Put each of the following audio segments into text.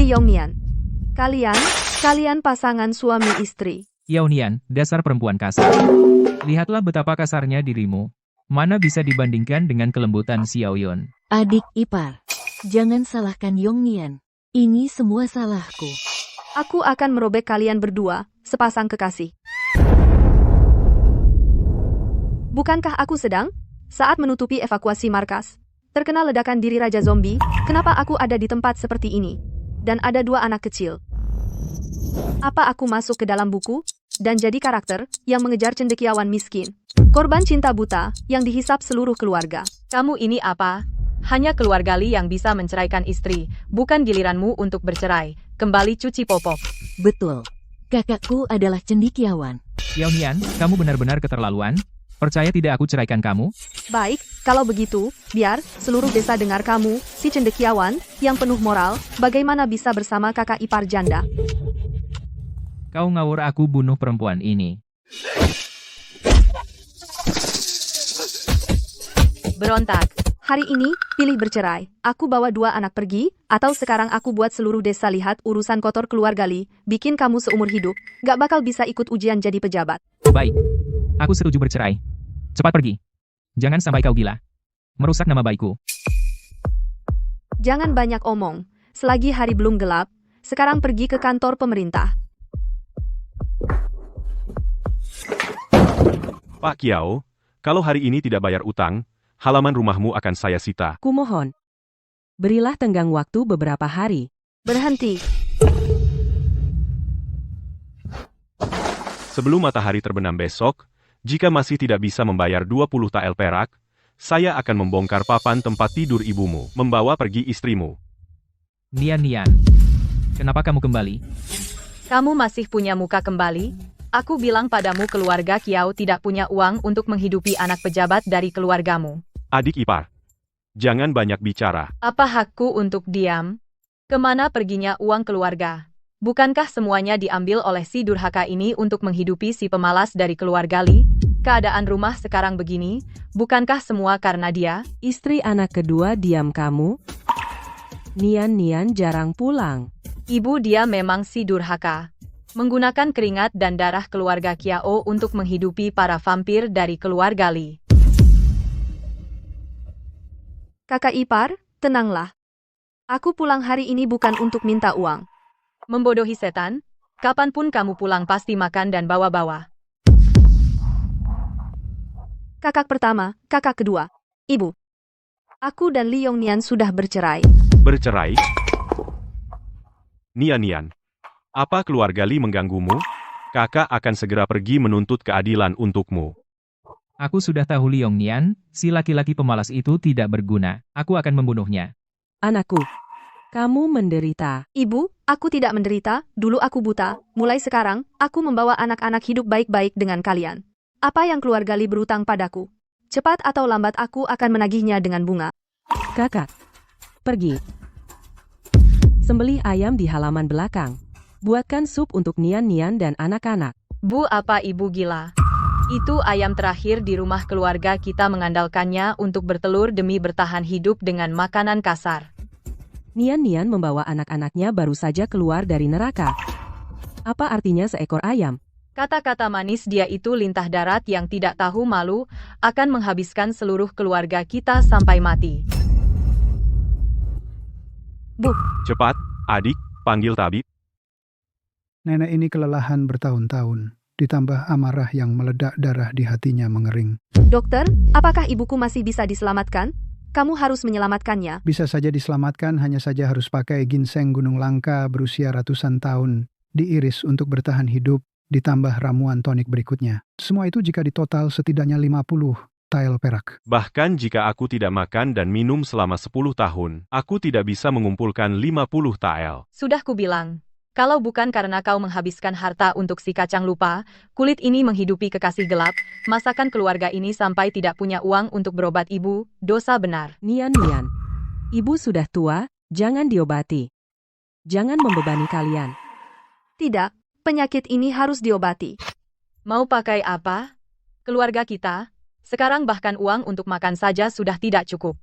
Li Yongnian. Kalian pasangan suami istri. Yaonian, dasar perempuan kasar. Lihatlah betapa kasarnya dirimu. Mana bisa dibandingkan dengan kelembutan Xiaoyun. Adik ipar, jangan salahkan Yongnian. Ini semua salahku. Aku akan merobek kalian berdua, sepasang kekasih. Bukankah aku sedang saat menutupi evakuasi markas? Terkena ledakan diri Raja Zombie, kenapa aku ada di tempat seperti ini? Dan ada 2 anak kecil. Apa aku masuk ke dalam buku dan jadi karakter yang mengejar cendekiawan miskin? Korban cinta buta yang dihisap seluruh keluarga. Kamu ini apa? Hanya keluarga Li yang bisa menceraikan istri, bukan giliranmu untuk bercerai. Kembali cuci popok. Betul. Kakakku adalah cendekiawan. Yaonian, kamu benar-benar keterlaluan. Percaya tidak aku ceraikan kamu? Baik, kalau begitu, biar seluruh desa dengar kamu, si cendekiawan, yang penuh moral, bagaimana bisa bersama kakak ipar janda. Kau ngawur, aku bunuh perempuan ini. Berontak. Hari ini, pilih bercerai. Aku bawa 2 anak pergi, atau sekarang aku buat seluruh desa lihat urusan kotor keluarga Li, bikin kamu seumur hidup, gak bakal bisa ikut ujian jadi pejabat. Baik. Aku setuju bercerai. Cepat pergi. Jangan sampai kau gila. Merusak nama baikku. Jangan banyak omong. Selagi hari belum gelap, sekarang pergi ke kantor pemerintah. Pak Kiao, kalau hari ini tidak bayar utang, halaman rumahmu akan saya sita. Kumohon. Berilah tenggang waktu beberapa hari. Berhenti. Sebelum matahari terbenam besok, jika masih tidak bisa membayar 20 tael perak, saya akan membongkar papan tempat tidur ibumu, membawa pergi istrimu. Nian, kenapa kamu kembali? Kamu masih punya muka kembali? Aku bilang padamu keluarga Kiao tidak punya uang untuk menghidupi anak pejabat dari keluargamu. Adik ipar, jangan banyak bicara. Apa hakku untuk diam? Kemana perginya uang keluarga? Bukankah semuanya diambil oleh si durhaka ini untuk menghidupi si pemalas dari keluarga Li? Keadaan rumah sekarang begini, bukankah semua karena dia? Istri anak kedua diam kamu? Nian jarang pulang. Ibu dia memang si durhaka. Menggunakan keringat dan darah keluarga Kiao untuk menghidupi para vampir dari keluarga Li. Kakak ipar, tenanglah. Aku pulang hari ini bukan untuk minta uang. Membodohi setan? Kapanpun kamu pulang pasti makan dan bawa-bawa. Kakak pertama, kakak kedua. Ibu. Aku dan Li Yongnian sudah bercerai. Bercerai? Nian, apa keluarga Li mengganggumu? Kakak akan segera pergi menuntut keadilan untukmu. Aku sudah tahu Li Yongnian, si laki-laki pemalas itu tidak berguna. Aku akan membunuhnya. Anakku, kamu menderita. Ibu, aku tidak menderita, dulu aku buta. Mulai sekarang, aku membawa anak-anak hidup baik-baik dengan kalian. Apa yang keluarga Li berutang padaku? Cepat atau lambat aku akan menagihnya dengan bunga. Kakak, pergi. Sembelih ayam di halaman belakang. Buatkan sup untuk Nian dan anak-anak. Bu, apa ibu gila? Itu ayam terakhir di rumah keluarga kita, mengandalkannya untuk bertelur demi bertahan hidup dengan makanan kasar. Nian membawa anak-anaknya baru saja keluar dari neraka. Apa artinya seekor ayam? Kata-kata manis dia itu lintah darat yang tidak tahu malu, akan menghabiskan seluruh keluarga kita sampai mati. Bu, Cepat, adik, panggil tabib. Nenek ini kelelahan bertahun-tahun, ditambah amarah yang meledak, darah di hatinya mengering. dokter, apakah ibuku masih bisa diselamatkan? Kamu harus menyelamatkannya. Bisa saja diselamatkan, hanya saja harus pakai ginseng gunung langka berusia ratusan tahun, diiris untuk bertahan hidup, ditambah ramuan tonik berikutnya. Semua itu jika ditotal setidaknya 50 tael perak. Bahkan jika aku tidak makan dan minum selama 10 tahun, aku tidak bisa mengumpulkan 50 tael. Sudah kubilang. Kalau bukan karena kau menghabiskan harta untuk si kacang lupa, kulit ini menghidupi kekasih gelap, masakan keluarga ini sampai tidak punya uang untuk berobat ibu, dosa benar. Nian, ibu sudah tua, jangan diobati. Jangan membebani kalian. Tidak, penyakit ini harus diobati. Mau pakai apa? Keluarga kita, sekarang bahkan uang untuk makan saja sudah tidak cukup.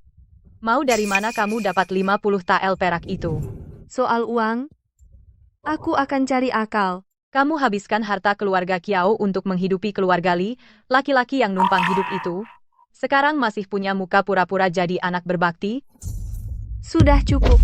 Mau dari mana kamu dapat 50 tael perak itu? Soal uang, Aku akan cari akal. Kamu habiskan harta keluarga Kiao untuk menghidupi keluarga Li, laki-laki yang numpang hidup itu. Sekarang masih punya muka pura-pura jadi anak berbakti? Sudah cukup.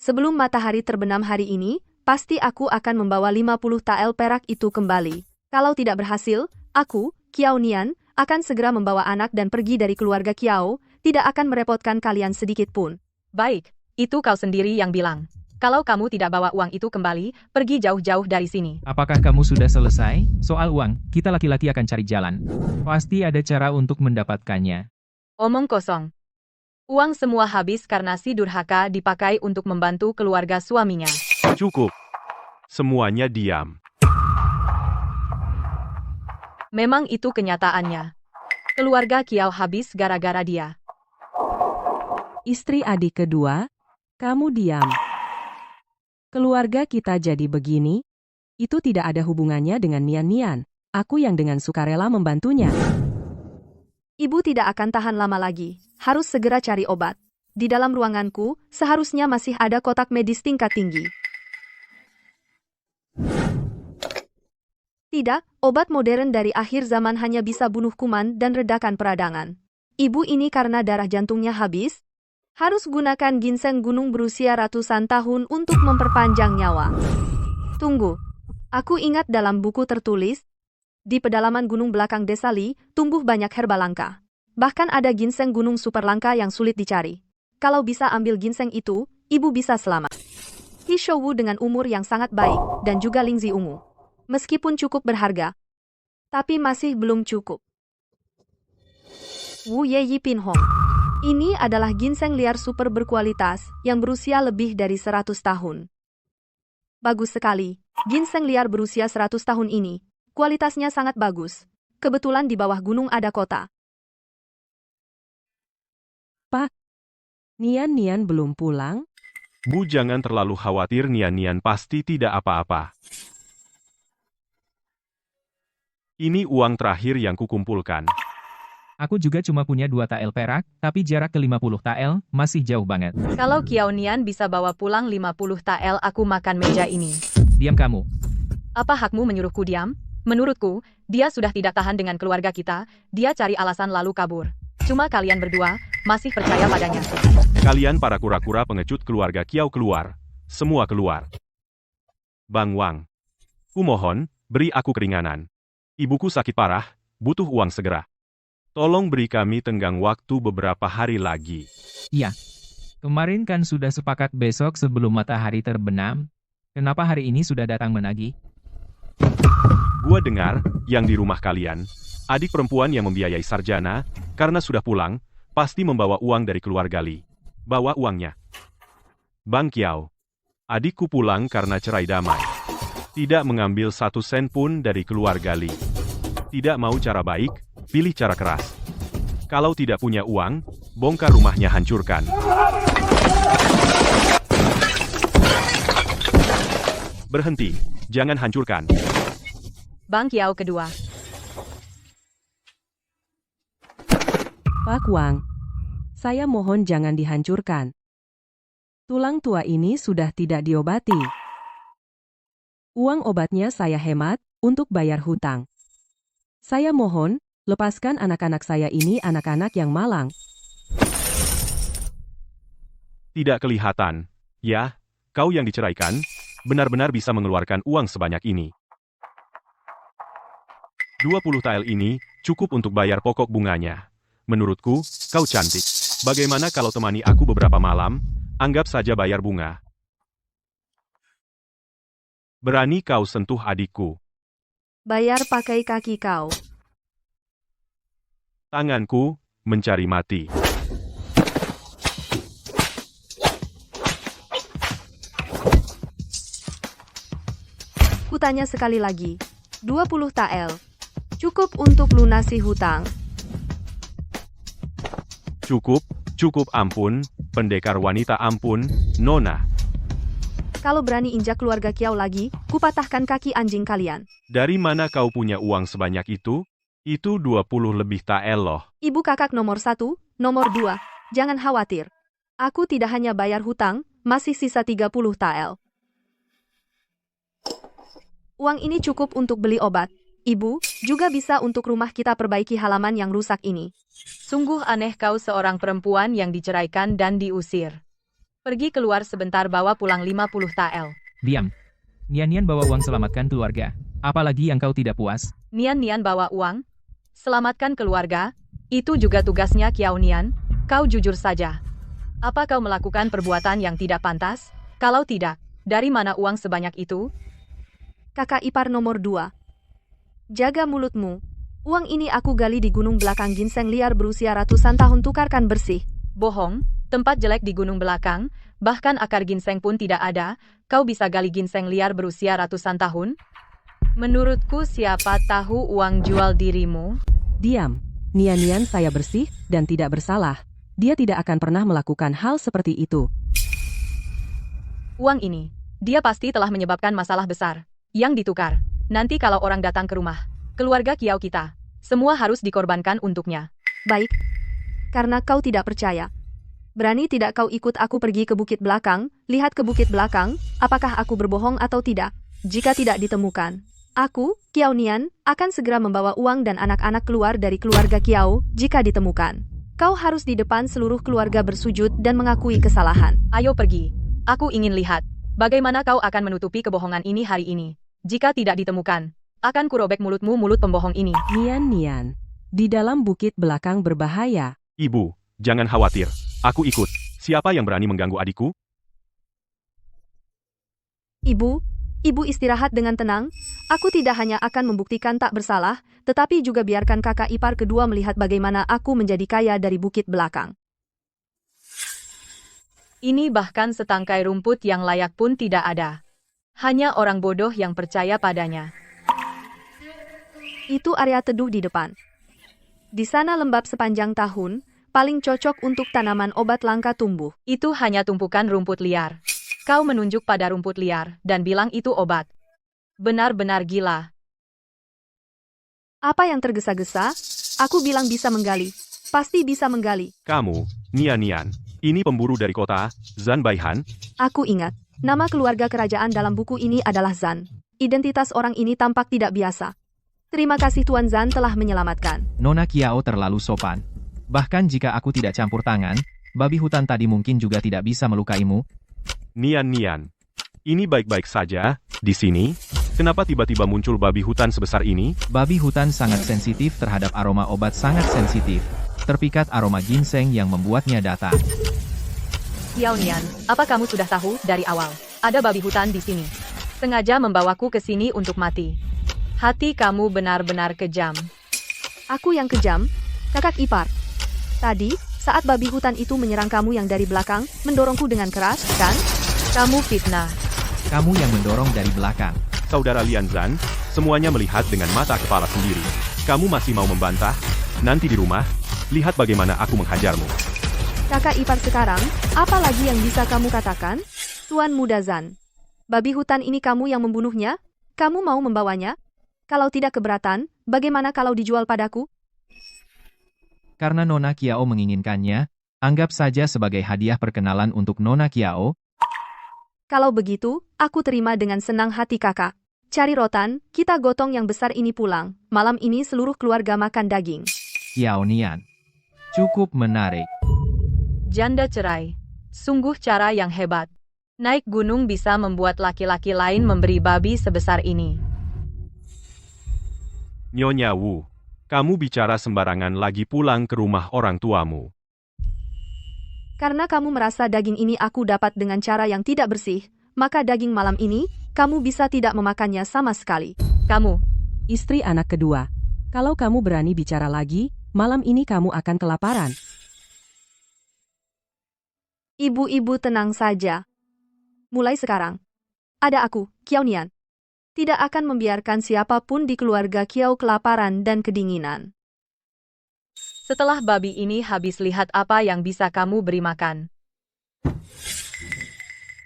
Sebelum matahari terbenam hari ini, pasti aku akan membawa 50 tael perak itu kembali. Kalau tidak berhasil, aku, Kiao Nian, akan segera membawa anak dan pergi dari keluarga Kiao, tidak akan merepotkan kalian sedikit pun. Baik, itu kau sendiri yang bilang. Kalau kamu tidak bawa uang itu kembali, pergi jauh-jauh dari sini. Apakah kamu sudah selesai? Soal uang, kita laki-laki akan cari jalan. Pasti ada cara untuk mendapatkannya. Omong kosong. Uang semua habis karena si durhaka dipakai untuk membantu keluarga suaminya. Cukup. Semuanya diam. Memang itu kenyataannya. Keluarga Kiao habis gara-gara dia. Istri adik kedua, kamu diam. Keluarga kita jadi begini, itu tidak ada hubungannya dengan Nian-Nian. Aku yang dengan sukarela membantunya. Ibu tidak akan tahan lama lagi. Harus segera cari obat. Di dalam ruanganku, seharusnya masih ada kotak medis tingkat tinggi. Tidak, obat modern dari akhir zaman hanya bisa bunuh kuman dan redakan peradangan. Ibu ini karena darah jantungnya habis, harus gunakan ginseng gunung berusia ratusan tahun untuk memperpanjang nyawa. Tunggu. Aku ingat dalam buku tertulis, di pedalaman gunung belakang desa Li, tumbuh banyak herba langka. Bahkan ada ginseng gunung super langka yang sulit dicari. Kalau bisa ambil ginseng itu, ibu bisa selamat. He Shouwu dengan umur yang sangat baik, dan juga Ling Zi ungu. Meskipun cukup berharga, tapi masih belum cukup. Wu Ye Yi Pin Hong. Ini adalah ginseng liar super berkualitas, yang berusia lebih dari 100 tahun. Bagus sekali, ginseng liar berusia 100 tahun ini. Kualitasnya sangat bagus. Kebetulan di bawah gunung ada kota. Pak, Nian-Nian belum pulang? Bu, jangan terlalu khawatir, Nian-Nian pasti tidak apa-apa. Ini uang terakhir yang kukumpulkan. Aku juga cuma punya 2 tael perak, tapi jarak ke 50 tael masih jauh banget. Kalau Kiao Nian bisa bawa pulang 50 tael, aku makan meja ini. Diam kamu. Apa hakmu menyuruhku diam? Menurutku, dia sudah tidak tahan dengan keluarga kita, dia cari alasan lalu kabur. Cuma kalian berdua, masih percaya padanya. Kalian para kura-kura pengecut keluarga Kiao keluar. Semua keluar. Bang Wang. Kumohon, beri aku keringanan. Ibuku sakit parah, butuh uang segera. Tolong beri kami tenggang waktu beberapa hari lagi. Iya. Kemarin kan sudah sepakat besok sebelum matahari terbenam. Kenapa hari ini sudah datang menagih? Gua dengar, yang di rumah kalian, adik perempuan yang membiayai sarjana, karena sudah pulang, pasti membawa uang dari keluarga Li. Bawa uangnya. Bang Kiao. Adikku pulang karena cerai damai. Tidak mengambil 1 sen pun dari keluarga Li. Tidak mau cara baik, pilih cara keras. Kalau tidak punya uang, bongkar rumahnya, hancurkan. Berhenti, jangan hancurkan. Bang Kiao kedua. Pak Wang, saya mohon jangan dihancurkan. Tulang tua ini sudah tidak diobati. Uang obatnya saya hemat untuk bayar hutang. Saya mohon, lepaskan anak-anak saya ini, anak-anak yang malang. Tidak kelihatan. Ya, kau yang diceraikan, benar-benar bisa mengeluarkan uang sebanyak ini. 20 tael ini cukup untuk bayar pokok bunganya. Menurutku, kau cantik. Bagaimana kalau temani aku beberapa malam? Anggap saja bayar bunga. Berani kau sentuh adikku. Bayar pakai kaki kau. Tanganku mencari mati. Kutanya sekali lagi. 20 tael. Cukup untuk lunasi hutang. Cukup ampun, pendekar wanita ampun, Nona. Kalau berani injak keluarga Kiao lagi, kupatahkan kaki anjing kalian. Dari mana kau punya uang sebanyak itu? Itu 20 lebih tael loh. Ibu kakak nomor 1, nomor 2, jangan khawatir. Aku tidak hanya bayar hutang, masih sisa 30 tael. Uang ini cukup untuk beli obat. Ibu, juga bisa untuk rumah kita perbaiki halaman yang rusak ini. Sungguh aneh kau seorang perempuan yang diceraikan dan diusir. Pergi keluar sebentar bawa pulang 50 tael. Diam. Nian bawa uang selamatkan keluarga. Apalagi yang kau tidak puas? Nian bawa uang? Selamatkan keluarga? Itu juga tugasnya Kiao Nian. Kau jujur saja. Apa kau melakukan perbuatan yang tidak pantas? Kalau tidak, dari mana uang sebanyak itu? Kakak ipar nomor 2. Jaga mulutmu. Uang ini aku gali di gunung belakang ginseng liar berusia ratusan tahun, tukarkan bersih. Bohong, tempat jelek di gunung belakang, bahkan akar ginseng pun tidak ada, kau bisa gali ginseng liar berusia ratusan tahun? Menurutku siapa tahu uang jual dirimu? Diam. Nian saya bersih dan tidak bersalah. Dia tidak akan pernah melakukan hal seperti itu. Uang ini, dia pasti telah menyebabkan masalah besar. Yang ditukar. Nanti kalau orang datang ke rumah, keluarga Kiao kita, semua harus dikorbankan untuknya. Baik. Karena kau tidak percaya. Berani tidak kau ikut aku pergi ke bukit belakang, lihat ke bukit belakang, apakah aku berbohong atau tidak? Jika tidak ditemukan, aku, Kiao Nian, akan segera membawa uang dan anak-anak keluar dari keluarga Kiao, jika ditemukan. Kau harus di depan seluruh keluarga bersujud dan mengakui kesalahan. Ayo pergi. Aku ingin lihat, bagaimana kau akan menutupi kebohongan ini hari ini. Jika tidak ditemukan, akan kurobek mulutmu, mulut pembohong ini. Nian, di dalam bukit belakang berbahaya. Ibu, jangan khawatir. Aku ikut. Siapa yang berani mengganggu adikku? Ibu istirahat dengan tenang. Aku tidak hanya akan membuktikan tak bersalah, tetapi juga biarkan kakak ipar kedua melihat bagaimana aku menjadi kaya dari bukit belakang. Ini bahkan setangkai rumput yang layak pun tidak ada. Hanya orang bodoh yang percaya padanya. Itu area teduh di depan. Di sana lembab sepanjang tahun, paling cocok untuk tanaman obat langka tumbuh. Itu hanya tumpukan rumput liar. Kau menunjuk pada rumput liar dan bilang itu obat. Benar-benar gila. Apa yang tergesa-gesa? Aku bilang bisa menggali. Pasti bisa menggali. Kamu, Nian. Ini pemburu dari kota, Zan Baihan. Aku ingat. Nama keluarga kerajaan dalam buku ini adalah Zan. Identitas orang ini tampak tidak biasa. Terima kasih Tuan Zan telah menyelamatkan. Nona Kiao terlalu sopan. Bahkan jika aku tidak campur tangan, babi hutan tadi mungkin juga tidak bisa melukaimu. Nian. Ini baik-baik saja, di sini. Kenapa tiba-tiba muncul babi hutan sebesar ini? Babi hutan sangat sensitif terhadap aroma obat, sangat sensitif. Terpikat aroma ginseng yang membuatnya datang. Kiao Nian, apa kamu sudah tahu dari awal? Ada babi hutan di sini. Sengaja membawaku ke sini untuk mati. Hati kamu benar-benar kejam. Aku yang kejam? Kakak ipar. Tadi, saat babi hutan itu menyerang kamu yang dari belakang, mendorongku dengan keras, kan? Kamu fitnah. Kamu yang mendorong dari belakang. Saudara Lian Zan, semuanya melihat dengan mata kepala sendiri. Kamu masih mau membantah? Nanti di rumah, lihat bagaimana aku menghajarmu. Kakak ipar sekarang, apa lagi yang bisa kamu katakan? Tuan Muda Zan. Babi hutan ini kamu yang membunuhnya? Kamu mau membawanya? Kalau tidak keberatan, bagaimana kalau dijual padaku? Karena Nona Kiao menginginkannya, anggap saja sebagai hadiah perkenalan untuk Nona Kiao. Kalau begitu, aku terima dengan senang hati kakak. Cari rotan, kita gotong yang besar ini pulang. Malam ini seluruh keluarga makan daging. Kiao Nian. Cukup menarik. Janda cerai. Sungguh cara yang hebat. Naik gunung bisa membuat laki-laki lain memberi babi sebesar ini. Nyonya Wu, kamu bicara sembarangan lagi, pulang ke rumah orang tuamu. Karena kamu merasa daging ini aku dapat dengan cara yang tidak bersih, maka daging malam ini, kamu bisa tidak memakannya sama sekali. Kamu, Istri anak kedua. Kalau kamu berani bicara lagi, malam ini kamu akan kelaparan. Ibu-ibu tenang saja. Mulai sekarang, ada aku, Kiao Nian. Tidak akan membiarkan siapapun di keluarga Kiao kelaparan dan kedinginan. setelah babi ini habis, lihat apa yang bisa kamu beri makan.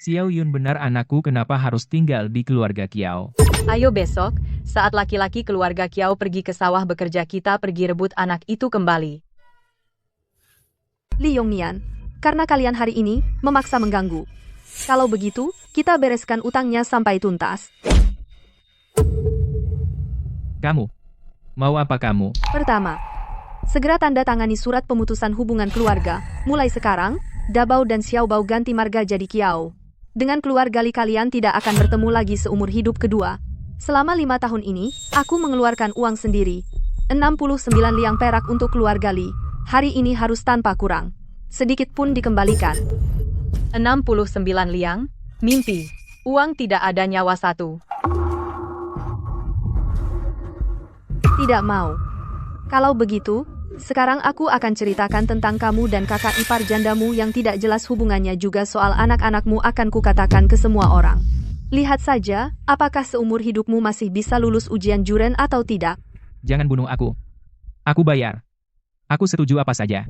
Xiao Yun, benar anakku, kenapa harus tinggal di keluarga Kiao? Ayo besok, saat laki-laki keluarga Kiao pergi ke sawah bekerja, kita pergi rebut anak itu kembali. Li Yongnian, karena kalian hari ini memaksa mengganggu. Kalau begitu, kita bereskan utangnya sampai tuntas. Kamu. Mau apa kamu? Pertama, segera tanda tangani surat pemutusan hubungan keluarga. Mulai sekarang, Dabao dan Xiaobao ganti marga jadi Kiao. Dengan keluarga Li kalian tidak akan bertemu lagi seumur hidup kedua. Selama 5 tahun ini, aku mengeluarkan uang sendiri. 69 liang perak untuk keluarga Li. Hari ini harus tanpa kurang. Sedikit pun dikembalikan. 69 liang? Mimpi. Uang tidak ada nyawa satu. Tidak mau. Kalau begitu, sekarang aku akan ceritakan tentang kamu dan kakak ipar jandamu yang tidak jelas hubungannya, juga soal anak-anakmu akan kukatakan ke semua orang. Lihat saja, apakah seumur hidupmu masih bisa lulus ujian juren atau tidak. Jangan bunuh aku. Aku bayar. Aku setuju apa saja.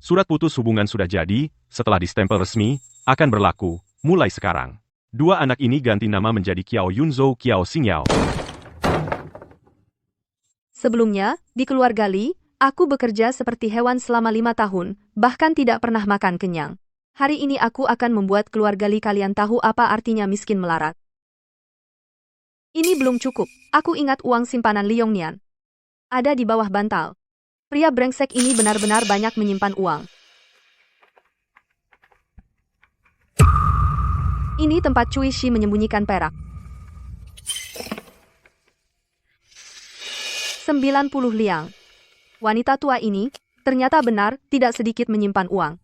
Surat putus hubungan sudah jadi, setelah distempel resmi, akan berlaku, mulai sekarang. Dua anak ini ganti nama menjadi Kiao Yunzhou Kiao Xingyao. Sebelumnya, di keluarga Li, aku bekerja seperti hewan selama 5 tahun, bahkan tidak pernah makan kenyang. Hari ini aku akan membuat keluarga Li kalian tahu apa artinya miskin melarat. Ini belum cukup, aku ingat uang simpanan Li Yongnian. Ada di bawah bantal. Pria brengsek ini benar-benar banyak menyimpan uang. Ini tempat Cui Shi menyembunyikan perak. 90 liang. Wanita tua ini, ternyata benar, tidak sedikit menyimpan uang.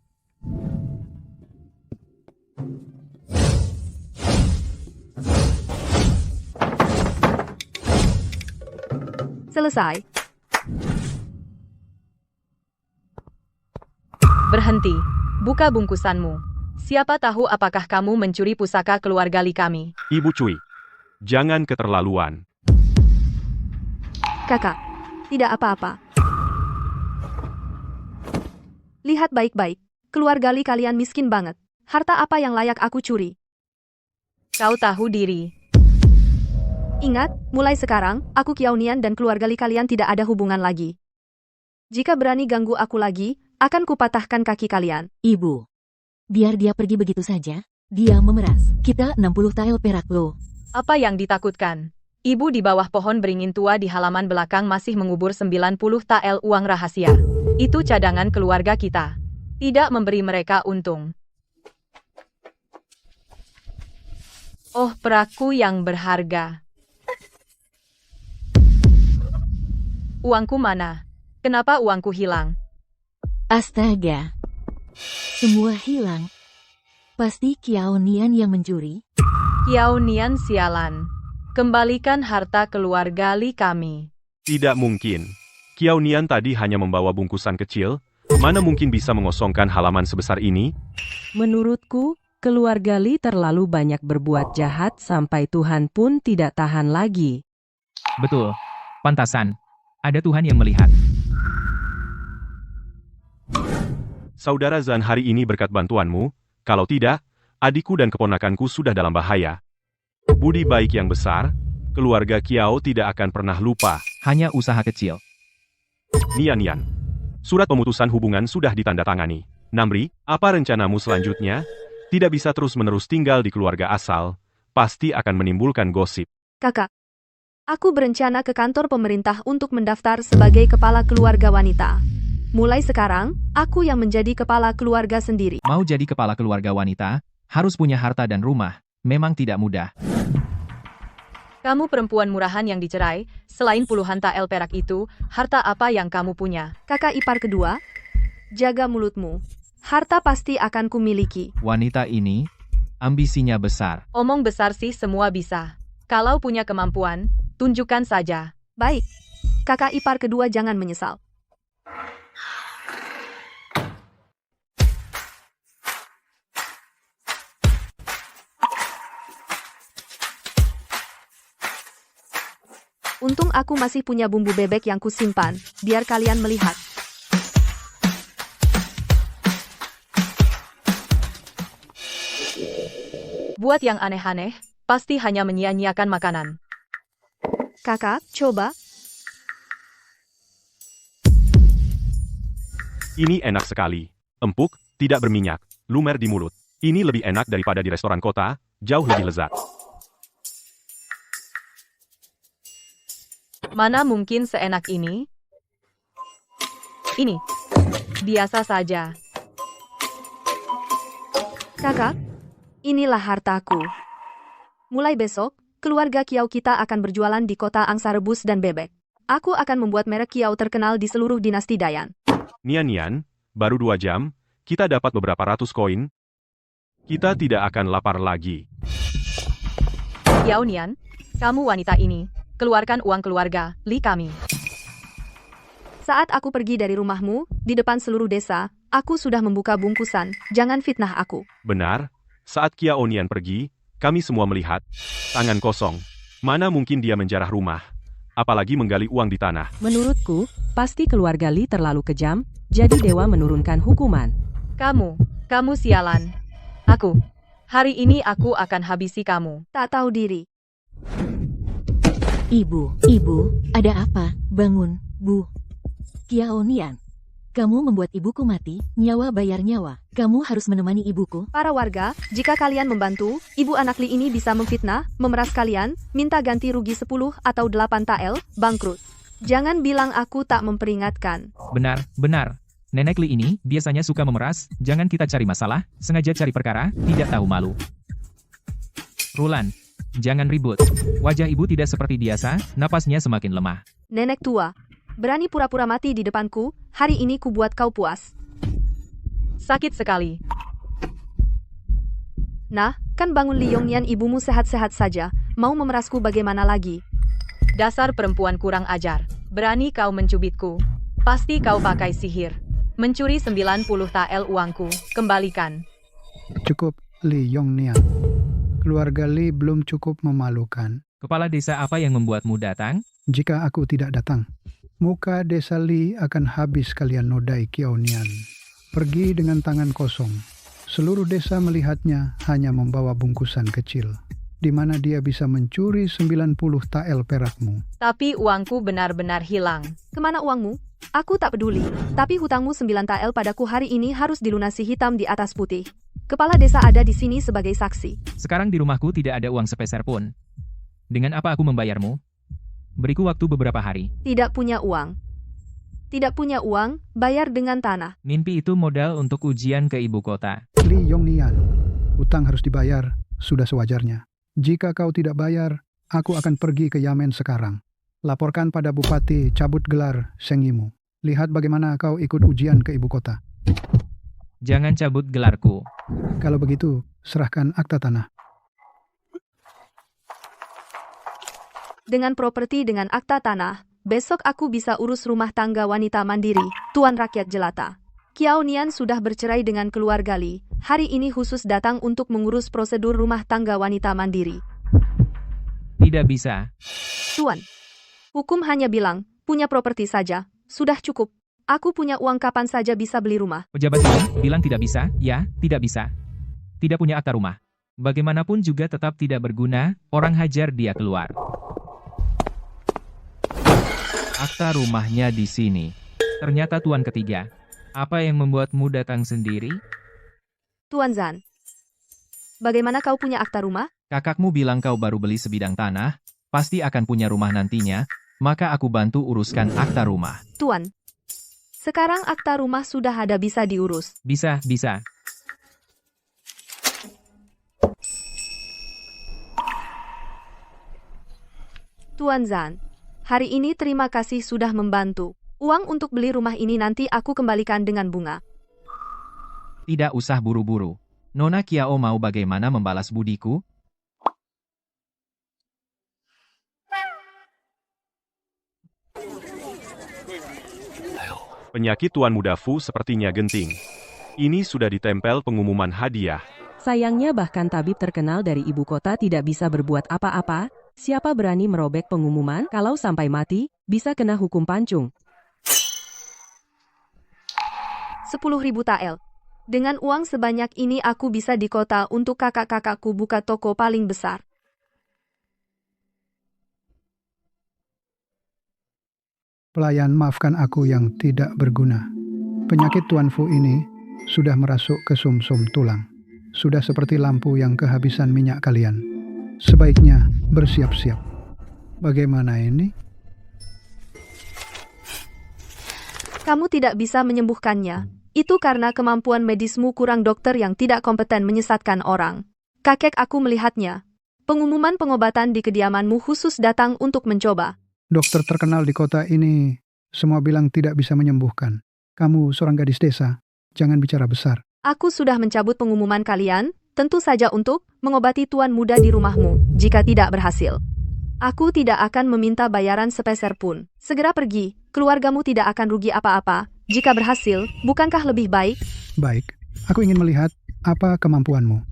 Selesai. Berhenti. Buka bungkusanmu. Siapa tahu apakah kamu mencuri pusaka keluarga Li kami. Ibu Cui, jangan keterlaluan. Kakak, tidak apa-apa. Lihat baik-baik, keluarga Li kalian miskin banget. Harta apa yang layak aku curi? Kau tahu diri. Ingat, mulai sekarang, aku Kiao Nian dan keluarga Li kalian tidak ada hubungan lagi. Jika berani ganggu aku lagi, akan kupatahkan kaki kalian. Ibu. Biar dia pergi begitu saja. Dia memeras. Kita 60 tael perak loh. Apa yang ditakutkan? Ibu di bawah pohon beringin tua di halaman belakang masih mengubur 90 tael uang rahasia. Itu cadangan keluarga kita. Tidak memberi mereka untung. Oh, peraku yang berharga. Uangku mana? Kenapa uangku hilang? Astaga. Semua hilang. Pasti Kiao Nian yang mencuri. Kiao Nian sialan. Kembalikan harta keluarga Li kami. Tidak mungkin. Kiao Nian tadi hanya membawa bungkusan kecil, mana mungkin bisa mengosongkan halaman sebesar ini? Menurutku, keluarga Li terlalu banyak berbuat jahat sampai Tuhan pun tidak tahan lagi. Betul. Pantasan. Ada Tuhan yang melihat. Saudara Zan, hari ini berkat bantuanmu, kalau tidak, adikku dan keponakanku sudah dalam bahaya. Budi baik yang besar, keluarga Kiao tidak akan pernah lupa. Hanya usaha kecil. Nian, surat pemutusan hubungan sudah ditandatangani. Namri, apa rencanamu selanjutnya? Tidak bisa terus-menerus tinggal di keluarga asal, pasti akan menimbulkan gosip. Kakak, aku berencana ke kantor pemerintah untuk mendaftar sebagai kepala keluarga wanita. Mulai sekarang, aku yang menjadi kepala keluarga sendiri. Mau jadi kepala keluarga wanita, harus punya harta dan rumah. Memang tidak mudah. Kamu perempuan murahan yang dicerai, selain puluhan tael perak itu, harta apa yang kamu punya? Kakak ipar kedua, jaga mulutmu. Harta pasti akan kumiliki. Wanita ini, ambisinya besar. Omong besar sih semua bisa. Kalau punya kemampuan, tunjukkan saja. Baik, kakak ipar kedua jangan menyesal. Untung aku masih punya bumbu bebek yang kusimpan, biar kalian melihat. Buat yang aneh-aneh, pasti hanya menyia-nyiakan makanan. Kakak, coba. Ini enak sekali. Empuk, tidak berminyak. lumer di mulut. Ini lebih enak daripada di restoran kota, jauh lebih lezat. Mana mungkin seenak ini? Ini. Biasa saja. Kakak, inilah hartaku. Mulai besok, keluarga Kiau kita akan berjualan di kota angsa rebus dan bebek. Aku akan membuat merek Kiau terkenal di seluruh dinasti Dayan. Nian, baru 2 jam, kita dapat beberapa ratus koin. Kita tidak akan lapar lagi. Xiao Nian, kamu wanita ini. Keluarkan uang keluarga, Li kami. Saat aku pergi dari rumahmu, di depan seluruh desa, aku sudah membuka bungkusan, jangan fitnah aku. Benar, saat Xiao Nian pergi, kami semua melihat, tangan kosong. Mana mungkin dia menjarah rumah, apalagi menggali uang di tanah. Menurutku, pasti keluarga Li terlalu kejam, jadi dewa menurunkan hukuman. Kamu sialan. Hari ini aku akan habisi kamu. Tak tahu diri. Ibu, ada apa? Bangun, Bu. Xiao Nian, kamu membuat ibuku mati, nyawa bayar nyawa. Kamu harus menemani ibuku. Para warga, jika kalian membantu, ibu anak Li ini bisa memfitnah, memeras kalian, minta ganti rugi 10 atau 8 tael, bangkrut. Jangan bilang aku tak memperingatkan. Benar. Nenek Li ini biasanya suka memeras, jangan kita cari masalah, sengaja cari perkara, tidak tahu malu. Rulan, jangan ribut. Wajah ibu tidak seperti biasa, napasnya semakin lemah. Nenek tua, berani pura-pura mati di depanku, hari ini ku buat kau puas. Sakit sekali. Nah, kan bangun Li Yongnian, ibumu sehat-sehat saja, mau memerasku bagaimana lagi? Dasar perempuan kurang ajar. Berani kau mencubitku. Pasti kau pakai sihir. Mencuri 90 tael uangku, kembalikan. Cukup, Li Yongnian. Keluarga Li belum cukup memalukan. Kepala desa apa yang membuatmu datang? Jika aku tidak datang, muka desa Li akan habis kalian nodai Xiao Nian. Pergi dengan tangan kosong. Seluruh desa melihatnya hanya membawa bungkusan kecil, di mana dia bisa mencuri 90 tael perakmu. Tapi uangku benar-benar hilang. Kemana uangmu? Aku tak peduli, tapi hutangmu 9 tael padaku hari ini harus dilunasi hitam di atas putih. Kepala desa ada di sini sebagai saksi. Sekarang di rumahku tidak ada uang sepeser pun. Dengan apa aku membayarmu? Beriku waktu beberapa hari. Tidak punya uang. Tidak punya uang, bayar dengan tanah. Mimpi itu modal untuk ujian ke ibu kota. Li Yongnian, hutang harus dibayar, sudah sewajarnya. Jika kau tidak bayar, aku akan pergi ke Yamen sekarang. Laporkan pada bupati, cabut gelar Sengimu. Lihat bagaimana kau ikut ujian ke ibu kota. Jangan cabut gelarku. Kalau begitu, serahkan akta tanah. Dengan properti dengan akta tanah, besok aku bisa urus rumah tangga wanita mandiri, tuan rakyat jelata. Xiao Nian sudah bercerai dengan keluarga Li, hari ini khusus datang untuk mengurus prosedur rumah tangga wanita mandiri. Tidak bisa. Tuan, hukum hanya bilang, punya properti saja, sudah cukup. Aku punya uang kapan saja bisa beli rumah. Pejabat ini bilang tidak bisa, ya, tidak bisa. Tidak punya akta rumah. Bagaimanapun juga tetap tidak berguna, orang hajar dia keluar. Akta rumahnya di sini. Ternyata tuan ketiga. Apa yang membuatmu datang sendiri? Tuan Zan, bagaimana kau punya akta rumah? Kakakmu bilang kau baru beli sebidang tanah, pasti akan punya rumah nantinya, maka aku bantu uruskan akta rumah. Tuan, sekarang akta rumah sudah ada bisa diurus. Bisa. Tuan Zan, hari ini terima kasih sudah membantu. Uang untuk beli rumah ini nanti aku kembalikan dengan bunga. Tidak usah buru-buru. Nona Xiao mau bagaimana membalas budiku? Penyakit Tuan Muda Fu sepertinya genting. Ini sudah ditempel pengumuman hadiah. Sayangnya bahkan tabib terkenal dari ibu kota tidak bisa berbuat apa-apa. Siapa berani merobek pengumuman? Kalau sampai mati, bisa kena hukum pancung. 10.000 tael. Dengan uang sebanyak ini aku bisa di kota untuk kakak-kakakku buka toko paling besar. Pelayan, maafkan aku yang tidak berguna. Penyakit Tuan Fu ini sudah merasuk ke sumsum tulang. Sudah seperti lampu yang kehabisan minyak kalian. Sebaiknya bersiap-siap. Bagaimana ini? Kamu tidak bisa menyembuhkannya. Itu karena kemampuan medismu kurang, dokter yang tidak kompeten menyesatkan orang. Kakek aku melihatnya. Pengumuman pengobatan di kediamanmu khusus datang untuk mencoba. Dokter terkenal di kota ini, semua bilang tidak bisa menyembuhkan. Kamu seorang gadis desa, jangan bicara besar. Aku sudah mencabut pengumuman kalian, tentu saja untuk mengobati tuan muda di rumahmu, jika tidak berhasil. Aku tidak akan meminta bayaran sepeser pun. Segera pergi, keluargamu tidak akan rugi apa-apa. Jika berhasil, bukankah lebih baik? Baik, aku ingin melihat apa kemampuanmu.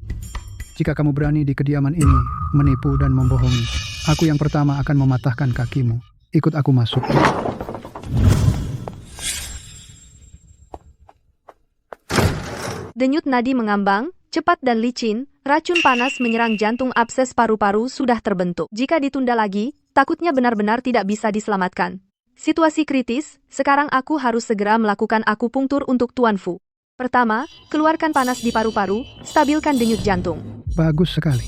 Jika kamu berani di kediaman ini, menipu dan membohongi, aku yang pertama akan mematahkan kakimu. Ikut aku masuk. Denyut nadi mengambang, cepat dan licin, racun panas menyerang jantung, abses paru-paru sudah terbentuk. Jika ditunda lagi, takutnya benar-benar tidak bisa diselamatkan. Situasi kritis, sekarang aku harus segera melakukan akupunktur untuk Tuan Fu. Pertama, keluarkan panas di paru-paru, stabilkan denyut jantung. Bagus sekali.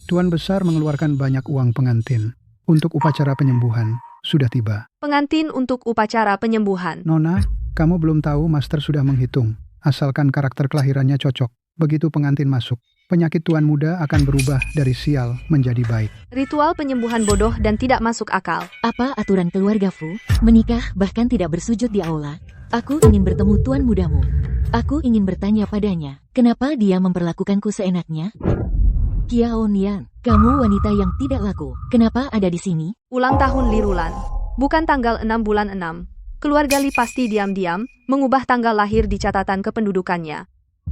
Tuan Besar mengeluarkan banyak uang pengantin. Untuk upacara penyembuhan, sudah tiba. Pengantin untuk upacara penyembuhan. Nona, kamu belum tahu Master sudah menghitung. Asalkan karakter kelahirannya cocok. Begitu pengantin masuk, penyakit tuan muda akan berubah dari sial menjadi baik. Ritual penyembuhan bodoh dan tidak masuk akal. Apa aturan keluarga Fu? Menikah bahkan tidak bersujud di aula. Aku ingin bertemu tuan mudamu. Aku ingin bertanya padanya, kenapa dia memperlakukanku seenaknya? Kiao Nian, kamu wanita yang tidak laku. Kenapa ada di sini? Ulang tahun Li Rulan. Bukan tanggal 6 bulan 6. Keluarga Li pasti diam-diam mengubah tanggal lahir di catatan kependudukannya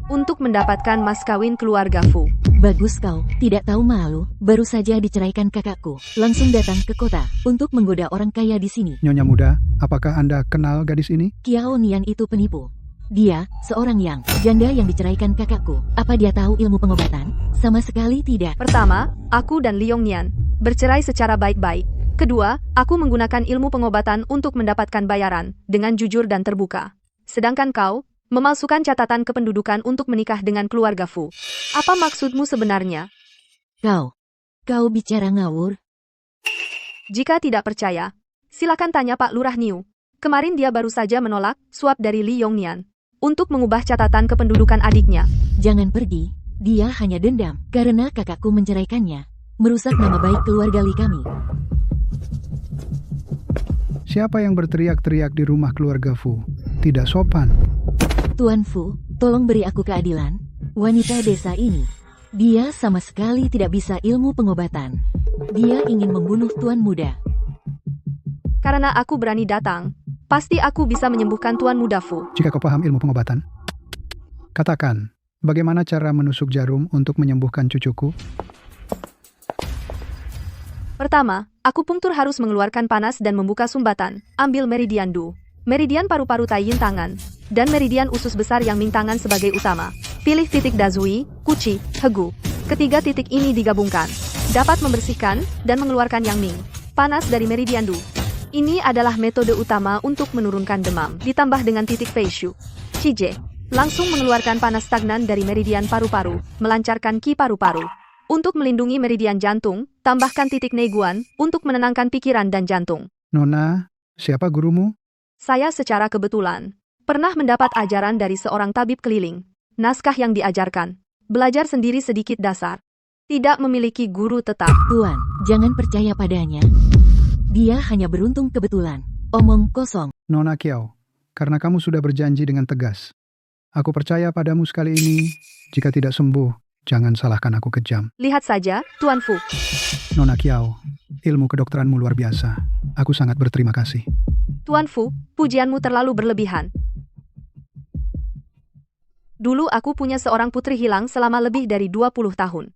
untuk mendapatkan mas kawin keluarga Fu. Bagus kau, tidak tahu malu, baru saja diceraikan kakakku. Langsung datang ke kota untuk menggoda orang kaya di sini. Nyonya muda, apakah Anda kenal gadis ini? Kiao Nian itu penipu. Dia, seorang yang janda yang diceraikan kakakku. Apa dia tahu ilmu pengobatan? Sama sekali tidak. Pertama, aku dan Liong Nian bercerai secara baik-baik. Kedua, aku menggunakan ilmu pengobatan untuk mendapatkan bayaran dengan jujur dan terbuka. Sedangkan kau memalsukan catatan kependudukan untuk menikah dengan keluarga Fu. Apa maksudmu sebenarnya? Kau bicara ngawur. Jika tidak percaya, silakan tanya Pak Lurah Niu. Kemarin dia baru saja menolak suap dari Li Yongnian untuk mengubah catatan kependudukan adiknya. Jangan pergi, dia hanya dendam karena kakakku menceraikannya. Merusak nama baik keluarga Li kami. Siapa yang berteriak-teriak di rumah keluarga Fu? Tidak sopan. Tuan Fu, tolong beri aku keadilan. Wanita desa ini, dia sama sekali tidak bisa ilmu pengobatan. Dia ingin membunuh tuan muda. Karena aku berani datang, pasti aku bisa menyembuhkan tuan muda Fu. Jika kau paham ilmu pengobatan, katakan, bagaimana cara menusuk jarum untuk menyembuhkan cucuku? Pertama, akupunktur harus mengeluarkan panas dan membuka sumbatan. Ambil meridian Du, meridian paru-paru Taiyin tangan, dan meridian usus besar yang Ming tangan sebagai utama. Pilih titik Dazui, Kuci, Hegu. Ketiga titik ini digabungkan. Dapat membersihkan dan mengeluarkan yang Ming panas dari meridian Du. Ini adalah metode utama untuk menurunkan demam. Ditambah dengan titik Feishu, Cije, langsung mengeluarkan panas stagnan dari meridian paru-paru, melancarkan Qi paru-paru. Untuk melindungi meridian jantung, tambahkan titik Neiguan untuk menenangkan pikiran dan jantung. Nona, siapa gurumu? Saya secara kebetulan pernah mendapat ajaran dari seorang tabib keliling. Naskah yang diajarkan, belajar sendiri sedikit dasar. Tidak memiliki guru tetap. Tuan, jangan percaya padanya. Dia hanya beruntung kebetulan. Omong kosong. Nona Kiao, karena kamu sudah berjanji dengan tegas. Aku percaya padamu sekali ini. Jika tidak sembuh, jangan salahkan aku kejam. Lihat saja, Tuan Fu. Nona Kiao, ilmu kedokteranmu luar biasa. Aku sangat berterima kasih. Tuan Fu, pujianmu terlalu berlebihan. Dulu aku punya seorang putri hilang selama lebih dari 20 tahun.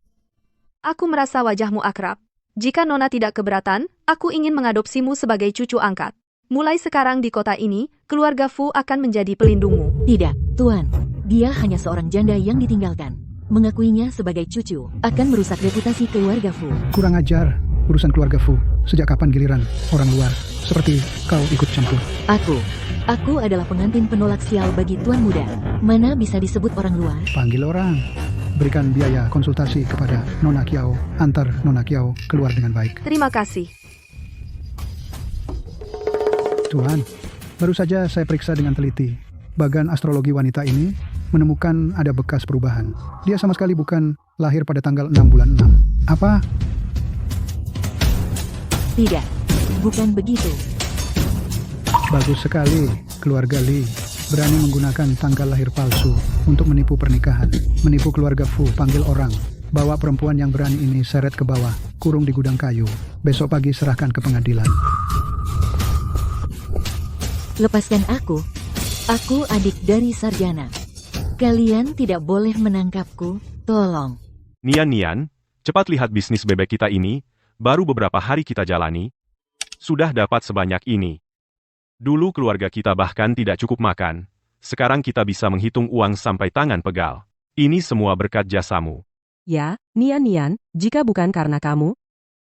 Aku merasa wajahmu akrab. Jika Nona tidak keberatan, aku ingin mengadopsimu sebagai cucu angkat. Mulai sekarang di kota ini, keluarga Fu akan menjadi pelindungmu. Tidak, Tuan. Dia hanya seorang janda yang ditinggalkan. Mengakuinya sebagai cucu akan merusak reputasi keluarga Fu. Kurang ajar. urusan keluarga Fu. Sejak kapan giliran orang luar seperti kau ikut campur? Aku adalah pengantin penolak sial bagi Tuan Muda. Mana bisa disebut orang luar? Panggil orang. Berikan biaya konsultasi kepada Nona Kiao. Antar Nona Kiao keluar dengan baik. Terima kasih. Tuan, baru saja saya periksa dengan teliti. Bagan astrologi wanita ini menemukan ada bekas perubahan. Dia sama sekali bukan lahir pada tanggal 6 bulan 6. Apa? Tidak, bukan begitu. Bagus sekali, keluarga Li berani menggunakan tanggal lahir palsu untuk menipu pernikahan. Menipu keluarga Fu, panggil orang. Bawa perempuan yang berani ini seret ke bawah, kurung di gudang kayu. Besok pagi serahkan ke pengadilan. Lepaskan aku. Aku adik dari sarjana. Kalian tidak boleh menangkapku, tolong. Nian, cepat lihat bisnis bebek kita ini, baru beberapa hari kita jalani. Sudah dapat sebanyak ini. Dulu keluarga kita bahkan tidak cukup makan. Sekarang kita bisa menghitung uang sampai tangan pegal. Ini semua berkat jasamu. Ya, Nian, jika bukan karena kamu,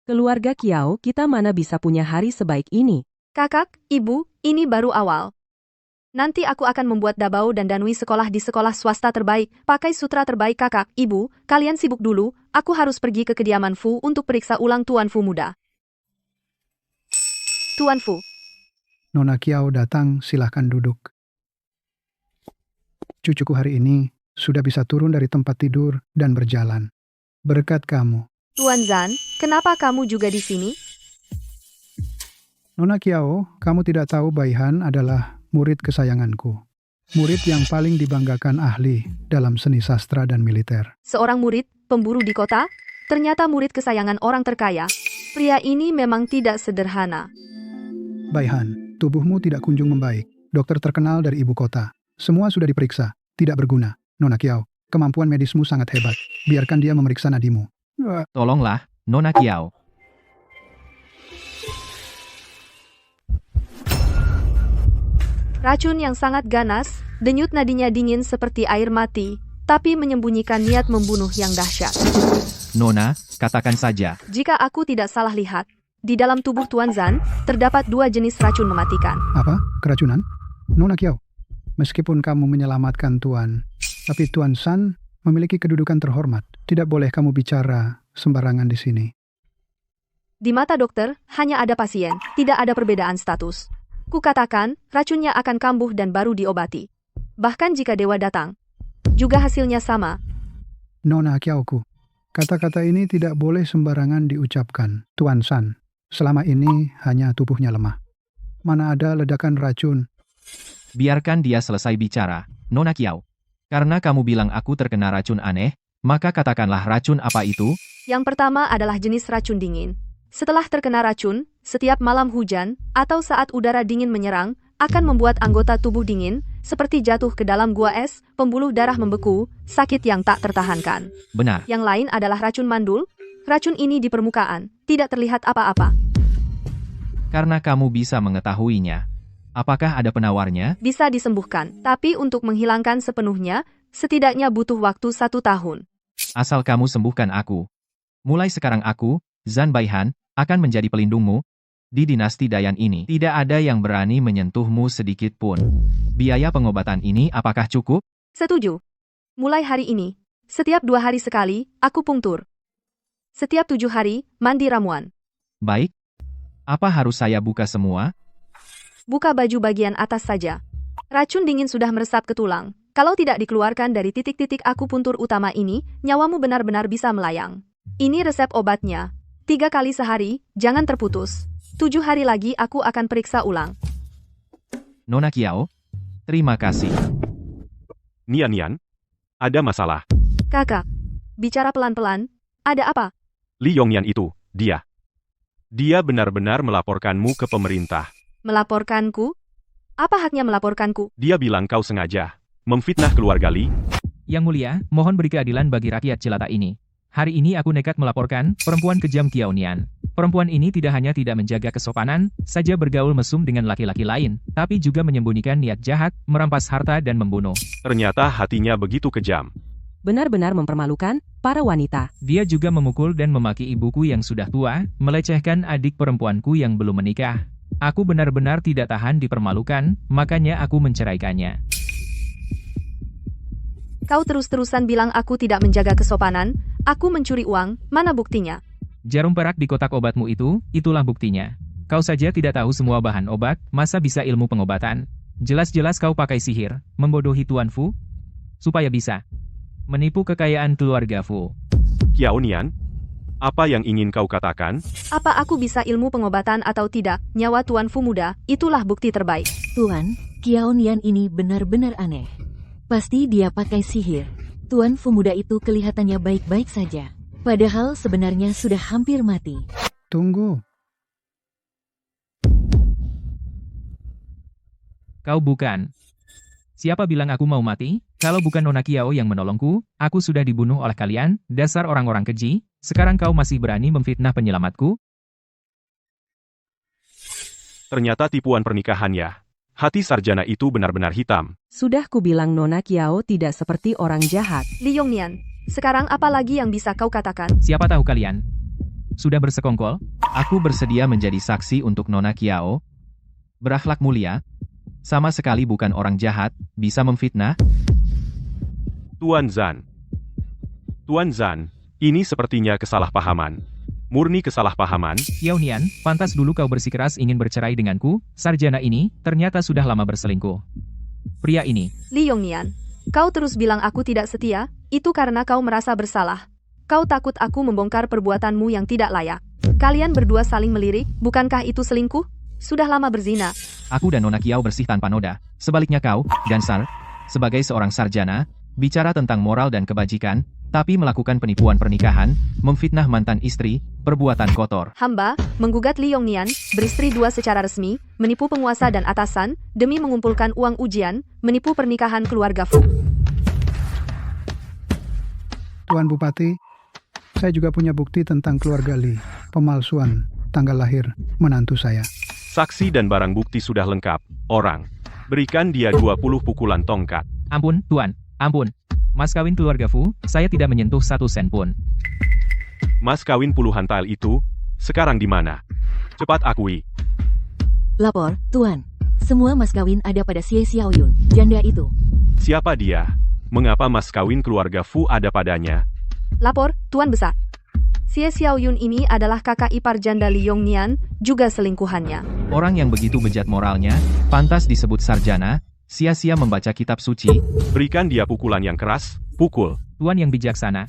keluarga Kiao kita mana bisa punya hari sebaik ini. Kakak, ibu, ini baru awal. Nanti aku akan membuat Dabao dan Danwi sekolah di sekolah swasta terbaik, pakai sutra terbaik. Kakak, ibu, kalian sibuk dulu, aku harus pergi ke kediaman Fu untuk periksa ulang Tuan Fu muda. Tuan Fu. Nona Kiao datang, silahkan duduk. Cucuku hari ini sudah bisa turun dari tempat tidur dan berjalan. Berkat kamu. Tuan Zan, kenapa kamu juga di sini? Nona Kiao, kamu tidak tahu Baihan adalah murid kesayanganku. Murid yang paling dibanggakan ahli dalam seni sastra dan militer. Seorang murid, pemburu di kota, ternyata murid kesayangan orang terkaya. Pria ini memang tidak sederhana. Baihan, tubuhmu tidak kunjung membaik. Dokter terkenal dari ibu kota. Semua sudah diperiksa, tidak berguna. Nona Kiao, kemampuan medismu sangat hebat. Biarkan dia memeriksa nadimu. Tolonglah, Nona Kiao. Racun yang sangat ganas, denyut nadinya dingin seperti air mati, tapi menyembunyikan niat membunuh yang dahsyat. Nona, katakan saja. Jika aku tidak salah lihat, di dalam tubuh Tuan Zan, terdapat 2 jenis racun mematikan. Apa? Keracunan? Nona Kiao, meskipun kamu menyelamatkan Tuan, tapi Tuan San memiliki kedudukan terhormat. Tidak boleh kamu bicara sembarangan di sini. Di mata dokter, hanya ada pasien, tidak ada perbedaan status. Kukatakan, racunnya akan kambuh dan baru diobati. Bahkan jika dewa datang, juga hasilnya sama. Nona Kiaoku, kata-kata ini tidak boleh sembarangan diucapkan. Tuan San, selama ini hanya tubuhnya lemah. Mana ada ledakan racun? Biarkan dia selesai bicara, Nona Kiao. Karena kamu bilang aku terkena racun aneh, maka katakanlah racun apa itu? Yang pertama adalah jenis racun dingin. Setelah terkena racun, setiap malam hujan, atau saat udara dingin menyerang, akan membuat anggota tubuh dingin, seperti jatuh ke dalam gua es, pembuluh darah membeku, sakit yang tak tertahankan. Benar. Yang lain adalah racun mandul. Racun ini di permukaan, tidak terlihat apa-apa. Karena kamu bisa mengetahuinya. Apakah ada penawarnya? Bisa disembuhkan, tapi untuk menghilangkan sepenuhnya, setidaknya butuh waktu 1 tahun. Asal kamu sembuhkan aku. Mulai sekarang aku, Zan Baihan, akan menjadi pelindungmu. Di dinasti Dayan ini, tidak ada yang berani menyentuhmu sedikit pun. Biaya pengobatan ini apakah cukup? Setuju. Mulai hari ini, setiap 2 hari sekali, aku pungtur. Setiap 7 hari, mandi ramuan. Baik. Apa harus saya buka semua? Buka baju bagian atas saja. Racun dingin sudah meresap ke tulang. Kalau tidak dikeluarkan dari titik-titik akupuntur utama ini, nyawamu benar-benar bisa melayang. Ini resep obatnya. 3 kali sehari, jangan terputus. 7 hari lagi aku akan periksa ulang. Nona Kiao, terima kasih. Nian, ada masalah. Kakak, bicara pelan-pelan, ada apa? Li Yongyan itu, dia. Dia benar-benar melaporkanmu ke pemerintah. Melaporkanku? Apa haknya melaporkanku? Dia bilang kau sengaja memfitnah keluarga Li. Yang mulia, mohon beri keadilan bagi rakyat jelata ini. Hari ini aku nekat melaporkan perempuan kejam Kiao Nian. Perempuan ini tidak hanya tidak menjaga kesopanan, saja bergaul mesum dengan laki-laki lain, tapi juga menyembunyikan niat jahat, merampas harta dan membunuh. Ternyata hatinya begitu kejam. Benar-benar mempermalukan para wanita. Dia juga memukul dan memaki ibuku yang sudah tua, melecehkan adik perempuanku yang belum menikah. Aku benar-benar tidak tahan dipermalukan, makanya aku menceraikannya. Kau terus-terusan bilang aku tidak menjaga kesopanan, aku mencuri uang, mana buktinya? Jarum perak di kotak obatmu itu, itulah buktinya. Kau saja tidak tahu semua bahan obat, masa bisa ilmu pengobatan? Jelas-jelas kau pakai sihir, membodohi Tuan Fu, supaya bisa menipu kekayaan keluarga Fu. Kiao Nian, apa yang ingin kau katakan? Apa aku bisa ilmu pengobatan atau tidak? Nyawa Tuan Fu muda, itulah bukti terbaik. Tuan, Kiao Nian ini benar-benar aneh. Pasti dia pakai sihir. Tuan Fu muda itu kelihatannya baik-baik saja. Padahal sebenarnya sudah hampir mati. Tunggu. Kau bukan. Siapa bilang aku mau mati? Kalau bukan Nona Kiao yang menolongku, aku sudah dibunuh oleh kalian, dasar orang-orang keji. Sekarang kau masih berani memfitnah penyelamatku? Ternyata tipuan pernikahannya. Hati sarjana itu benar-benar hitam. Sudah kubilang Nona Kiao tidak seperti orang jahat. Li Yongnian, sekarang apa lagi yang bisa kau katakan? Siapa tahu kalian sudah bersekongkol? Aku bersedia menjadi saksi untuk Nona Kiao. Berakhlak mulia, sama sekali bukan orang jahat, bisa memfitnah. Tuan Zan. Tuan Zan, ini sepertinya kesalahpahaman. Murni kesalahpahaman. Kiao Nian, pantas dulu kau bersikeras ingin bercerai denganku, sarjana ini ternyata sudah lama berselingkuh. Pria ini. Li Yongnian, kau terus bilang aku tidak setia, itu karena kau merasa bersalah. Kau takut aku membongkar perbuatanmu yang tidak layak. Kalian berdua saling melirik, bukankah itu selingkuh? Sudah lama berzina. Aku dan Nona Kiao bersih tanpa noda. Sebaliknya kau, Gansar, sebagai seorang sarjana, bicara tentang moral dan kebajikan, tapi melakukan penipuan pernikahan, memfitnah mantan istri, perbuatan kotor. Hamba, menggugat Li Yongnian, beristri dua secara resmi, menipu penguasa dan atasan, demi mengumpulkan uang ujian, menipu pernikahan keluarga Fu. Tuan Bupati, saya juga punya bukti tentang keluarga Li. Pemalsuan tanggal lahir menantu saya. Saksi dan barang bukti sudah lengkap. Orang. Berikan dia 20 pukulan tongkat. Ampun, Tuan, ampun. Mas kawin keluarga Fu, saya tidak menyentuh 1 sen pun. Mas kawin puluhan tile itu, sekarang di mana? Cepat akui. Lapor, Tuan. Semua mas kawin ada pada Xie Xiaoyun, janda itu. Siapa dia? Mengapa mas kawin keluarga Fu ada padanya? Lapor, Tuan Besar. Xie Xiaoyun ini adalah kakak ipar janda Li Yongnian, juga selingkuhannya. Orang yang begitu bejat moralnya, pantas disebut sarjana, sia-sia membaca kitab suci. Berikan dia pukulan yang keras, pukul. Tuan yang bijaksana.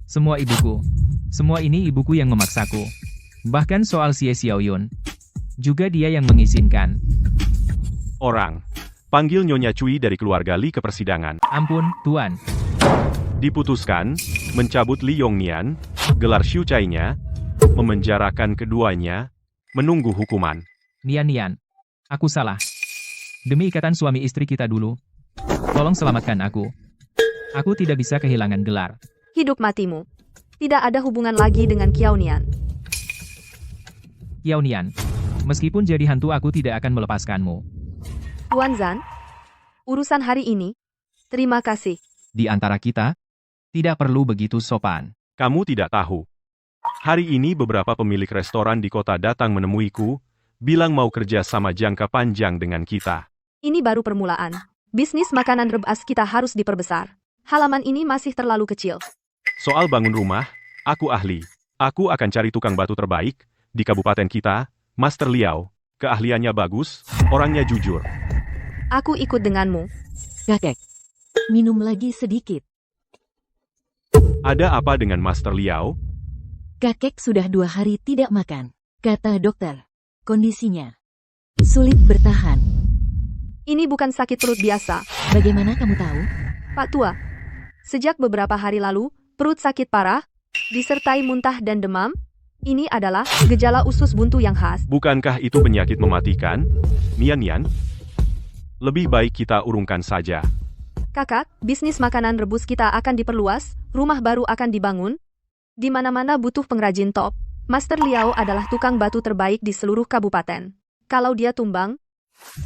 Semua ibuku. Semua ini ibuku yang memaksaku. Bahkan soal Xie Xiaoyun. Juga dia yang mengizinkan. Orang. Panggil Nyonya Cui dari keluarga Li ke persidangan. Ampun, Tuan. Diputuskan, mencabut Li Yongnian, gelar Xiu Chai-nya, memenjarakan keduanya, menunggu hukuman. Nian, aku salah. Demi ikatan suami istri kita dulu. Tolong selamatkan aku. Aku tidak bisa kehilangan gelar. Hidup matimu. Tidak ada hubungan lagi dengan Kiao Nian. Kiao Nian, meskipun jadi hantu aku tidak akan melepaskanmu. Tuan Zan, urusan hari ini. Terima kasih. Di antara kita, tidak perlu begitu sopan. Kamu tidak tahu. Hari ini beberapa pemilik restoran di kota datang menemuiku, bilang mau kerja sama jangka panjang dengan kita. Ini baru permulaan. Bisnis makanan rebas kita harus diperbesar. Halaman ini masih terlalu kecil. Soal bangun rumah, aku ahli. Aku akan cari tukang batu terbaik di kabupaten kita, Master Liao. Keahliannya bagus, orangnya jujur. Aku ikut denganmu. Kakek, minum lagi sedikit. Ada apa dengan Master Liao? Kakek sudah 2 hari tidak makan. Kata dokter, kondisinya sulit bertahan. Ini bukan sakit perut biasa. Bagaimana kamu tahu? Pak Tua, sejak beberapa hari lalu, perut sakit parah, disertai muntah dan demam. Ini adalah gejala usus buntu yang khas. Bukankah itu penyakit mematikan? Nian, lebih baik kita urungkan saja. Kakak, bisnis makanan rebus kita akan diperluas, rumah baru akan dibangun. Di mana-mana butuh pengrajin top. Master Liao adalah tukang batu terbaik di seluruh kabupaten. Kalau dia tumbang,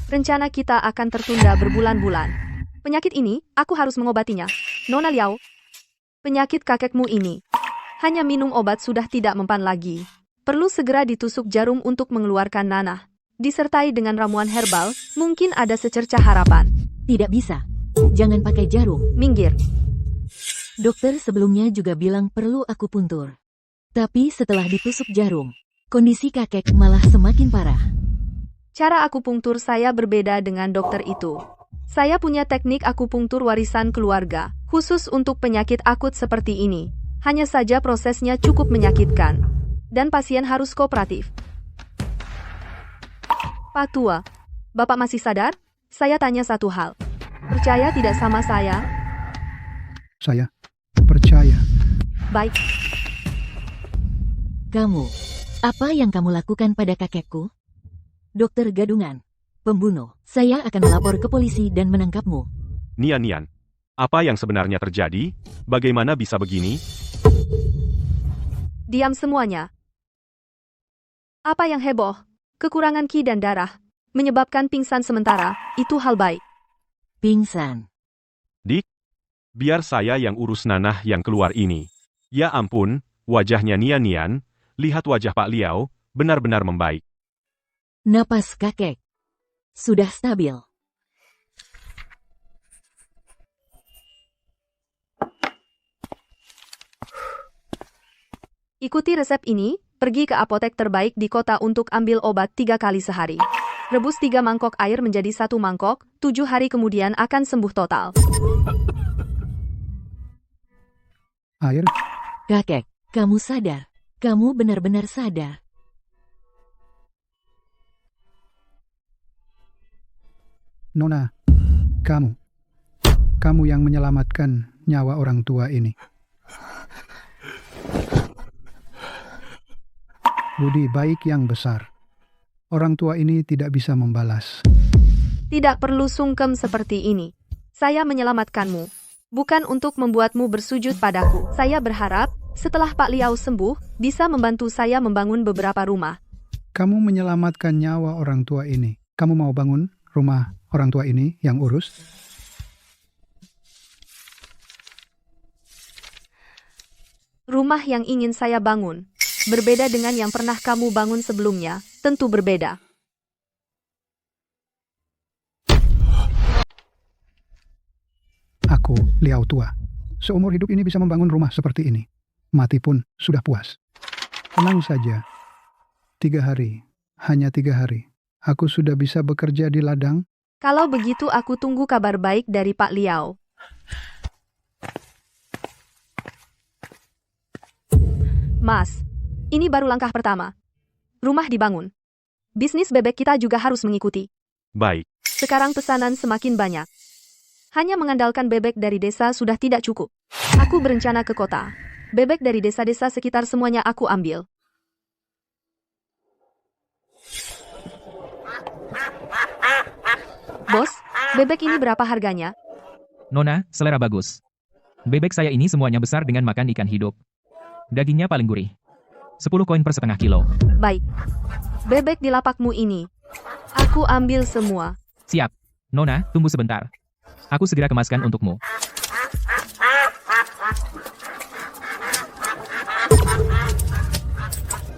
rencana kita akan tertunda berbulan-bulan. Penyakit ini, aku harus mengobatinya. Nona Liao, Penyakit kakekmu ini. Hanya minum obat sudah tidak mempan lagi. Perlu segera ditusuk jarum untuk mengeluarkan nanah. Disertai dengan ramuan herbal, mungkin ada secercah harapan. Tidak bisa. Jangan pakai jarum. Minggir. Dokter sebelumnya juga bilang perlu akupuntur. Tapi setelah ditusuk jarum, kondisi kakek malah semakin parah. Cara akupunktur saya berbeda dengan dokter itu. Saya punya teknik akupunktur warisan keluarga, khusus untuk penyakit akut seperti ini. Hanya saja prosesnya cukup menyakitkan. Dan pasien harus kooperatif. Pak Tua, Bapak masih sadar? Saya tanya satu hal. Percaya tidak sama saya? Saya percaya. Baik. Kamu, apa yang kamu lakukan pada kakekku? Dokter gadungan, pembunuh. Saya akan melapor ke polisi dan menangkapmu. Nian, apa yang sebenarnya terjadi? Bagaimana bisa begini? Diam semuanya. Apa yang heboh? Kekurangan ki dan darah. Menyebabkan pingsan sementara, itu hal baik. Pingsan. Dik, biar saya yang urus nanah yang keluar ini. Ya ampun, wajahnya Nian, lihat wajah Pak Liao, benar-benar membaik. Napas kakek sudah stabil. Ikuti resep ini, pergi ke apotek terbaik di kota untuk ambil obat 3 kali sehari. Rebus 3 mangkok air menjadi 1 mangkok, 7 hari kemudian akan sembuh total. Air, Kakek, kamu sadar? Kamu benar-benar sadar? Nona, kamu yang menyelamatkan nyawa orang tua ini. Budi baik yang besar. Orang tua ini tidak bisa membalas. Tidak perlu sungkem seperti ini. Saya menyelamatkanmu. Bukan untuk membuatmu bersujud padaku. Saya berharap, setelah Pak Liao sembuh, bisa membantu saya membangun beberapa rumah. Kamu menyelamatkan nyawa orang tua ini. Kamu mau bangun rumah orang tua ini yang urus? Rumah yang ingin saya bangun. Berbeda dengan yang pernah kamu bangun sebelumnya, tentu berbeda. Aku, Liao Tua. Seumur hidup ini bisa membangun rumah seperti ini. Mati pun sudah puas. Tenang saja. 3 hari, hanya 3 hari. Aku sudah bisa bekerja di ladang. Kalau begitu aku tunggu kabar baik dari Pak Liao. Mas, ini baru langkah pertama. Rumah dibangun. Bisnis bebek kita juga harus mengikuti. Baik, Sekarang pesanan semakin banyak. Hanya mengandalkan bebek dari desa sudah tidak cukup. Aku berencana ke kota. Bebek dari desa-desa sekitar semuanya aku ambil. Bos, bebek ini berapa harganya? Nona, selera bagus. Bebek saya ini semuanya besar dengan makan ikan hidup. Dagingnya paling gurih. 10 koin per setengah kilo. Baik. Bebek di lapakmu ini. Aku ambil semua. Siap. Nona, tunggu sebentar. Aku segera kemaskan untukmu.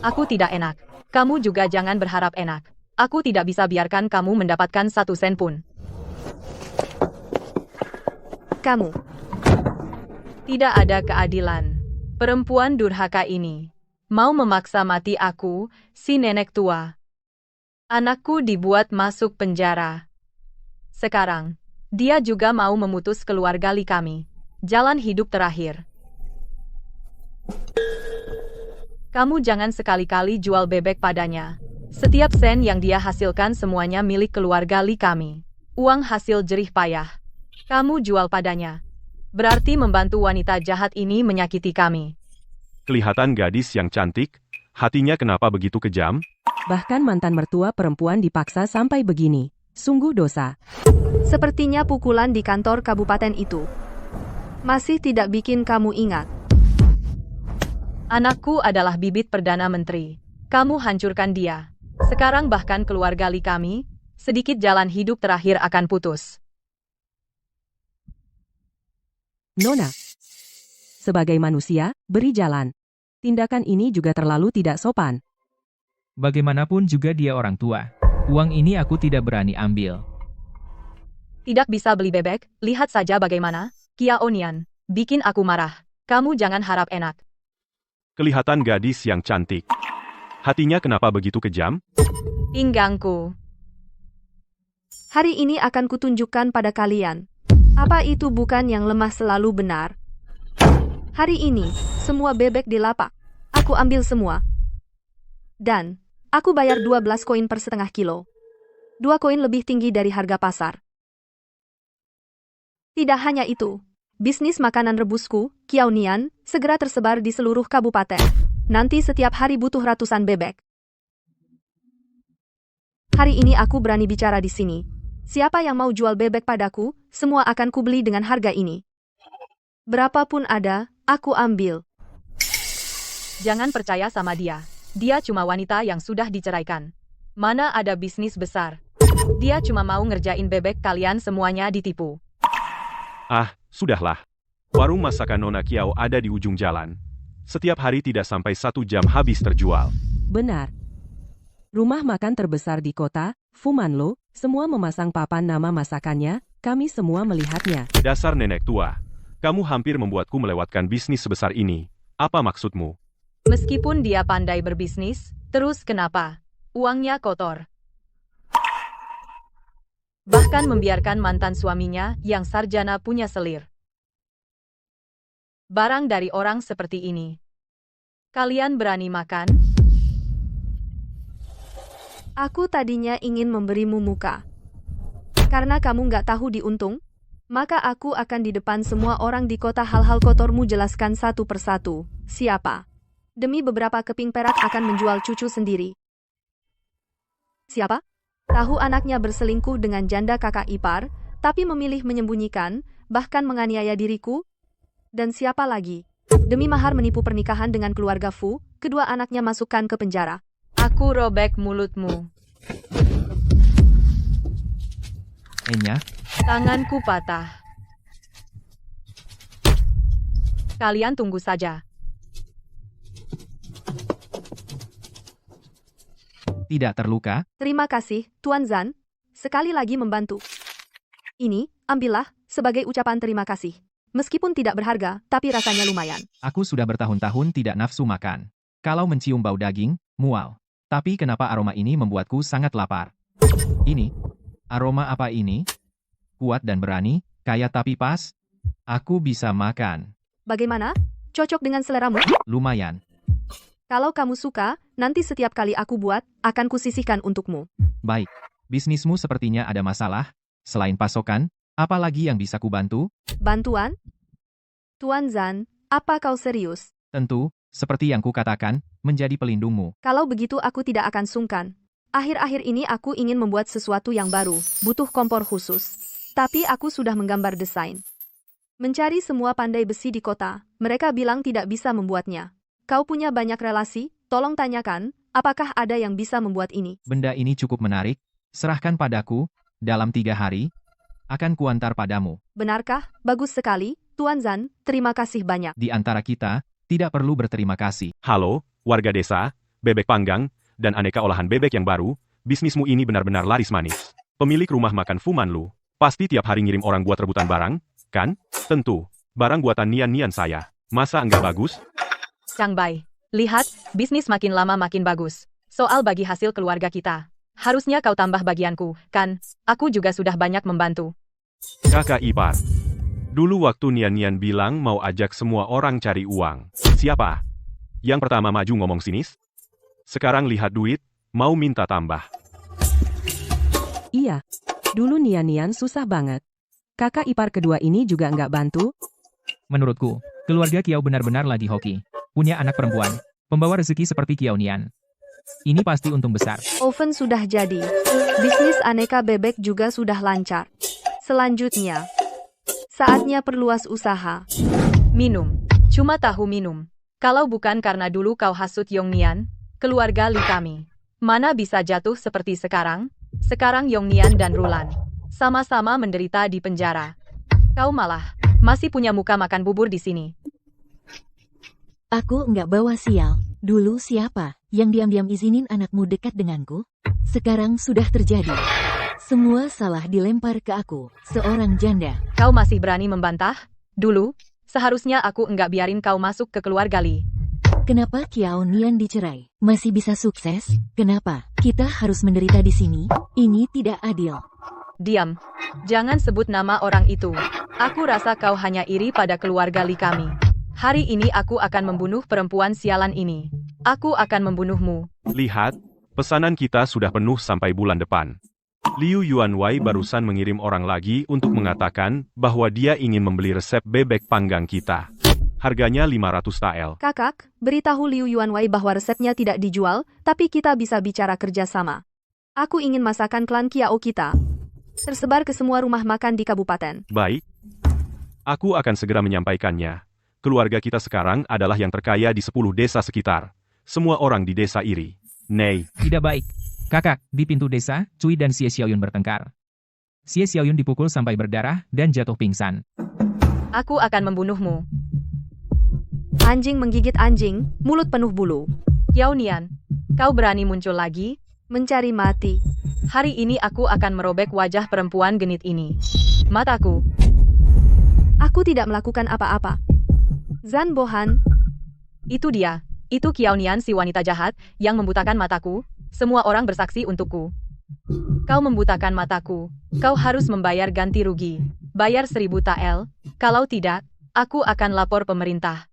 Aku tidak enak. Kamu juga jangan berharap enak. Aku tidak bisa biarkan kamu mendapatkan 1 sen pun. Kamu. Tidak ada keadilan. Perempuan durhaka ini mau memaksa mati aku, si nenek tua. Anakku dibuat masuk penjara. Sekarang, dia juga mau memutus keluarga Li kami. Jalan hidup terakhir. Kamu jangan sekali-kali jual bebek padanya. Setiap sen yang dia hasilkan semuanya milik keluarga Li kami. Uang hasil jerih payah. Kamu jual padanya. Berarti membantu wanita jahat ini menyakiti kami. kelihatan gadis yang cantik, hatinya kenapa begitu kejam? Bahkan mantan mertua perempuan dipaksa sampai begini. Sungguh dosa. Sepertinya pukulan di kantor kabupaten itu masih tidak bikin kamu ingat. Anakku adalah bibit Perdana Menteri. Kamu hancurkan dia. Sekarang bahkan keluarga Li kami, sedikit jalan hidup terakhir akan putus. Nona, Sebagai manusia, beri jalan. Tindakan ini juga terlalu tidak sopan. Bagaimanapun juga dia orang tua. Uang ini aku tidak berani ambil. Tidak bisa beli bebek, lihat saja bagaimana. Kiao Nian, bikin aku marah. Kamu jangan harap enak. Kelihatan gadis yang cantik. Hatinya kenapa begitu kejam? Pinggangku. Hari ini akan kutunjukkan pada kalian. Apa itu bukan yang lemah selalu benar? Hari ini, semua bebek di lapak. Aku ambil semua. Dan, aku bayar 12 koin per setengah kilo. 2 koin lebih tinggi dari harga pasar. Tidak hanya itu, bisnis makanan rebusku, Kiao Nian, segera tersebar di seluruh kabupaten. Nanti setiap hari butuh ratusan bebek. Hari ini aku berani bicara di sini. Siapa yang mau jual bebek padaku, semua akan kubeli dengan harga ini. Berapapun ada, aku ambil. Jangan percaya sama dia. Dia cuma wanita yang sudah diceraikan. Mana ada bisnis besar. Dia cuma mau ngerjain bebek, kalian semuanya ditipu. Ah, sudahlah. Warung masakan Nona Kiao ada di ujung jalan. Setiap hari tidak sampai 1 jam habis terjual. Benar. Rumah makan terbesar di kota, Fumanlo, semua memasang papan nama masakannya, kami semua melihatnya. Dasar nenek tua. Kamu hampir membuatku melewatkan bisnis sebesar ini. Apa maksudmu? Meskipun dia pandai berbisnis, terus kenapa? Uangnya kotor. Bahkan membiarkan mantan suaminya yang sarjana punya selir. Barang dari orang seperti ini. Kalian berani makan? Aku tadinya ingin memberimu muka. Karena kamu nggak tahu diuntung, maka aku akan di depan semua orang di kota hal-hal kotormu jelaskan satu persatu. Siapa? Demi beberapa keping perak akan menjual cucu sendiri. Siapa? Tahu anaknya berselingkuh dengan janda kakak ipar, tapi memilih menyembunyikan, bahkan menganiaya diriku? Dan siapa lagi? Demi mahar menipu pernikahan dengan keluarga Fu, kedua anaknya masukkan ke penjara. Aku robek mulutmu. Enya, Tanganku patah. Kalian tunggu saja. tidak terluka? Terima kasih, Tuan Zan. Sekali lagi membantu. Ini, ambillah, sebagai ucapan terima kasih. Meskipun tidak berharga, tapi rasanya lumayan. Aku sudah bertahun-tahun tidak nafsu makan. Kalau mencium bau daging, mual. Tapi kenapa aroma ini membuatku sangat lapar? Ini, aroma apa ini? Kuat dan berani, kaya tapi pas. Aku bisa makan. Bagaimana? Cocok dengan seleramu? Lumayan. Kalau kamu suka, nanti setiap kali aku buat, akan kusisihkan untukmu. Baik. Bisnismu sepertinya ada masalah. Selain pasokan, apa lagi yang bisa kubantu? Bantuan? Tuan Zan, apa kau serius? Tentu, seperti yang kukatakan, menjadi pelindungmu. Kalau begitu aku tidak akan sungkan. Akhir-akhir ini aku ingin membuat sesuatu yang baru, butuh kompor khusus. Tapi aku sudah menggambar desain. Mencari semua pandai besi di kota, mereka bilang tidak bisa membuatnya. Kau punya banyak relasi, tolong tanyakan, apakah ada yang bisa membuat ini? Benda ini cukup menarik, serahkan padaku, dalam 3 hari, akan kuantar padamu. Benarkah? Bagus sekali, Tuan Zan, terima kasih banyak. Di antara kita, tidak perlu berterima kasih. Halo, warga desa, bebek panggang, dan aneka olahan bebek yang baru, bisnismu ini benar-benar laris manis. Pemilik rumah makan Fu Manlu, pasti tiap hari ngirim orang buat rebutan barang, kan? Tentu, barang buatan Nian-Nian saya. Masa enggak bagus? Chang Bai, lihat, bisnis makin lama makin bagus. Soal bagi hasil keluarga kita. Harusnya kau tambah bagianku, kan? Aku juga sudah banyak membantu. Kakak ipar. Dulu waktu Nian-Nian bilang mau ajak semua orang cari uang. Siapa? Yang pertama maju ngomong sinis? Sekarang lihat duit, mau minta tambah. Iya, dulu Nian-Nian susah banget. Kakak ipar kedua ini juga nggak bantu? Menurutku, keluarga Kiao benar-benar lagi hoki. Punya anak perempuan, pembawa rezeki seperti Kiao Nian. Ini pasti untung besar. Oven sudah jadi. Bisnis aneka bebek juga sudah lancar. Selanjutnya, saatnya perluas usaha. Minum. Cuma tahu minum. Kalau bukan karena dulu kau hasut Yong Nian, keluarga Li kami. Mana bisa jatuh seperti sekarang? Sekarang Yong Nian dan Rulan sama-sama menderita di penjara. Kau malah masih punya muka makan bubur di sini. Aku enggak bawa sial. Dulu siapa yang diam-diam izinin anakmu dekat denganku? Sekarang sudah terjadi. Semua salah dilempar ke aku, seorang janda. Kau masih berani membantah? Dulu, seharusnya aku enggak biarin kau masuk ke keluarga Li. Kenapa Kiao Nian dicerai? Masih bisa sukses? Kenapa kita harus menderita di sini? Ini tidak adil. Diam. Jangan sebut nama orang itu. Aku rasa kau hanya iri pada keluarga Li kami. Hari ini aku akan membunuh perempuan sialan ini. Aku akan membunuhmu. Lihat, pesanan kita sudah penuh sampai bulan depan. Liu Yuanwei barusan mengirim orang lagi untuk mengatakan bahwa dia ingin membeli resep bebek panggang kita. Harganya 500 tael. Kakak, beritahu Liu Yuanwei bahwa resepnya tidak dijual, tapi kita bisa bicara kerjasama. Aku ingin masakan klan Kiao kita tersebar ke semua rumah makan di kabupaten. Baik. Aku akan segera menyampaikannya. Keluarga kita sekarang adalah yang terkaya di 10 desa sekitar. Semua orang di desa iri. Nei. Tidak baik. Kakak, di pintu desa, Cui dan Xie Xiaoyun bertengkar. Xie Xiaoyun dipukul sampai berdarah dan jatuh pingsan. Aku akan membunuhmu. Anjing menggigit anjing, mulut penuh bulu. Kiao Nian, kau berani muncul lagi? Mencari mati. Hari ini aku akan merobek wajah perempuan genit ini. Mataku. Aku tidak melakukan apa-apa. Zan Bohan. Itu dia. Itu Kiao Nian si wanita jahat yang membutakan mataku. Semua orang bersaksi untukku. Kau membutakan mataku. Kau harus membayar ganti rugi. Bayar 1000 tael. Kalau tidak, aku akan lapor pemerintah.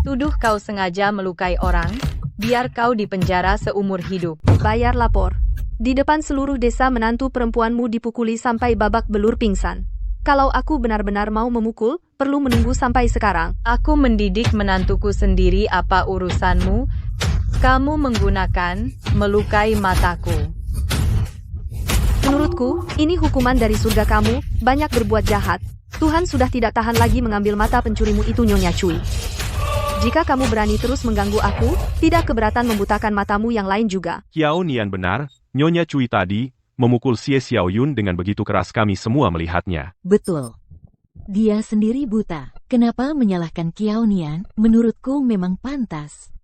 Tuduh kau sengaja melukai orang, biar kau dipenjara seumur hidup. Bayar lapor. Di depan seluruh desa menantu perempuanmu dipukuli sampai babak belur pingsan. Kalau aku benar-benar mau memukul, perlu menunggu sampai sekarang. Aku mendidik menantuku sendiri, apa urusanmu? Kamu menggunakan melukai mataku. Menurutku, ini hukuman dari surga kamu, banyak berbuat jahat. Tuhan sudah tidak tahan lagi mengambil mata pencurimu itu, Nyonya Cui. Jika kamu berani terus mengganggu aku, tidak keberatan membutakan matamu yang lain juga. Kiao Nian benar, Nyonya Cui tadi memukul Xie Xiaoyun dengan begitu keras, kami semua melihatnya. Betul. Dia sendiri buta. Kenapa menyalahkan Kiao Nian? Menurutku memang pantas.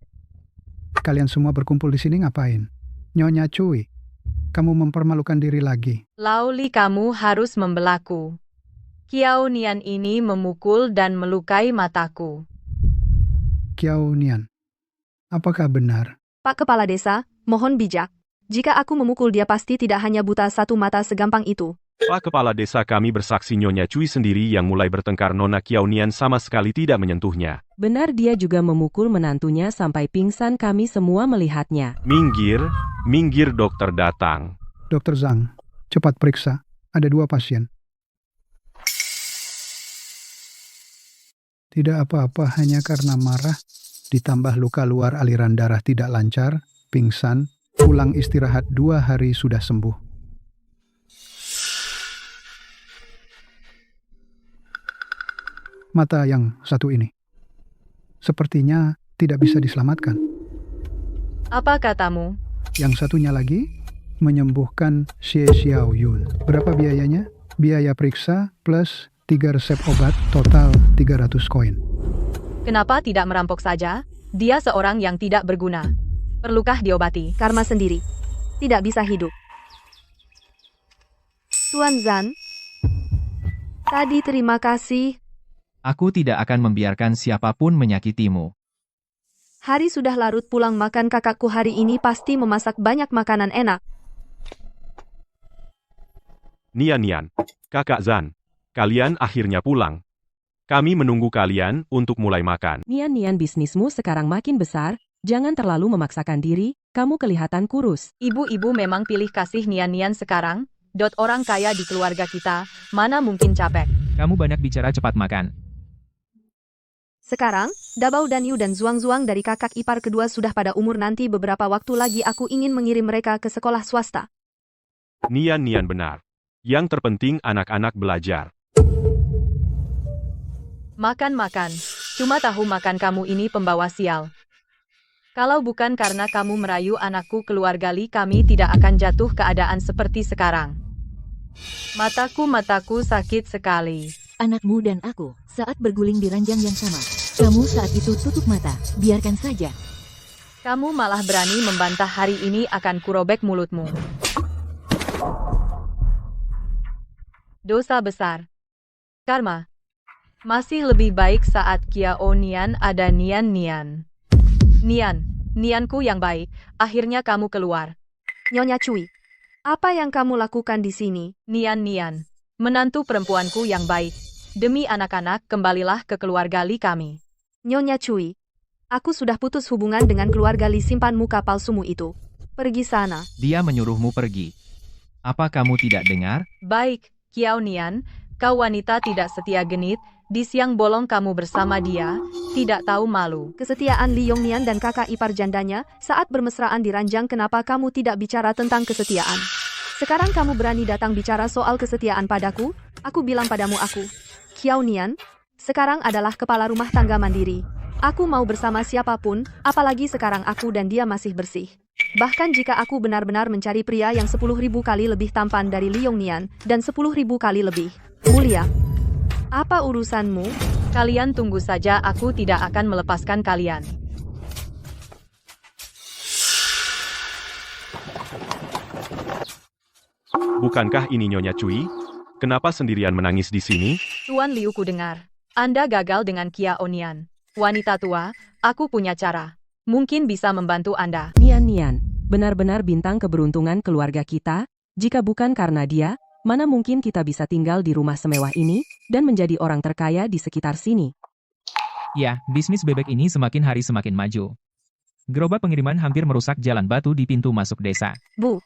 Kalian semua berkumpul di sini ngapain? Nyonya Cui, kamu mempermalukan diri lagi. Lauli, kamu harus membelaku. Kiao Nian ini memukul dan melukai mataku. Kiao Nian, apakah benar? Pak Kepala Desa, mohon bijak. Jika aku memukul dia pasti tidak hanya buta satu mata segampang itu. Pak Kepala Desa, kami bersaksi Nyonya Cui sendiri yang mulai bertengkar Nona Kiao Nian sama sekali tidak menyentuhnya. Benar, dia juga memukul menantunya sampai pingsan, kami semua melihatnya. Minggir, minggir, dokter datang. Dokter Zhang, cepat periksa. Ada 2 pasien. Tidak apa-apa, hanya karena marah, ditambah luka luar aliran darah tidak lancar, pingsan, pulang istirahat 2 hari sudah sembuh. Mata yang satu ini, sepertinya tidak bisa diselamatkan. Apa katamu? Yang satunya lagi, menyembuhkan Xie Xiaoyun. Berapa biayanya? Biaya periksa plus 3 resep obat, total 300 koin. Kenapa tidak merampok saja? Dia seorang yang tidak berguna. Perlukah diobati? Karma sendiri. Tidak bisa hidup. Tuan Zan. Tadi terima kasih. Aku tidak akan membiarkan siapapun menyakitimu. Hari sudah larut, pulang makan. Kakakku hari ini pasti memasak banyak makanan enak. Nian, Kakak Zan, kalian akhirnya pulang. Kami menunggu kalian untuk mulai makan. Nian, bisnismu sekarang makin besar, jangan terlalu memaksakan diri, kamu kelihatan kurus. Ibu-ibu memang pilih kasih Nian sekarang. Orang kaya di keluarga kita, mana mungkin capek. Kamu banyak bicara, cepat makan. Sekarang, Dabao dan Yu dan Zuang dari kakak ipar kedua sudah pada umur, nanti beberapa waktu lagi aku ingin mengirim mereka ke sekolah swasta. Nian benar. Yang terpenting anak-anak belajar. Makan. Cuma tahu makan kamu ini pembawa sial. Kalau bukan karena kamu merayu anakku keluarga Li, kami tidak akan jatuh keadaan seperti sekarang. Mataku sakit sekali. Anakmu dan aku saat berguling di ranjang yang sama. Kamu saat itu tutup mata, biarkan saja. Kamu malah berani membantah, hari ini akan kurobek mulutmu. Dosa besar. Karma. Masih lebih baik saat Kiao Nian ada Nian. Nianku yang baik, akhirnya kamu keluar. Nyonya Cui, apa yang kamu lakukan di sini? Nian, menantu perempuanku yang baik. Demi anak-anak, kembalilah ke keluarga Li kami. Nyonya Cui, aku sudah putus hubungan dengan keluarga Li, simpan muka palsumu itu. Pergi sana. Dia menyuruhmu pergi. Apa kamu tidak dengar? Baik, Kiao Nian, kau wanita tidak setia genit, di siang bolong kamu bersama dia, tidak tahu malu. Kesetiaan Li Yongnian dan kakak ipar jandanya saat bermesraan di ranjang, kenapa kamu tidak bicara tentang kesetiaan? Sekarang kamu berani datang bicara soal kesetiaan padaku? Aku bilang padamu Kiao Nian, sekarang adalah kepala rumah tangga mandiri. Aku mau bersama siapapun, apalagi sekarang aku dan dia masih bersih. Bahkan jika aku benar-benar mencari pria yang 10.000 kali lebih tampan dari Li Yongnian dan 10.000 kali lebih mulia. Apa urusanmu? Kalian tunggu saja, aku tidak akan melepaskan kalian. Bukankah ini Nyonya Cui? Kenapa sendirian menangis di sini? Tuan Liu, ku dengar Anda gagal dengan Kiao Nian. Wanita tua, aku punya cara. Mungkin bisa membantu Anda. Nian, benar-benar bintang keberuntungan keluarga kita. Jika bukan karena dia, mana mungkin kita bisa tinggal di rumah semewah ini dan menjadi orang terkaya di sekitar sini. Ya, bisnis bebek ini semakin hari semakin maju. Gerobak pengiriman hampir merusak jalan batu di pintu masuk desa. Bu,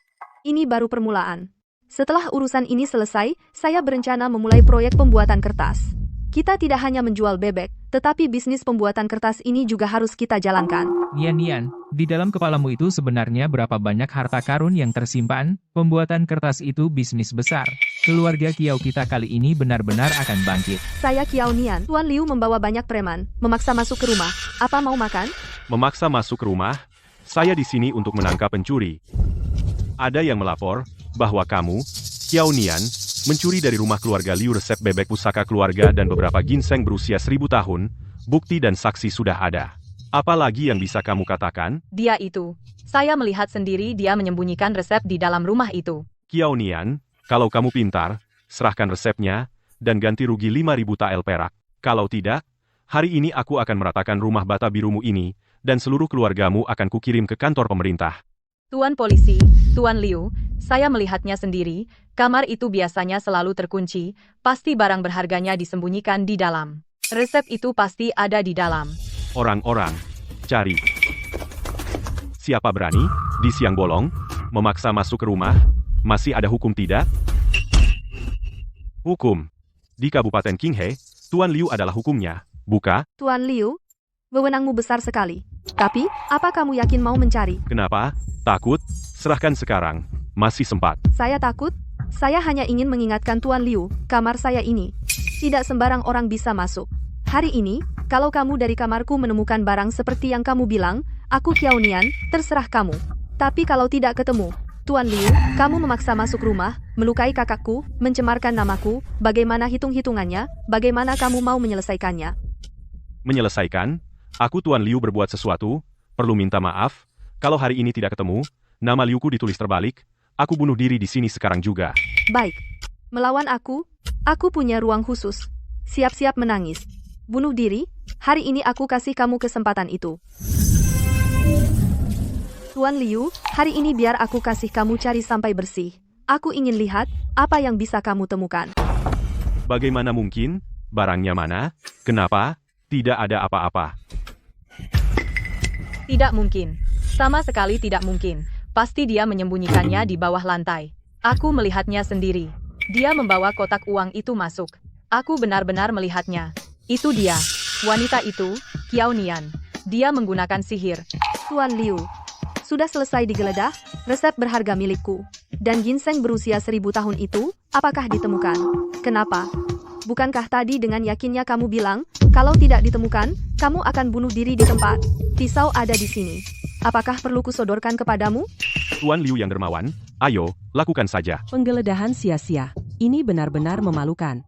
ini baru permulaan. Setelah urusan ini selesai, saya berencana memulai proyek pembuatan kertas. Kita tidak hanya menjual bebek, tetapi bisnis pembuatan kertas ini juga harus kita jalankan. Nian, di dalam kepalamu itu sebenarnya berapa banyak harta karun yang tersimpan? Pembuatan kertas itu bisnis besar. Keluarga Kiao kita kali ini benar-benar akan bangkit. Saya Kiao Nian. Tuan Liu membawa banyak preman, memaksa masuk ke rumah. Apa mau makan? Memaksa masuk ke rumah? Saya di sini untuk menangkap pencuri. Ada yang melapor bahwa kamu, Kiao Nian, mencuri dari rumah keluarga Liu resep bebek pusaka keluarga dan beberapa ginseng berusia 1000 tahun. Bukti dan saksi sudah ada. Apa lagi yang bisa kamu katakan? Dia itu. Saya melihat sendiri dia menyembunyikan resep di dalam rumah itu. Kiao Nian, kalau kamu pintar, serahkan resepnya, dan ganti rugi 5.000 tael perak. Kalau tidak, hari ini aku akan meratakan rumah bata birumu ini, dan seluruh keluargamu akan kukirim ke kantor pemerintah. Tuan polisi, Tuan Liu, saya melihatnya sendiri, kamar itu biasanya selalu terkunci, pasti barang berharganya disembunyikan di dalam. Resep itu pasti ada di dalam. Orang-orang, cari. Siapa berani, di siang bolong, memaksa masuk ke rumah? Masih ada hukum tidak? Hukum. Di Kabupaten Qinghe, Tuan Liu adalah hukumnya, buka? Tuan Liu, wewenangmu besar sekali. Tapi, apa kamu yakin mau mencari? Kenapa? Takut? Serahkan sekarang. Masih sempat. Saya takut. Saya hanya ingin mengingatkan Tuan Liu, kamar saya ini. Tidak sembarang orang bisa masuk. Hari ini, kalau kamu dari kamarku menemukan barang seperti yang kamu bilang, aku Kiao Nian, terserah kamu. Tapi kalau tidak ketemu, Tuan Liu, kamu memaksa masuk rumah, melukai kakakku, mencemarkan namaku, bagaimana hitung-hitungannya, bagaimana kamu mau menyelesaikannya? Menyelesaikan? Aku Tuan Liu berbuat sesuatu, perlu minta maaf. Kalau hari ini tidak ketemu, nama Liuku ditulis terbalik, aku bunuh diri di sini sekarang juga. Baik. Melawan aku punya ruang khusus. Siap-siap menangis. Bunuh diri, hari ini aku kasih kamu kesempatan itu. Tuan Liu, hari ini biar aku kasih kamu cari sampai bersih. Aku ingin lihat, apa yang bisa kamu temukan. Bagaimana mungkin? Barangnya mana? Kenapa? Tidak ada apa-apa. Tidak mungkin. Sama sekali tidak mungkin. Pasti dia menyembunyikannya di bawah lantai. Aku melihatnya sendiri. Dia membawa kotak uang itu masuk. Aku benar-benar melihatnya. Itu dia. Wanita itu, Kiao Nian. Dia menggunakan sihir. Tuan Liu, sudah selesai digeledah, resep berharga milikku. Dan ginseng berusia 1000 tahun itu, apakah ditemukan? Kenapa? Bukankah tadi dengan yakinnya kamu bilang, kalau tidak ditemukan, kamu akan bunuh diri di tempat? Pisau ada di sini. Apakah perlu kusodorkan kepadamu? Tuan Liu yang dermawan, ayo, lakukan saja. Penggeledahan sia-sia. Ini benar-benar memalukan.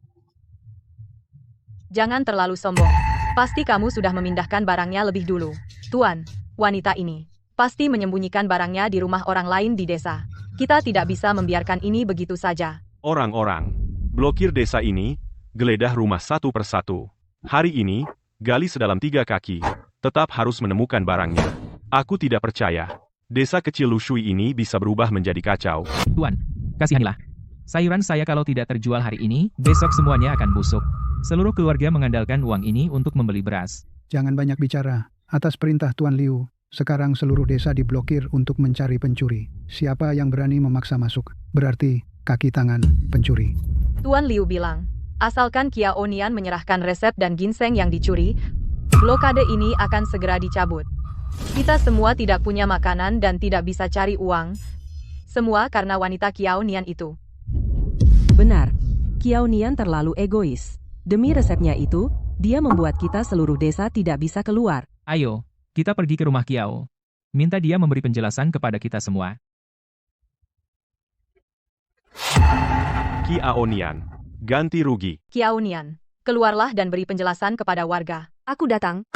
Jangan terlalu sombong. Pasti kamu sudah memindahkan barangnya lebih dulu. Tuan, wanita ini pasti menyembunyikan barangnya di rumah orang lain di desa. Kita tidak bisa membiarkan ini begitu saja. Orang-orang, blokir desa ini, geledah rumah satu persatu. Hari ini, gali sedalam 3 kaki, tetap harus menemukan barangnya. Aku tidak percaya. Desa kecil Lushui ini bisa berubah menjadi kacau. Tuan, kasihanilah. Sayuran saya kalau tidak terjual hari ini, besok semuanya akan busuk. Seluruh keluarga mengandalkan uang ini untuk membeli beras. Jangan banyak bicara. Atas perintah Tuan Liu, sekarang seluruh desa diblokir untuk mencari pencuri. Siapa yang berani memaksa masuk, berarti kaki tangan pencuri. Tuan Liu bilang, asalkan Qiao Nian menyerahkan resep dan ginseng yang dicuri, blokade ini akan segera dicabut. Kita semua tidak punya makanan dan tidak bisa cari uang. Semua karena wanita Qiao Nian itu. Benar, Qiao Nian terlalu egois. Demi resepnya itu, dia membuat kita seluruh desa tidak bisa keluar. Ayo, kita pergi ke rumah Kiao. Minta dia memberi penjelasan kepada kita semua. Qiao Nian, ganti rugi. Qiao Nian, keluarlah dan beri penjelasan kepada warga. Aku datang.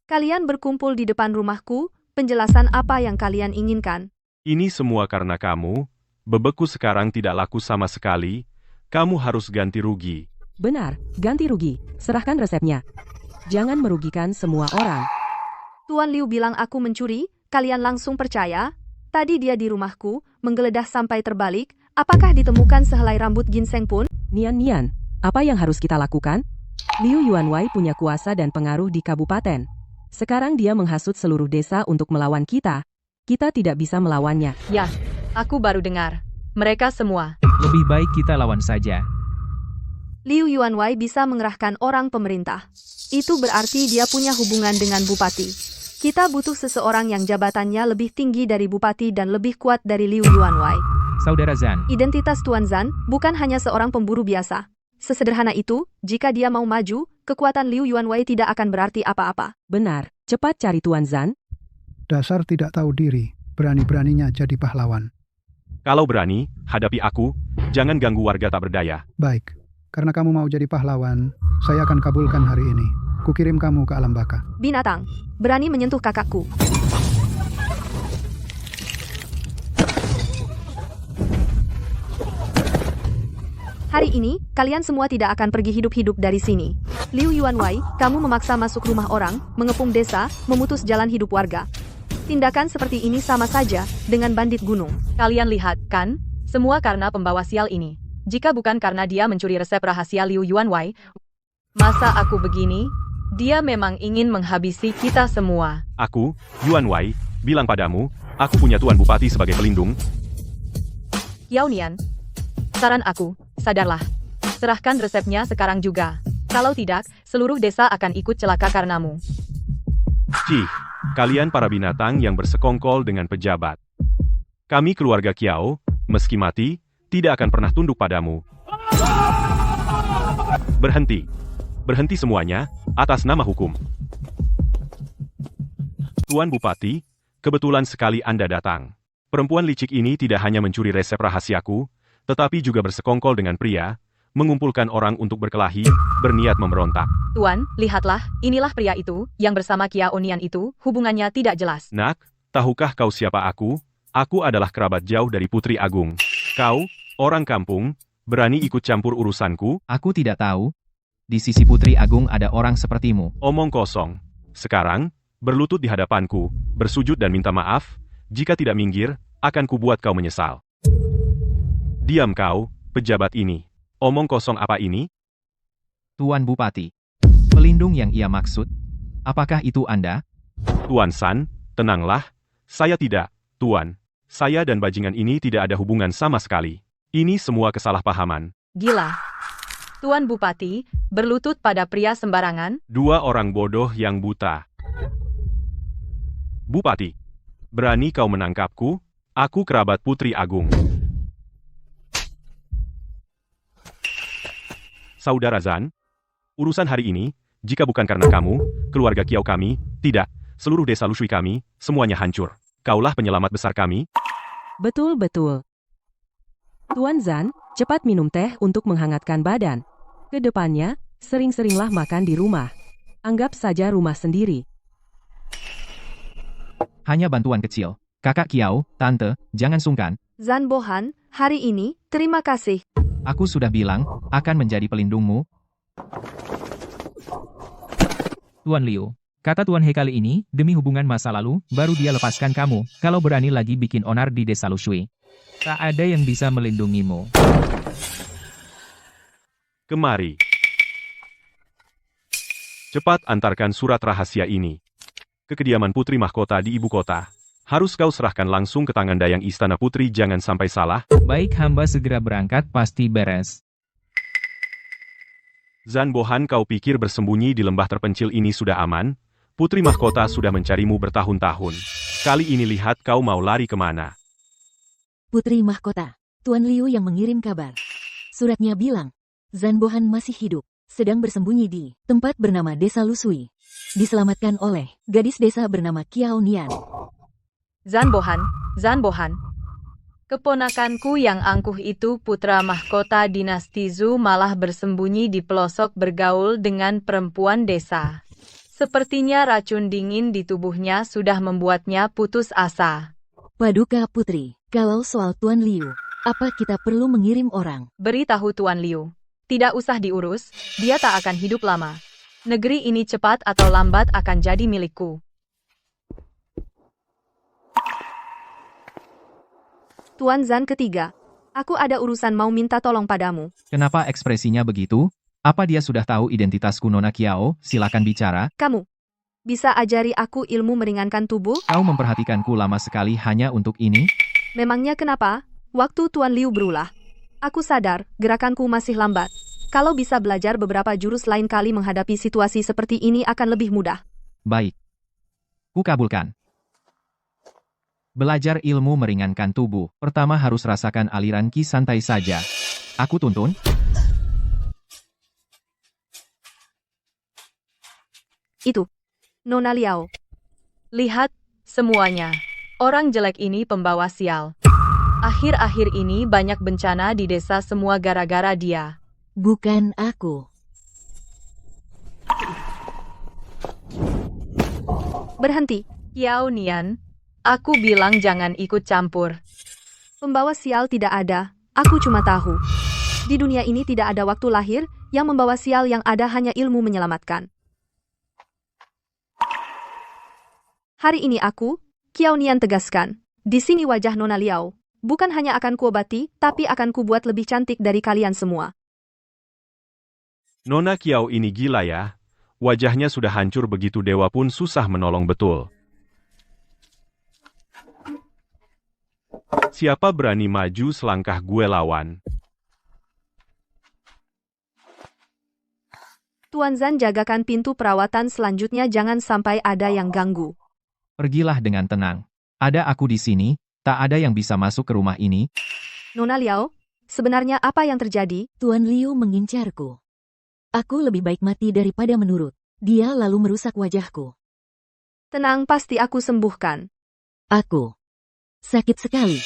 Kalian berkumpul di depan rumahku, penjelasan apa yang kalian inginkan? Ini semua karena kamu, bebeku sekarang tidak laku sama sekali, kamu harus ganti rugi. Benar, ganti rugi. Serahkan resepnya. Jangan merugikan semua orang. Tuan Liu bilang aku mencuri, kalian langsung percaya? Tadi dia di rumahku, menggeledah sampai terbalik, apakah ditemukan sehelai rambut ginseng pun? Nian, apa yang harus kita lakukan? Liu Yuanwei punya kuasa dan pengaruh di kabupaten. Sekarang dia menghasut seluruh desa untuk melawan kita. Kita tidak bisa melawannya. Ya, aku baru dengar. Mereka semua. Lebih baik kita lawan saja. Liu Yuanwei bisa mengerahkan orang pemerintah. Itu berarti dia punya hubungan dengan bupati. Kita butuh seseorang yang jabatannya lebih tinggi dari bupati dan lebih kuat dari Liu Yuanwei. Saudara Zan, Identitas Tuan Zan bukan hanya seorang pemburu biasa. Sesederhana itu, jika dia mau maju, kekuatan Liu Yuanwei tidak akan berarti apa-apa. Benar, cepat cari Tuan Zan. Dasar tidak tahu diri, berani-beraninya jadi pahlawan. Kalau berani, hadapi aku, jangan ganggu warga tak berdaya. Baik, karena kamu mau jadi pahlawan, saya akan kabulkan hari ini. Kukirim kamu ke alam baka. Binatang, berani menyentuh kakakku. Hari ini, kalian semua tidak akan pergi hidup-hidup dari sini. Liu Yuanwei, kamu memaksa masuk rumah orang, mengepung desa, memutus jalan hidup warga. Tindakan seperti ini sama saja dengan bandit gunung. Kalian lihat, kan? Semua karena pembawa sial ini. Jika bukan karena dia mencuri resep rahasia Liu Yuanwei, masa aku begini? Dia memang ingin menghabisi kita semua. Aku, Yuanwei, bilang padamu, aku punya Tuan Bupati sebagai pelindung. Qiao Nian, saran aku, sadarlah. Serahkan resepnya sekarang juga. Kalau tidak, seluruh desa akan ikut celaka karenamu. Cih, kalian para binatang yang bersekongkol dengan pejabat. Kami keluarga Qiao, meski mati, tidak akan pernah tunduk padamu. Berhenti. Berhenti semuanya, atas nama hukum. Tuan Bupati, kebetulan sekali Anda datang. Perempuan licik ini tidak hanya mencuri resep rahasiaku, tetapi juga bersekongkol dengan pria, mengumpulkan orang untuk berkelahi, berniat memberontak. Tuan, lihatlah, inilah pria itu, yang bersama Qiao Nian itu, hubungannya tidak jelas. Nak, tahukah kau siapa aku? Aku adalah kerabat jauh dari Putri Agung. Kau, orang kampung, berani ikut campur urusanku? Aku tidak tahu. Di sisi Putri Agung ada orang sepertimu. Omong kosong. Sekarang, berlutut di hadapanku, bersujud dan minta maaf, jika tidak minggir, akan kubuat kau menyesal. Diam kau, pejabat ini. Omong kosong apa ini? Tuan Bupati. Pelindung yang ia maksud. Apakah itu Anda? Tuan San, tenanglah. Saya tidak, Tuan. Saya dan bajingan ini tidak ada hubungan sama sekali. Ini semua kesalahpahaman. Gila. Tuan Bupati, berlutut pada pria sembarangan? Dua orang bodoh yang buta. Bupati, berani kau menangkapku? Aku kerabat Putri Agung. Saudara Zan, urusan hari ini, jika bukan karena kamu, keluarga Qiao kami, tidak, seluruh desa Lushui kami, semuanya hancur. Kaulah penyelamat besar kami. Betul-betul. Tuan Zan, cepat minum teh untuk menghangatkan badan. Kedepannya, sering-seringlah makan di rumah. Anggap saja rumah sendiri. Hanya bantuan kecil. Kakak Kiao, Tante, jangan sungkan. Zan Bohan, hari ini, terima kasih. Aku sudah bilang, akan menjadi pelindungmu. Tuan Liu, kata Tuan He kali ini, demi hubungan masa lalu, baru dia lepaskan kamu, kalau berani lagi bikin onar di desa Lushui. Tak ada yang bisa melindungimu. Kemari. Cepat antarkan surat rahasia ini ke kediaman Putri Mahkota di ibu kota. Harus kau serahkan langsung ke tangan Dayang Istana Putri, jangan sampai salah. Baik, hamba segera berangkat, pasti beres. Zan Bohan, kau pikir bersembunyi di lembah terpencil ini sudah aman? Putri Mahkota sudah mencarimu bertahun-tahun. Kali ini lihat kau mau lari kemana. Putri Mahkota, Tuan Liu yang mengirim kabar. Suratnya bilang, Zan Bohan masih hidup, sedang bersembunyi di tempat bernama Desa Lusui. Diselamatkan oleh gadis desa bernama Kiao Nian. Zan Bohan. Keponakanku yang angkuh itu putra mahkota dinasti Zhu malah bersembunyi di pelosok bergaul dengan perempuan desa. Sepertinya racun dingin di tubuhnya sudah membuatnya putus asa. Paduka Putri, kalau soal Tuan Liu, apa kita perlu mengirim orang? Beritahu Tuan Liu, tidak usah diurus, dia tak akan hidup lama. Negeri ini cepat atau lambat akan jadi milikku. Tuan Zan ketiga, aku ada urusan mau minta tolong padamu. Kenapa ekspresinya begitu? Apa dia sudah tahu identitasku Nona Kiao? Silakan bicara. Kamu, bisa ajari aku ilmu meringankan tubuh? Kau memperhatikanku lama sekali hanya untuk ini? Memangnya kenapa? Waktu Tuan Liu berulah, aku sadar gerakanku masih lambat. Kalau bisa belajar beberapa jurus lain kali menghadapi situasi seperti ini akan lebih mudah. Baik. Ku kabulkan. Belajar ilmu meringankan tubuh. Pertama harus rasakan aliran ki santai saja. Aku tuntun. Itu. Nona Liao. Lihat, semuanya. Orang jelek ini pembawa sial. Akhir-akhir ini banyak bencana di desa semua gara-gara dia. Bukan aku. Berhenti. Kiao Nian, aku bilang jangan ikut campur. Pembawa sial tidak ada, aku cuma tahu. Di dunia ini tidak ada waktu lahir, yang membawa sial yang ada hanya ilmu menyelamatkan. Hari ini aku, Kiao Nian tegaskan, di sini wajah Nona Liao, bukan hanya akan kuobati, tapi akan kubuat lebih cantik dari kalian semua. Nona Kiao ini gila ya. Wajahnya sudah hancur begitu dewa pun susah menolong betul. Siapa berani maju selangkah gue lawan? Tuan Zan jagakan pintu perawatan selanjutnya, jangan sampai ada yang ganggu. Pergilah dengan tenang. Ada aku di sini, tak ada yang bisa masuk ke rumah ini. Nona Liao, sebenarnya apa yang terjadi? Tuan Liu mengincarku. Aku lebih baik mati daripada menurut. Dia lalu merusak wajahku. Tenang, pasti aku sembuhkan. Aku sakit sekali.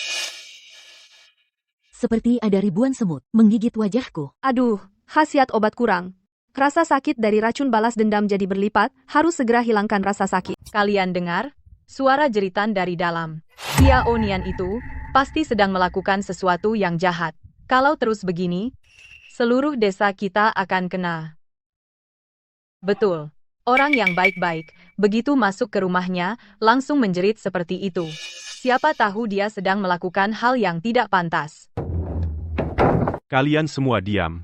Seperti ada ribuan semut menggigit wajahku. Aduh, khasiat obat kurang. Rasa sakit dari racun balas dendam jadi berlipat, harus segera hilangkan rasa sakit. Kalian dengar? Suara jeritan dari dalam. Kiao Nian itu pasti sedang melakukan sesuatu yang jahat. Kalau terus begini, seluruh desa kita akan kena. Betul. Orang yang baik-baik, begitu masuk ke rumahnya, langsung menjerit seperti itu. Siapa tahu dia sedang melakukan hal yang tidak pantas. Kalian semua diam.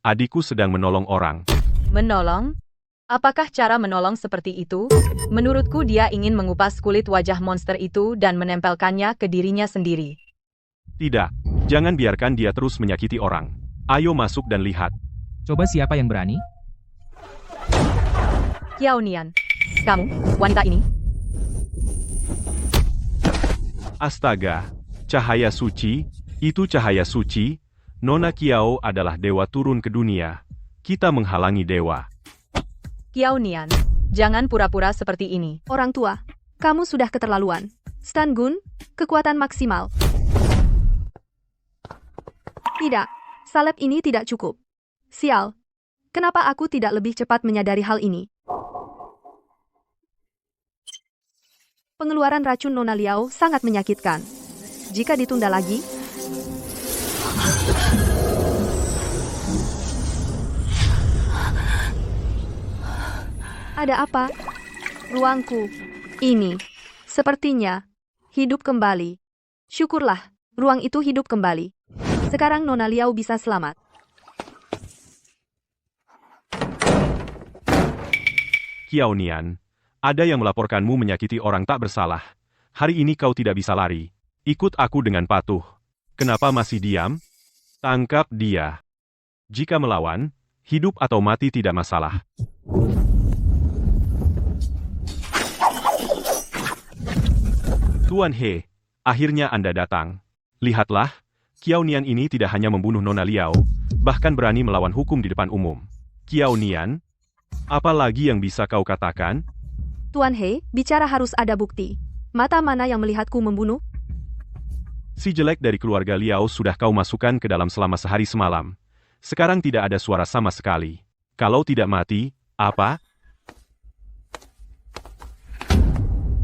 Adikku sedang menolong orang. Menolong? Apakah cara menolong seperti itu? Menurutku dia ingin mengupas kulit wajah monster itu dan menempelkannya ke dirinya sendiri. Tidak, jangan biarkan dia terus menyakiti orang. Ayo masuk dan lihat. Coba siapa yang berani? Kiao Nian, kamu, wanita ini. Astaga, cahaya suci, itu cahaya suci. Nona Kiao adalah dewa turun ke dunia. Kita menghalangi dewa. Kiao Nian, jangan pura-pura seperti ini. Orang tua, kamu sudah keterlaluan. Stan Gun, kekuatan maksimal. Tidak, salep ini tidak cukup. Sial, Kenapa aku tidak lebih cepat menyadari hal ini? Pengeluaran racun Nona Liao sangat menyakitkan. Jika ditunda lagi, ada apa? Ruangku. Ini. Sepertinya. Hidup kembali. Syukurlah, ruang itu hidup kembali. Sekarang Nona Liao bisa selamat. Qiao Nian, ada yang melaporkanmu menyakiti orang tak bersalah. Hari ini kau tidak bisa lari. Ikut aku dengan patuh. Kenapa masih diam? Tangkap dia. Jika melawan, hidup atau mati tidak masalah. Tuan He, akhirnya Anda datang. Lihatlah, Qiao Nian ini tidak hanya membunuh Nona Liao, bahkan berani melawan hukum di depan umum. Qiao Nian, apa lagi yang bisa kau katakan? Tuan He, bicara harus ada bukti. Mata mana yang melihatku membunuh? Si jelek dari keluarga Liao sudah kau masukkan ke dalam selama sehari semalam. Sekarang tidak ada suara sama sekali. Kalau tidak mati, apa?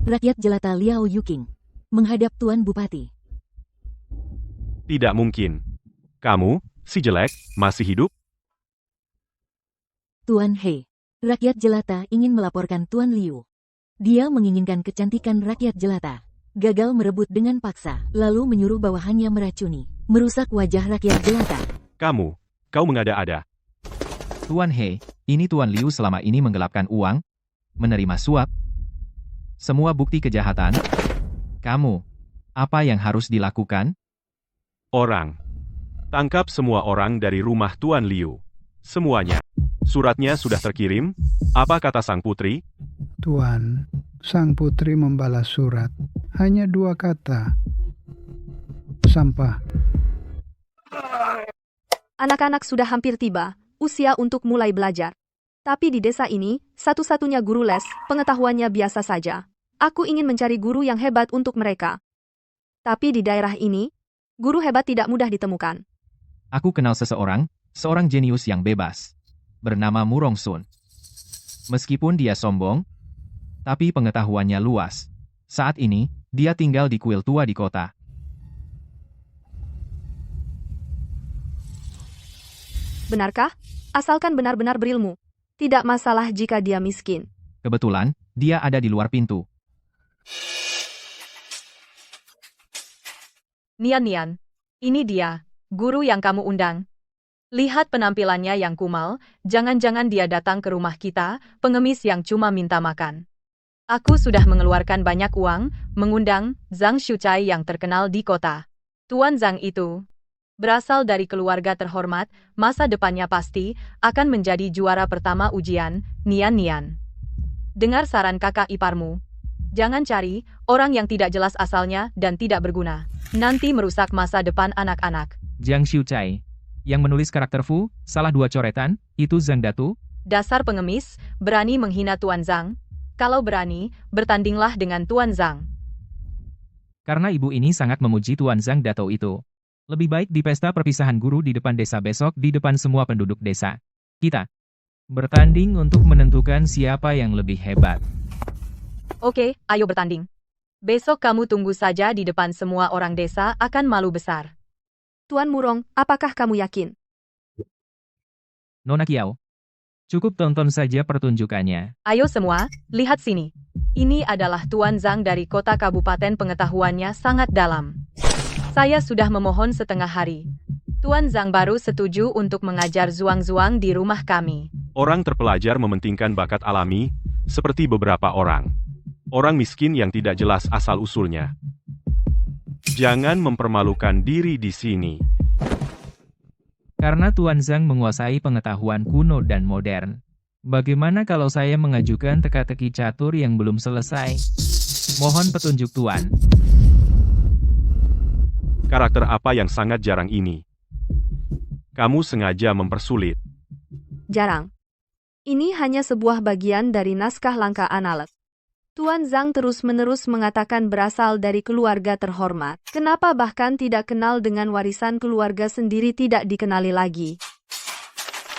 Rakyat jelata Liao Yuking menghadap Tuan Bupati. Tidak mungkin. Kamu, si jelek, masih hidup? Tuan He, rakyat jelata ingin melaporkan Tuan Liu. Dia menginginkan kecantikan rakyat jelata. Gagal merebut dengan paksa, lalu menyuruh bawahannya meracuni, merusak wajah rakyat jelata. Kau mengada-ada. Tuan He, ini Tuan Liu selama ini menggelapkan uang, menerima suap, semua bukti kejahatan. Kamu, apa yang harus dilakukan? Orang. Tangkap semua orang dari rumah Tuan Liu. Semuanya. Suratnya sudah terkirim. Apa kata sang putri? Tuan, sang putri membalas surat. Hanya 2 kata. Sampah. Anak-anak sudah hampir tiba, usia untuk mulai belajar. Tapi di desa ini, satu-satunya guru les, pengetahuannya biasa saja. Aku ingin mencari guru yang hebat untuk mereka. Tapi di daerah ini, guru hebat tidak mudah ditemukan. Aku kenal seseorang, seorang jenius yang bebas. Bernama Murong Sun. Meskipun dia sombong, tapi pengetahuannya luas. Saat ini, dia tinggal di kuil tua di kota. Benarkah? Asalkan benar-benar berilmu. Tidak masalah jika dia miskin. Kebetulan, dia ada di luar pintu. Nian, ini dia, guru yang kamu undang. Lihat penampilannya yang kumal, jangan-jangan dia datang ke rumah kita, pengemis yang cuma minta makan. Aku sudah mengeluarkan banyak uang, mengundang Zhang Shuchai yang terkenal di kota. Tuan Zhang itu berasal dari keluarga terhormat, masa depannya pasti akan menjadi juara pertama ujian, Nian. Dengar saran kakak iparmu. Jangan cari orang yang tidak jelas asalnya dan tidak berguna. Nanti merusak masa depan anak-anak. Jiang Xiuchai. Yang menulis karakter Fu, salah 2 coretan, itu Zhang Datu. Dasar pengemis, berani menghina Tuan Zhang. Kalau berani, bertandinglah dengan Tuan Zhang. Karena ibu ini sangat memuji Tuan Zhang Datu itu. Lebih baik di pesta perpisahan guru di depan desa besok di depan semua penduduk desa. Kita bertanding untuk menentukan siapa yang lebih hebat. Oke, ayo bertanding. Besok kamu tunggu saja di depan semua orang desa akan malu besar. Tuan Murong, apakah kamu yakin? Nona Qiao. Cukup tonton saja pertunjukannya. Ayo semua, lihat sini. Ini adalah Tuan Zhang dari kota kabupaten, pengetahuannya sangat dalam. Saya sudah memohon setengah hari. Tuan Zhang baru setuju untuk mengajar zuang-zuang di rumah kami. Orang terpelajar mementingkan bakat alami, seperti beberapa orang. Orang miskin yang tidak jelas asal-usulnya. Jangan mempermalukan diri di sini. Karena Tuan Zhang menguasai pengetahuan kuno dan modern. Bagaimana kalau saya mengajukan teka-teki catur yang belum selesai? Mohon petunjuk Tuan. Karakter apa yang sangat jarang ini? Kamu sengaja mempersulit. Jarang. Ini hanya sebuah bagian dari naskah langkah analog. Tuan Zhang terus-menerus mengatakan berasal dari keluarga terhormat. Kenapa bahkan tidak kenal dengan warisan keluarga sendiri tidak dikenali lagi?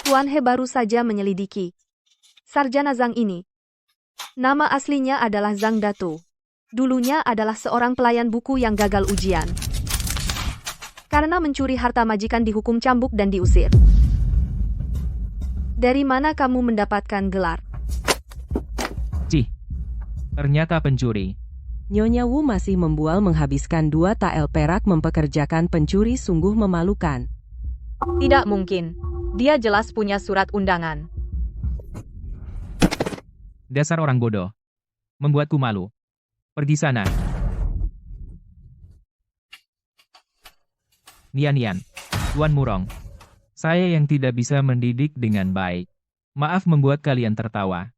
Tuan He baru saja menyelidiki. Sarjana Zhang ini. Nama aslinya adalah Zhang Dato. Dulunya adalah seorang pelayan buku yang gagal ujian. Karena mencuri harta majikan dihukum cambuk dan diusir. Dari mana kamu mendapatkan gelar? Cih. Ternyata pencuri. Nyonya Wu masih membual menghabiskan 2 tael perak mempekerjakan pencuri sungguh memalukan. Tidak mungkin. Dia jelas punya surat undangan. Dasar orang bodoh. Membuatku malu. Pergi sana. Nian, Tuan Murong. Saya yang tidak bisa mendidik dengan baik. Maaf membuat kalian tertawa.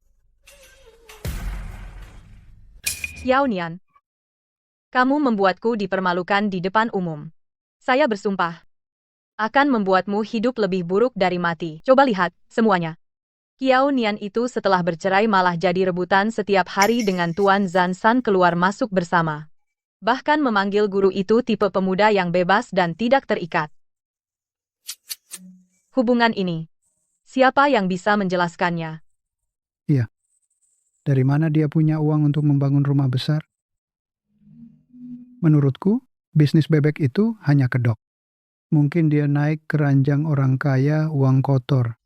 Yao Nian. Kamu membuatku dipermalukan di depan umum. Saya bersumpah. Akan membuatmu hidup lebih buruk dari mati. Coba lihat, semuanya. Kiao Nian itu setelah bercerai malah jadi rebutan setiap hari dengan Tuan Zhan San keluar masuk bersama. Bahkan memanggil guru itu tipe pemuda yang bebas dan tidak terikat. Hubungan ini. Siapa yang bisa menjelaskannya? Dari mana dia punya uang untuk membangun rumah besar? Menurutku, bisnis bebek itu hanya kedok. Mungkin dia naik keranjang orang kaya uang kotor.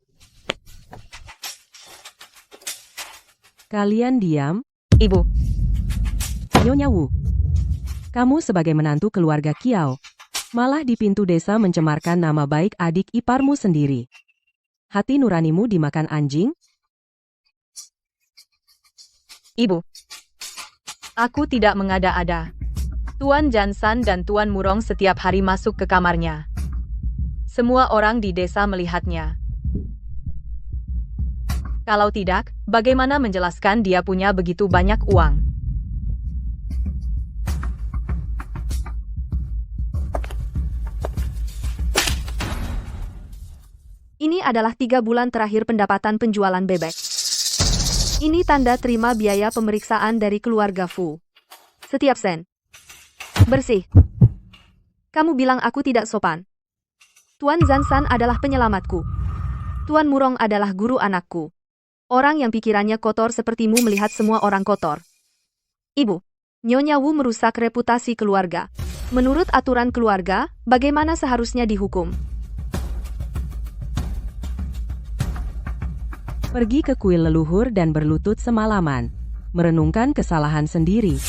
Kalian diam, Ibu. Nyonya Wu. Kamu sebagai menantu keluarga Kiao, malah di pintu desa mencemarkan nama baik adik iparmu sendiri. Hati nuranimu dimakan anjing? Ibu. Aku tidak mengada-ada. Tuan Zhan San dan Tuan Murong setiap hari masuk ke kamarnya. Semua orang di desa melihatnya. Kalau tidak, bagaimana menjelaskan dia punya begitu banyak uang? Ini adalah 3 bulan terakhir pendapatan penjualan bebek. Ini tanda terima biaya pemeriksaan dari keluarga Fu. Setiap sen. Bersih. Kamu bilang aku tidak sopan. Tuan Zhan San adalah penyelamatku. Tuan Murong adalah guru anakku. Orang yang pikirannya kotor sepertimu melihat semua orang kotor. Ibu, Nyonya Wu merusak reputasi keluarga. Menurut aturan keluarga, bagaimana seharusnya dihukum? Pergi ke kuil leluhur dan berlutut semalaman. Merenungkan kesalahan sendiri.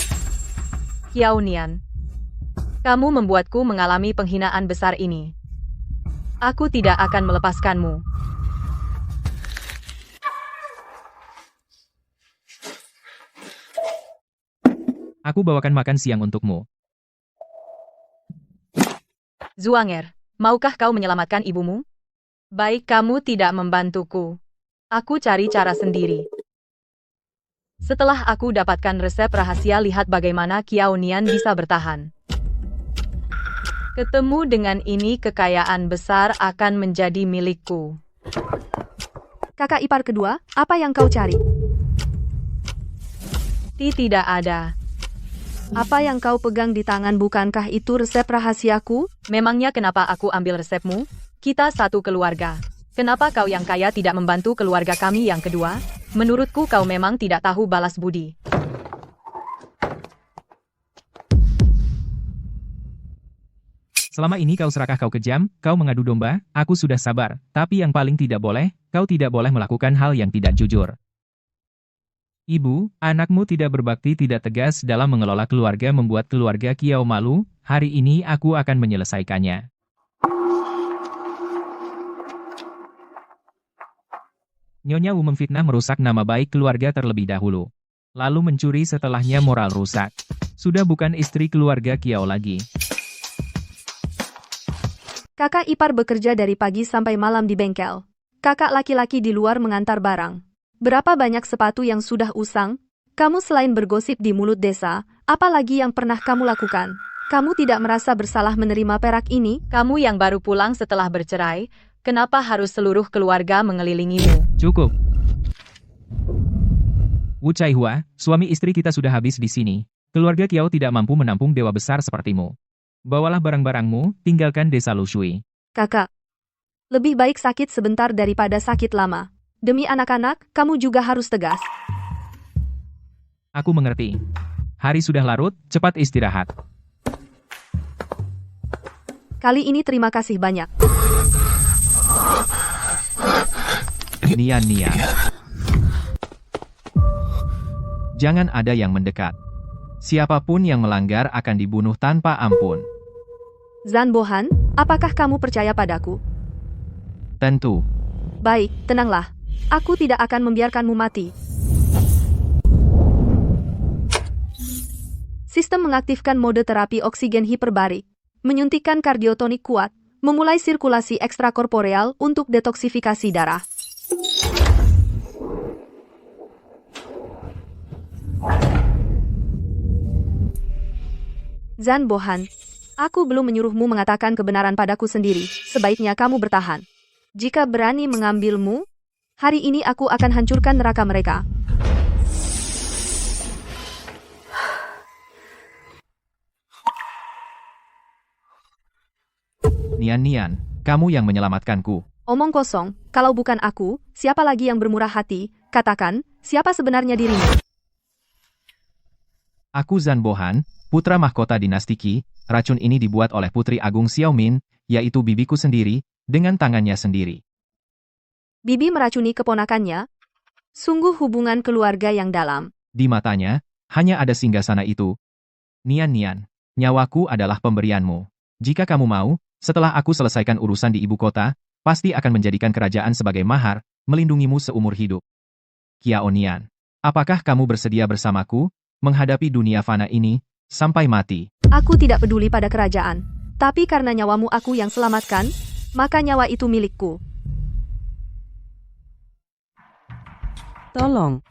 Kiao Nian. Kamu membuatku mengalami penghinaan besar ini. Aku tidak akan melepaskanmu. Aku bawakan makan siang untukmu. Zuanger, maukah kau menyelamatkan ibumu? Baik kamu tidak membantuku. Aku cari cara sendiri. Setelah aku dapatkan resep rahasia, lihat bagaimana Kiao Nian bisa bertahan. Ketemu dengan ini, kekayaan besar akan menjadi milikku. Kakak ipar kedua, apa yang kau cari? Tidak ada. Apa yang kau pegang di tangan, bukankah itu resep rahasiaku? Memangnya kenapa aku ambil resepmu? Kita satu keluarga. Kenapa kau yang kaya tidak membantu keluarga kami yang kedua? Menurutku kau memang tidak tahu balas budi. Selama ini kau serakah, kau kejam, kau mengadu domba, aku sudah sabar. Tapi yang paling tidak boleh, kau tidak boleh melakukan hal yang tidak jujur. Ibu, anakmu tidak berbakti, tidak tegas dalam mengelola keluarga, membuat keluarga Kiao malu. Hari ini aku akan menyelesaikannya. Nyonya Wu memfitnah, merusak nama baik keluarga terlebih dahulu. Lalu mencuri, setelahnya moral rusak. Sudah bukan istri keluarga Kiao lagi. Kakak ipar bekerja dari pagi sampai malam di bengkel. Kakak laki-laki di luar mengantar barang. Berapa banyak sepatu yang sudah usang? Kamu selain bergosip di mulut desa, apa lagi yang pernah kamu lakukan? Kamu tidak merasa bersalah menerima perak ini? Kamu yang baru pulang setelah bercerai, kenapa harus seluruh keluarga mengelilingimu? Cukup. Wu Chaihua, suami istri kita sudah habis di sini. Keluarga Kiao tidak mampu menampung dewa besar sepertimu. Bawalah barang-barangmu, tinggalkan desa Lushui. Kakak. Lebih baik sakit sebentar daripada sakit lama. Demi anak-anak, kamu juga harus tegas. Aku mengerti. Hari sudah larut, cepat istirahat. Kali ini terima kasih banyak. Nian. Jangan ada yang mendekat. Siapapun yang melanggar akan dibunuh tanpa ampun. Zan Bohan, apakah kamu percaya padaku? Tentu. Baik, tenanglah. Aku tidak akan membiarkanmu mati. Sistem mengaktifkan mode terapi oksigen hiperbarik, menyuntikkan kardiotonik kuat, memulai sirkulasi ekstrakorporeal untuk detoksifikasi darah. Zan Bohan, aku belum menyuruhmu mengatakan kebenaran padaku sendiri, sebaiknya kamu bertahan. Jika berani mengambilmu, hari ini aku akan hancurkan neraka mereka. Nian, kamu yang menyelamatkanku. Omong kosong, kalau bukan aku, siapa lagi yang bermurah hati? Katakan, siapa sebenarnya dirimu? Aku Zan Bohan, putra mahkota dinasti Qi. Racun ini dibuat oleh Putri Agung Xiaomin, yaitu bibiku sendiri, dengan tangannya sendiri. Bibi meracuni keponakannya? Sungguh hubungan keluarga yang dalam. Di matanya, hanya ada singgasana itu. Nian, nyawaku adalah pemberianmu. Jika kamu mau, setelah aku selesaikan urusan di ibu kota, pasti akan menjadikan kerajaan sebagai mahar, melindungimu seumur hidup. Kiao Nian, apakah kamu bersedia bersamaku, menghadapi dunia fana ini, sampai mati? Aku tidak peduli pada kerajaan. Tapi karena nyawamu aku yang selamatkan, maka nyawa itu milikku. Tolong.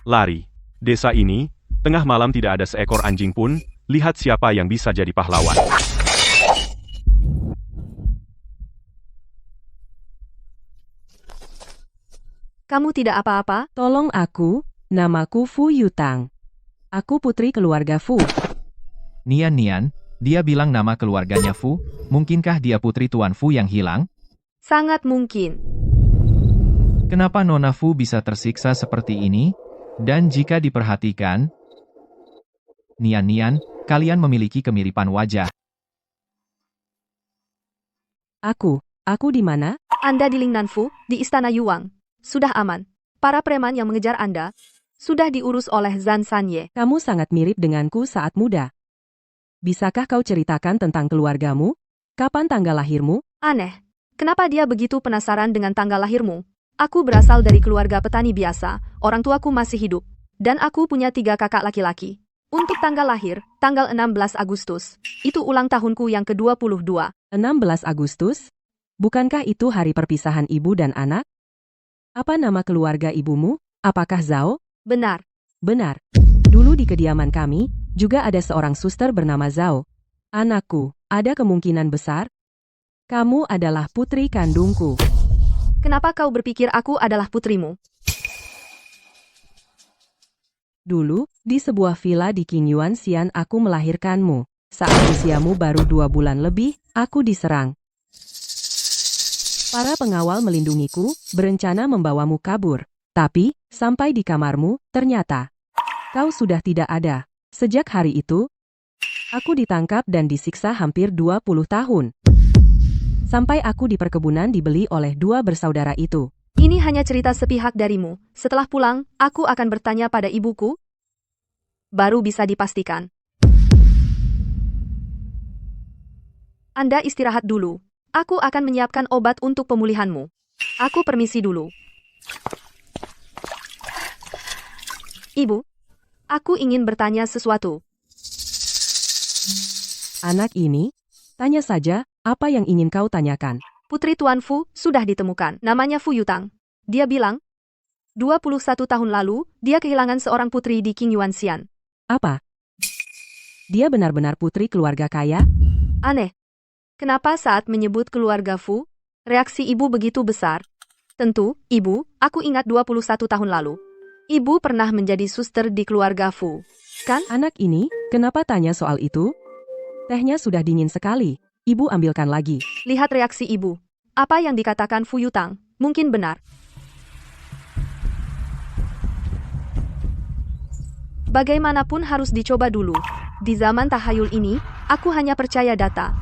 Lari. Desa ini, tengah malam tidak ada seekor anjing pun, lihat siapa yang bisa jadi pahlawan. Kamu tidak apa-apa? Tolong aku, namaku Fu Yutang. Aku putri keluarga Fu. Nian, dia bilang nama keluarganya Fu, mungkinkah dia putri Tuan Fu yang hilang? Sangat mungkin. Kenapa Nona Fu bisa tersiksa seperti ini? Dan jika diperhatikan, Nian, kalian memiliki kemiripan wajah. Aku di mana? Anda di Lingnan Fu, di Istana Yuang. Sudah aman. Para preman yang mengejar Anda sudah diurus oleh Zan Sanye. Kamu sangat mirip denganku saat muda. Bisakah kau ceritakan tentang keluargamu? Kapan tanggal lahirmu? Aneh. Kenapa dia begitu penasaran dengan tanggal lahirmu? Aku berasal dari keluarga petani biasa, orang tuaku masih hidup, dan aku punya 3 kakak laki-laki. Untuk tanggal lahir, tanggal 16 Agustus. Itu ulang tahunku yang ke-22. 16 Agustus? Bukankah itu hari perpisahan ibu dan anak? Apa nama keluarga ibumu? Apakah Zhao? Benar. Benar. Dulu di kediaman kami, juga ada seorang suster bernama Zhao. Anakku, ada kemungkinan besar? Kamu adalah putri kandungku. Kenapa kau berpikir aku adalah putrimu? Dulu, di sebuah villa di Qingyuan Xian aku melahirkanmu. Saat usiamu baru 2 bulan lebih, aku diserang. Para pengawal melindungiku, berencana membawamu kabur. Tapi, sampai di kamarmu, ternyata kau sudah tidak ada. Sejak hari itu, aku ditangkap dan disiksa hampir 20 tahun. Sampai aku di perkebunan dibeli oleh 2 bersaudara itu. Ini hanya cerita sepihak darimu. Setelah pulang, aku akan bertanya pada ibuku. Baru bisa dipastikan. Anda istirahat dulu. Aku akan menyiapkan obat untuk pemulihanmu. Aku permisi dulu. Ibu, aku ingin bertanya sesuatu. Anak ini, tanya saja, apa yang ingin kau tanyakan? Putri Tuan Fu sudah ditemukan. Namanya Fu Yutang. Dia bilang, 21 tahun lalu, dia kehilangan seorang putri di Qingyuan Xian. Apa? Dia benar-benar putri keluarga kaya? Aneh. Kenapa saat menyebut keluarga Fu, reaksi ibu begitu besar? Tentu, ibu, aku ingat 21 tahun lalu. Ibu pernah menjadi suster di keluarga Fu, kan? Anak ini, kenapa tanya soal itu? Tehnya sudah dingin sekali. Ibu ambilkan lagi. Lihat reaksi ibu. Apa yang dikatakan Fu Yutang, mungkin benar. Bagaimanapun harus dicoba dulu. Di zaman tahayul ini, aku hanya percaya data.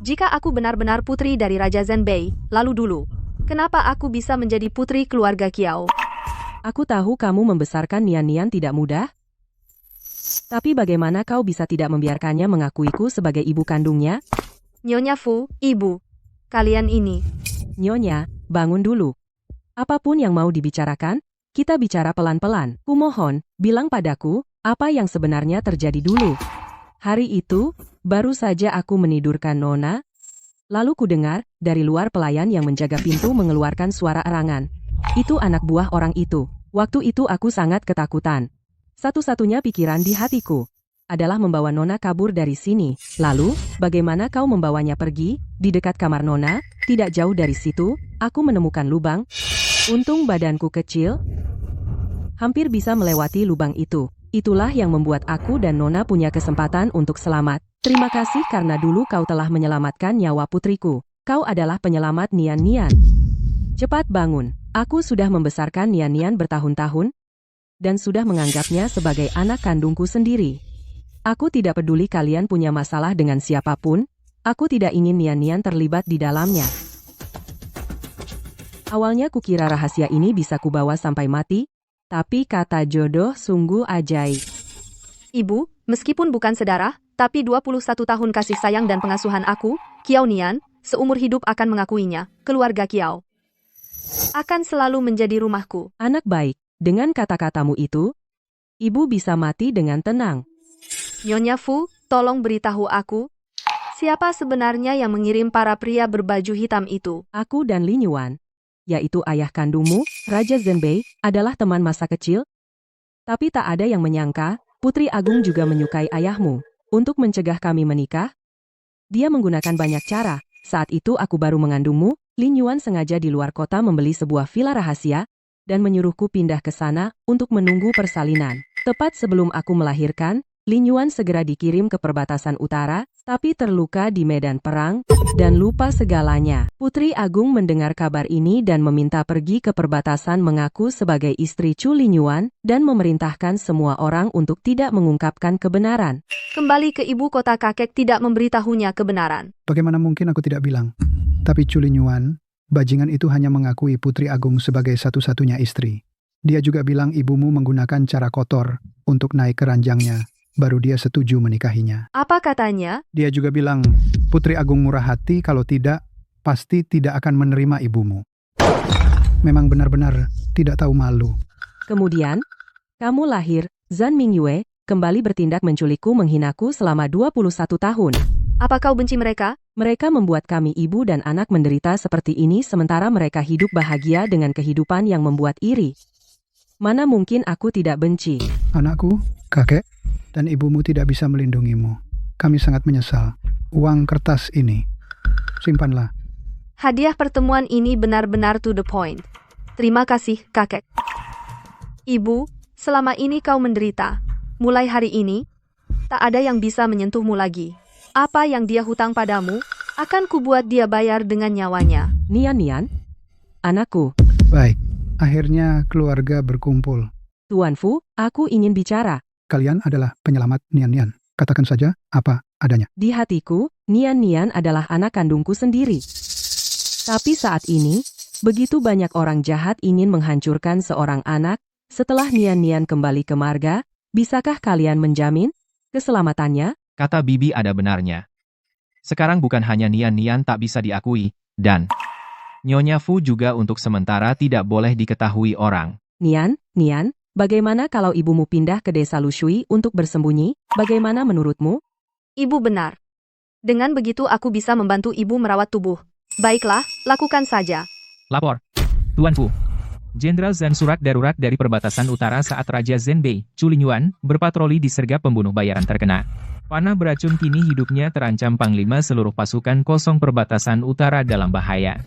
Jika aku benar-benar putri dari Raja Zhenbei, lalu dulu, kenapa aku bisa menjadi putri keluarga Kiao? Aku tahu kamu membesarkan Nian-Nian tidak mudah. Tapi bagaimana kau bisa tidak membiarkannya mengakuiku sebagai ibu kandungnya? Nyonya Fu, ibu. Kalian ini. Nyonya, bangun dulu. Apapun yang mau dibicarakan, kita bicara pelan-pelan. Kumohon, bilang padaku, apa yang sebenarnya terjadi dulu. Hari itu, baru saja aku menidurkan Nona. Lalu kudengar, dari luar pelayan yang menjaga pintu mengeluarkan suara erangan. Itu anak buah orang itu. Waktu itu aku sangat ketakutan. Satu-satunya pikiran di hatiku adalah membawa Nona kabur dari sini. Lalu, bagaimana kau membawanya pergi? Di dekat kamar Nona, tidak jauh dari situ, aku menemukan lubang. Untung badanku kecil, hampir bisa melewati lubang itu. Itulah yang membuat aku dan Nona punya kesempatan untuk selamat. Terima kasih karena dulu kau telah menyelamatkan nyawa putriku. Kau adalah penyelamat Nian-Nian. Cepat bangun. Aku sudah membesarkan Nian-Nian bertahun-tahun dan sudah menganggapnya sebagai anak kandungku sendiri. Aku tidak peduli kalian punya masalah dengan siapapun, aku tidak ingin Nian-Nian terlibat di dalamnya. Awalnya kukira rahasia ini bisa kubawa sampai mati, tapi kata jodoh sungguh ajaib. Ibu, meskipun bukan sedarah, tapi 21 tahun kasih sayang dan pengasuhan aku, Kiao Nian, seumur hidup akan mengakuinya, keluarga Kiao akan selalu menjadi rumahku. Anak baik, dengan kata-katamu itu, ibu bisa mati dengan tenang. Nyonya Fu, tolong beritahu aku, siapa sebenarnya yang mengirim para pria berbaju hitam itu? Aku dan Li Yuan, yaitu ayah kandungmu, Raja Zhenbei, adalah teman masa kecil. Tapi tak ada yang menyangka, Putri Agung juga menyukai ayahmu. Untuk mencegah kami menikah, dia menggunakan banyak cara. Saat itu aku baru mengandungmu, Li Yuan sengaja di luar kota membeli sebuah villa rahasia, dan menyuruhku pindah ke sana untuk menunggu persalinan. Tepat sebelum aku melahirkan, Li Yuan segera dikirim ke perbatasan utara, tapi terluka di medan perang, dan lupa segalanya. Putri Agung mendengar kabar ini dan meminta pergi ke perbatasan mengaku sebagai istri Chu Li Yuan, dan memerintahkan semua orang untuk tidak mengungkapkan kebenaran. Kembali ke ibu kota, kakek tidak memberitahunya kebenaran. Bagaimana mungkin aku tidak bilang? Tapi Chu Li Yuan, bajingan itu hanya mengakui Putri Agung sebagai satu-satunya istri. Dia juga bilang ibumu menggunakan cara kotor untuk naik ke ranjangnya. Baru dia setuju menikahinya. Apa katanya? Dia juga bilang, Putri Agung murah hati, kalau tidak, pasti tidak akan menerima ibumu. Memang benar-benar tidak tahu malu. Kemudian, kamu lahir, Zhan Mingyue, kembali bertindak menculikku menghinaku selama 21 tahun. Apa kau benci mereka? Mereka membuat kami ibu dan anak menderita seperti ini sementara mereka hidup bahagia dengan kehidupan yang membuat iri. Mana mungkin aku tidak benci. Anakku, kakek, dan ibumu tidak bisa melindungimu. Kami sangat menyesal. Uang kertas ini, simpanlah. Hadiah pertemuan ini benar-benar to the point. Terima kasih, kakek. Ibu, selama ini kau menderita. Mulai hari ini, tak ada yang bisa menyentuhmu lagi. Apa yang dia hutang padamu, akan kubuat dia bayar dengan nyawanya. Nian-Nian, anakku. Baik, akhirnya keluarga berkumpul. Tuan Fu, aku ingin bicara. Kalian adalah penyelamat Nian-Nian. Katakan saja apa adanya. Di hatiku, Nian-Nian adalah anak kandungku sendiri. Tapi saat ini, begitu banyak orang jahat ingin menghancurkan seorang anak. Setelah Nian-Nian kembali ke marga, bisakah kalian menjamin keselamatannya? Kata Bibi ada benarnya. Sekarang bukan hanya Nian-Nian tak bisa diakui, dan Nyonya Fu juga untuk sementara tidak boleh diketahui orang. Nian, bagaimana kalau ibumu pindah ke desa Lushui untuk bersembunyi? Bagaimana menurutmu? Ibu benar. Dengan begitu aku bisa membantu ibu merawat tubuh. Baiklah, lakukan saja. Lapor. Tuan Fu. Jenderal Zhan surat darurat dari perbatasan utara saat Raja Zhenbei, Chu Li Yuan, berpatroli disergap pembunuh bayaran terkena panah beracun. Kini hidupnya terancam. Panglima seluruh pasukan kosong perbatasan utara dalam bahaya.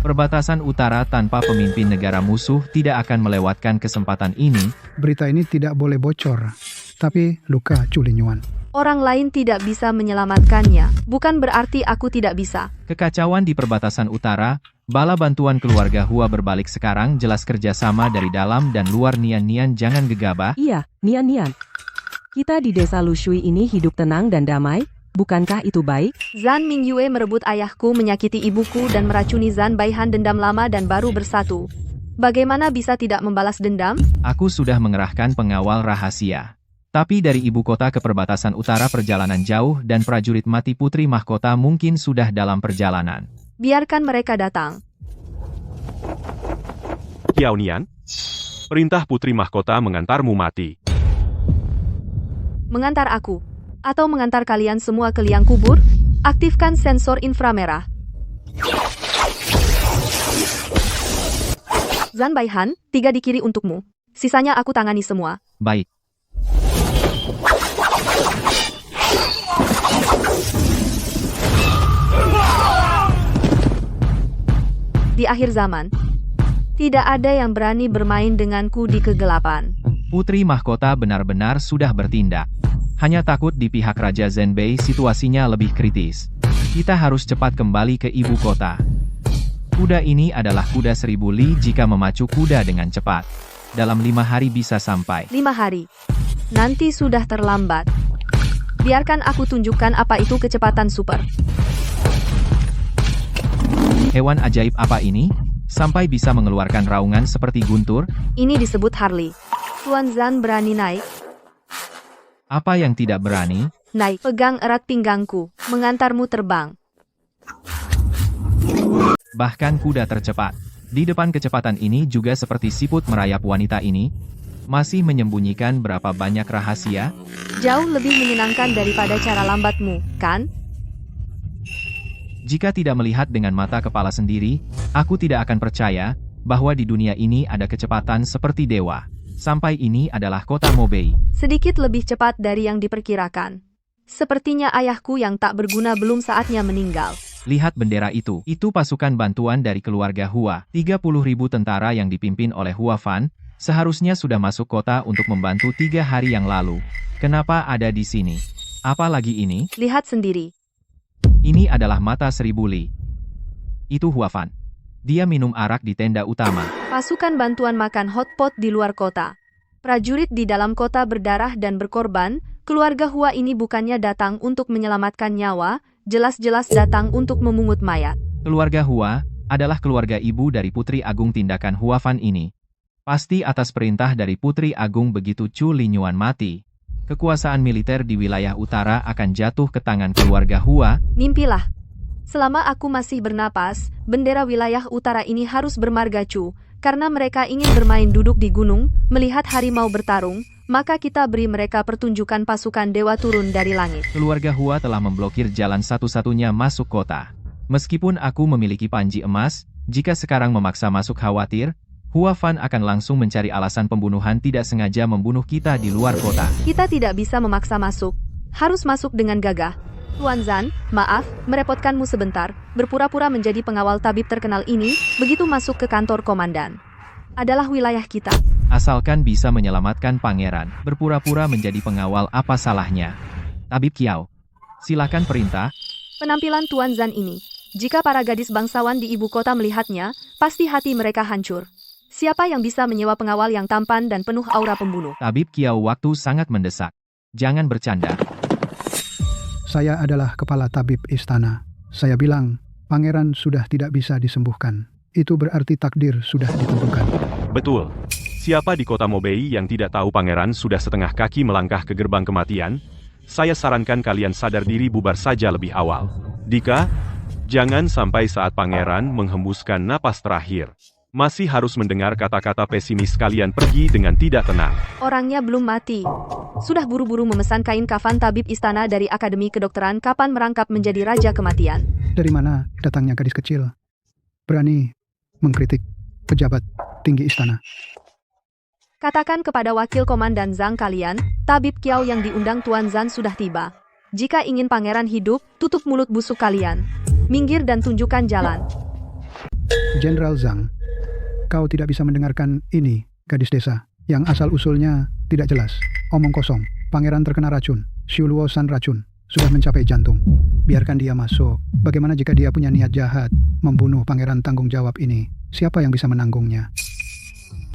Perbatasan utara tanpa pemimpin negara musuh tidak akan melewatkan kesempatan ini. Berita ini tidak boleh bocor. Tapi luka Chu Li Yuan. Orang lain tidak bisa menyelamatkannya, bukan berarti aku tidak bisa. Kekacauan di perbatasan utara, bala bantuan keluarga Hua berbalik sekarang jelas kerjasama dari dalam dan luar. Nian jangan gegabah. Iya, Nian. Kita di desa Lushui ini hidup tenang dan damai, bukankah itu baik? Zan Mingyue merebut ayahku, menyakiti ibuku dan meracuni Zan Baihan. Dendam lama dan baru bersatu. Bagaimana bisa tidak membalas dendam? Aku sudah mengerahkan pengawal rahasia. Tapi dari ibu kota ke perbatasan utara perjalanan jauh dan prajurit mati putri mahkota mungkin sudah dalam perjalanan. Biarkan mereka datang. Xiao Nian, perintah putri mahkota mengantarmu mati. Mengantar aku. Atau mengantar kalian semua ke liang kubur? Aktifkan sensor inframerah. Zan Baihan, 3 di kiri untukmu. Sisanya aku tangani semua. Baik. Di akhir zaman, tidak ada yang berani bermain denganku di kegelapan. Putri mahkota benar-benar sudah bertindak. Hanya takut di pihak Raja Zhenbei situasinya lebih kritis. Kita harus cepat kembali ke ibu kota. Kuda ini adalah kuda 1000 li jika memacu kuda dengan cepat. Dalam 5 hari bisa sampai. 5 hari. Nanti sudah terlambat. Biarkan aku tunjukkan apa itu kecepatan super. Hewan ajaib apa ini? Sampai bisa mengeluarkan raungan seperti guntur? Ini disebut Harley. Tuan Zan berani naik? Apa yang tidak berani? Naik, pegang erat pinggangku, mengantarmu terbang. Bahkan kuda tercepat. Di depan kecepatan ini juga seperti siput merayap wanita ini. Masih menyembunyikan berapa banyak rahasia? Jauh lebih menyenangkan daripada cara lambatmu, kan? Jika tidak melihat dengan mata kepala sendiri, aku tidak akan percaya bahwa di dunia ini ada kecepatan seperti dewa. Sampai ini adalah kota Mobei. Sedikit lebih cepat dari yang diperkirakan. Sepertinya ayahku yang tak berguna belum saatnya meninggal. Lihat bendera itu. Itu pasukan bantuan dari keluarga Hua. 30.000 tentara yang dipimpin oleh Hua Fan, seharusnya sudah masuk kota untuk membantu 3 hari yang lalu. Kenapa ada di sini? Apalagi ini? Lihat sendiri. Ini adalah mata 1000 li. Itu Hua Fan. Dia minum arak di tenda utama. Pasukan bantuan makan hotpot di luar kota. Prajurit di dalam kota berdarah dan berkorban. Keluarga Hua ini bukannya datang untuk menyelamatkan nyawa, jelas-jelas datang untuk memungut mayat. Keluarga Hua adalah keluarga ibu dari Putri Agung. Tindakan Hua Fan ini pasti atas perintah dari Putri Agung. Begitu Chu Linyuan mati, kekuasaan militer di wilayah utara akan jatuh ke tangan keluarga Hua. Mimpilah. Selama aku masih bernapas, bendera wilayah utara ini harus bermargacu, karena mereka ingin bermain duduk di gunung, melihat harimau bertarung, maka kita beri mereka pertunjukan pasukan dewa turun dari langit. Keluarga Hua telah memblokir jalan satu-satunya masuk kota. Meskipun aku memiliki panji emas, jika sekarang memaksa masuk khawatir, Hua Fan akan langsung mencari alasan pembunuhan tidak sengaja membunuh kita di luar kota. Kita tidak bisa memaksa masuk. Harus masuk dengan gagah. Tuan Zan, maaf, merepotkanmu sebentar. Berpura-pura menjadi pengawal tabib terkenal ini, begitu masuk ke kantor komandan. Adalah wilayah kita. Asalkan bisa menyelamatkan pangeran, berpura-pura menjadi pengawal apa salahnya? Tabib Kiao, silakan perintah. Penampilan Tuan Zan ini, jika para gadis bangsawan di ibu kota melihatnya, pasti hati mereka hancur. Siapa yang bisa menyewa pengawal yang tampan dan penuh aura pembunuh? Tabib Kiao, waktu sangat mendesak. Jangan bercanda. Saya adalah kepala tabib istana. Saya bilang, pangeran sudah tidak bisa disembuhkan. Itu berarti takdir sudah ditentukan. Betul. Siapa di kota Mobei yang tidak tahu pangeran sudah setengah kaki melangkah ke gerbang kematian? Saya sarankan kalian sadar diri, bubar saja lebih awal. Dika, jangan sampai saat pangeran menghembuskan napas terakhir masih harus mendengar kata-kata pesimis kalian pergi dengan tidak tenang. Orangnya belum mati. Sudah buru-buru memesan kain kafan tabib istana dari Akademi Kedokteran. Kapan merangkap menjadi raja kematian? Dari mana datangnya gadis kecil? Berani mengkritik pejabat tinggi istana. Katakan kepada wakil komandan Zhang kalian, tabib Kiao yang diundang Tuan Zan sudah tiba. Jika ingin pangeran hidup, tutup mulut busuk kalian. Minggir dan tunjukkan jalan. Jenderal Zhang, kau tidak bisa mendengarkan ini, gadis desa, yang asal-usulnya tidak jelas. Omong kosong, pangeran terkena racun. Xiuluosan racun sudah mencapai jantung. Biarkan dia masuk. Bagaimana jika dia punya niat jahat membunuh pangeran tanggung jawab ini? Siapa yang bisa menanggungnya?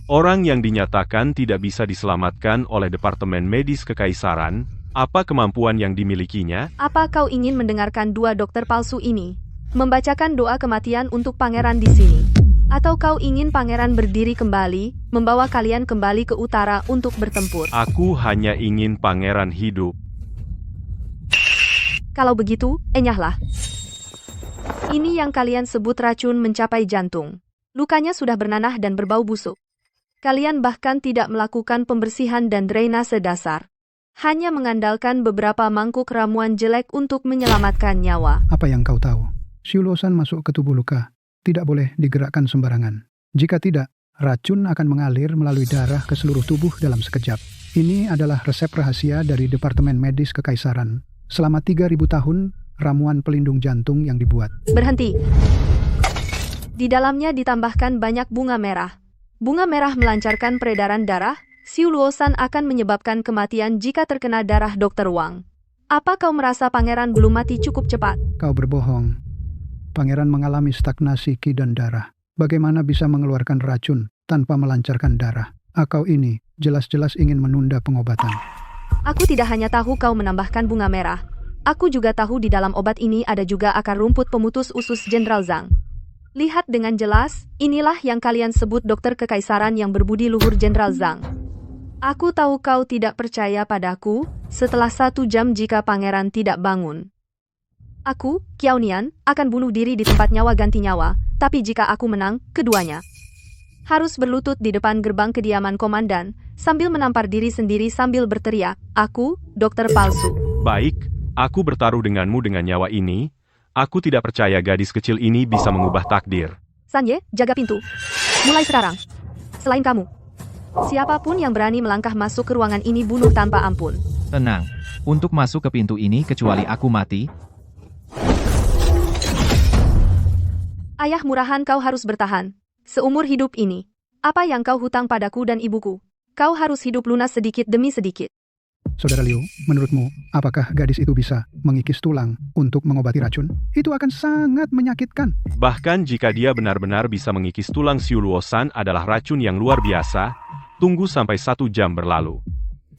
Orang yang dinyatakan tidak bisa diselamatkan oleh Departemen Medis Kekaisaran, apa kemampuan yang dimilikinya? Apa kau ingin mendengarkan dua dokter palsu ini membacakan doa kematian untuk pangeran di sini? Atau kau ingin pangeran berdiri kembali, membawa kalian kembali ke utara untuk bertempur? Aku hanya ingin pangeran hidup. Kalau begitu, enyahlah. Ini yang kalian sebut racun mencapai jantung. Lukanya sudah bernanah dan berbau busuk. Kalian bahkan tidak melakukan pembersihan dan drainase dasar. Hanya mengandalkan beberapa mangkuk ramuan jelek untuk menyelamatkan nyawa. Apa yang kau tahu? Xiuluosan masuk ke tubuh luka. Tidak boleh digerakkan sembarangan. Jika tidak, racun akan mengalir melalui darah ke seluruh tubuh dalam sekejap. Ini adalah resep rahasia dari Departemen Medis Kekaisaran. Selama 3.000 tahun, ramuan pelindung jantung yang dibuat. Berhenti. Di dalamnya ditambahkan banyak bunga merah. Bunga merah melancarkan peredaran darah. Xiuluosan akan menyebabkan kematian jika terkena darah Dr. Wang. Apa kau merasa pangeran belum mati cukup cepat? Kau berbohong. Pangeran mengalami stagnasi ki dan darah. Bagaimana bisa mengeluarkan racun tanpa melancarkan darah? Akau ini jelas-jelas ingin menunda pengobatan. Aku tidak hanya tahu kau menambahkan bunga merah. Aku juga tahu di dalam obat ini ada juga akar rumput pemutus usus Jenderal Zhang. Lihat dengan jelas, inilah yang kalian sebut dokter kekaisaran yang berbudi luhur Jenderal Zhang. Aku tahu kau tidak percaya padaku, setelah 1 jam jika pangeran tidak bangun. Aku, Qiao Nian, akan bunuh diri di tempat nyawa ganti nyawa, tapi jika aku menang, keduanya harus berlutut di depan gerbang kediaman komandan, sambil menampar diri sendiri sambil berteriak, aku, dokter palsu. Baik, aku bertaruh denganmu dengan nyawa ini. Aku tidak percaya gadis kecil ini bisa mengubah takdir. Sanye, jaga pintu. Mulai sekarang. Selain kamu, siapapun yang berani melangkah masuk ke ruangan ini bunuh tanpa ampun. Tenang. Untuk masuk ke pintu ini kecuali aku mati, Ayah murahan kau harus bertahan. Seumur hidup ini. Apa yang kau hutang padaku dan ibuku? Kau harus hidup lunas sedikit demi sedikit. Saudara Liu, menurutmu, apakah gadis itu bisa mengikis tulang untuk mengobati racun? Itu akan sangat menyakitkan. Bahkan jika dia benar-benar bisa mengikis tulang Xiuluosan adalah racun yang luar biasa, tunggu sampai 1 jam berlalu.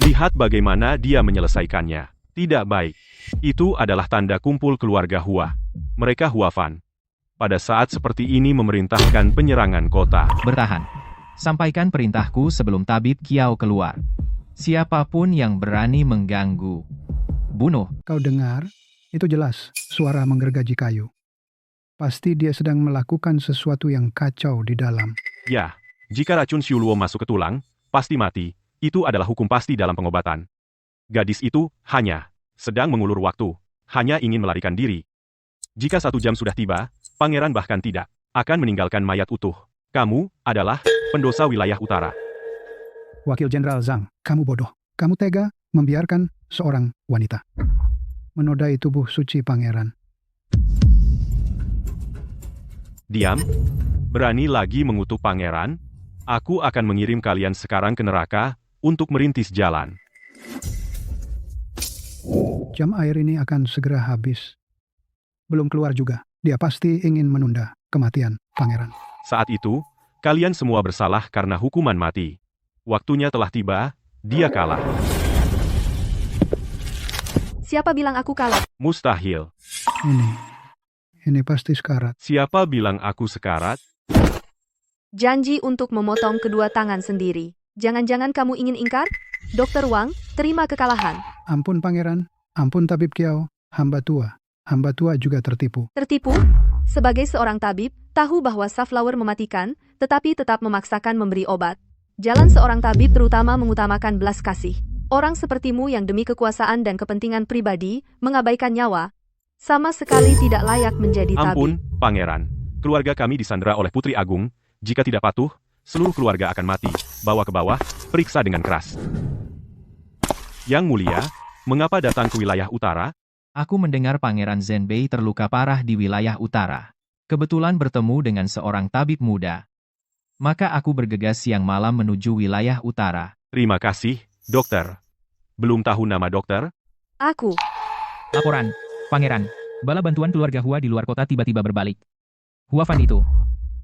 Lihat bagaimana dia menyelesaikannya. Tidak baik. Itu adalah tanda kumpul keluarga Hua. Mereka Huafan. Pada saat seperti ini memerintahkan penyerangan kota. bertahan. Sampaikan perintahku sebelum tabib Qiao keluar. Siapapun yang berani mengganggu, bunuh. Kau dengar? Itu jelas, suara menggergaji kayu. Pasti dia sedang melakukan sesuatu yang kacau di dalam. Ya, jika racun Xiuluo masuk ke tulang, pasti mati. Itu adalah hukum pasti dalam pengobatan. Gadis itu hanya sedang mengulur waktu, hanya ingin melarikan diri. Jika 1 jam sudah tiba, pangeran bahkan tidak akan meninggalkan mayat utuh. Kamu adalah pendosa wilayah utara. Wakil Jenderal Zhang, kamu bodoh. Kamu tega membiarkan seorang wanita menodai tubuh suci pangeran. Diam. Berani lagi mengutuk pangeran? Aku akan mengirim kalian sekarang ke neraka untuk merintis jalan. Jam air ini akan segera habis. Belum keluar juga. Dia pasti ingin menunda kematian pangeran. Saat itu, kalian semua bersalah karena hukuman mati. Waktunya telah tiba, dia kalah. Siapa bilang aku kalah? Mustahil. Ini pasti sekarat. Siapa bilang aku sekarat? Janji untuk memotong kedua tangan sendiri. Jangan-jangan kamu ingin ingkar? Dr. Wang, terima kekalahan. Ampun pangeran, ampun tabib Qiao, hamba tua. Hamba tua juga tertipu. Tertipu? Sebagai seorang tabib, tahu bahwa Safflower mematikan, tetapi tetap memaksakan memberi obat. Jalan seorang tabib terutama mengutamakan belas kasih. Orang sepertimu yang demi kekuasaan dan kepentingan pribadi, mengabaikan nyawa, sama sekali tidak layak menjadi tabib. Ampun, pangeran. Keluarga kami disandera oleh Putri Agung. Jika tidak patuh, seluruh keluarga akan mati. Bawa ke bawah, periksa dengan keras. Yang mulia, mengapa datang ke wilayah utara? Aku mendengar Pangeran Zhenbei terluka parah di wilayah utara. Kebetulan bertemu dengan seorang tabib muda. Maka aku bergegas siang malam menuju wilayah utara. Terima kasih, dokter. Belum tahu nama dokter? Aku. Laporan, Pangeran. Bala bantuan keluarga Hua di luar kota tiba-tiba berbalik. Hua Fan itu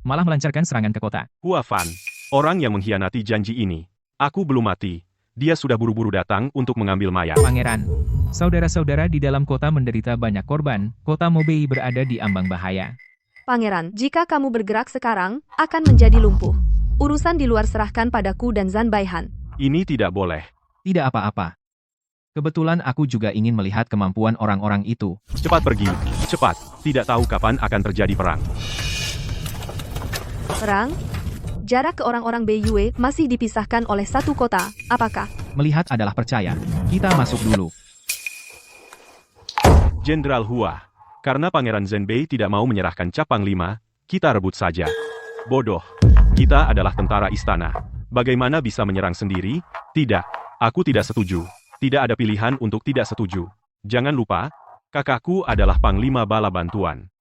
malah melancarkan serangan ke kota. Hua Fan, orang yang mengkhianati janji ini. Aku belum mati. Dia sudah buru-buru datang untuk mengambil mayat. Pangeran, saudara-saudara di dalam kota menderita banyak korban. Kota Mobei berada di ambang bahaya. Pangeran, jika kamu bergerak sekarang, akan menjadi lumpuh. Urusan di luar serahkan padaku dan Zan Baihan. Ini tidak boleh. Tidak apa-apa. Kebetulan aku juga ingin melihat kemampuan orang-orang itu. Cepat pergi. Cepat. Tidak tahu kapan akan terjadi perang. Perang? Jarak ke orang-orang Beiyue masih dipisahkan oleh satu kota, apakah? Melihat adalah percaya. Kita masuk dulu. Jenderal Hua, karena Pangeran Zhenbei tidak mau menyerahkan cap Panglima, kita rebut saja. Bodoh. Kita adalah tentara istana. Bagaimana bisa menyerang sendiri? Tidak. Aku tidak setuju. Tidak ada pilihan untuk tidak setuju. Jangan lupa, kakakku adalah Panglima Bala Bantuan.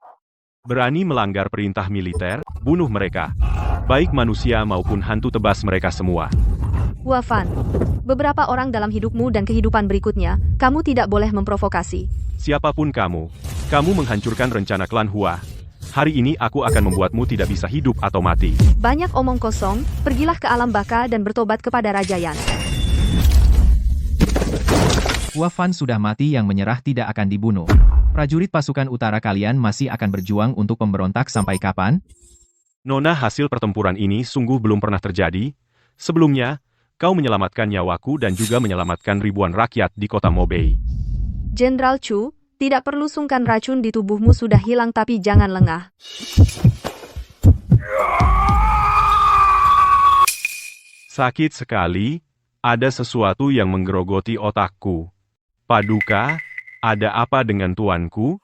Berani melanggar perintah militer, bunuh mereka. Baik manusia maupun hantu tebas mereka semua. Hua Fan, beberapa orang dalam hidupmu dan kehidupan berikutnya, kamu tidak boleh memprovokasi. Siapapun kamu menghancurkan rencana klan Hua. Hari ini aku akan membuatmu tidak bisa hidup atau mati. Banyak omong kosong, pergilah ke alam baka dan bertobat kepada Raja Yan. Hua Fan sudah mati, yang menyerah tidak akan dibunuh. Prajurit pasukan utara kalian masih akan berjuang untuk pemberontak sampai kapan? Nona, hasil pertempuran ini sungguh belum pernah terjadi. Sebelumnya, kau menyelamatkan nyawaku dan juga menyelamatkan ribuan rakyat di kota Mobei. Jenderal Chu, tidak perlu sungkan, racun di tubuhmu sudah hilang, tapi jangan lengah. Sakit sekali, ada sesuatu yang menggerogoti otakku. Paduka, ada apa dengan tuanku?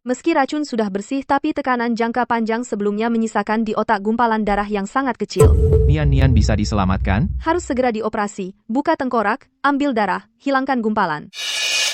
Meski racun sudah bersih, tapi tekanan jangka panjang sebelumnya menyisakan di otak gumpalan darah yang sangat kecil. Nian bisa diselamatkan? Harus segera dioperasi, buka tengkorak, ambil darah, hilangkan gumpalan.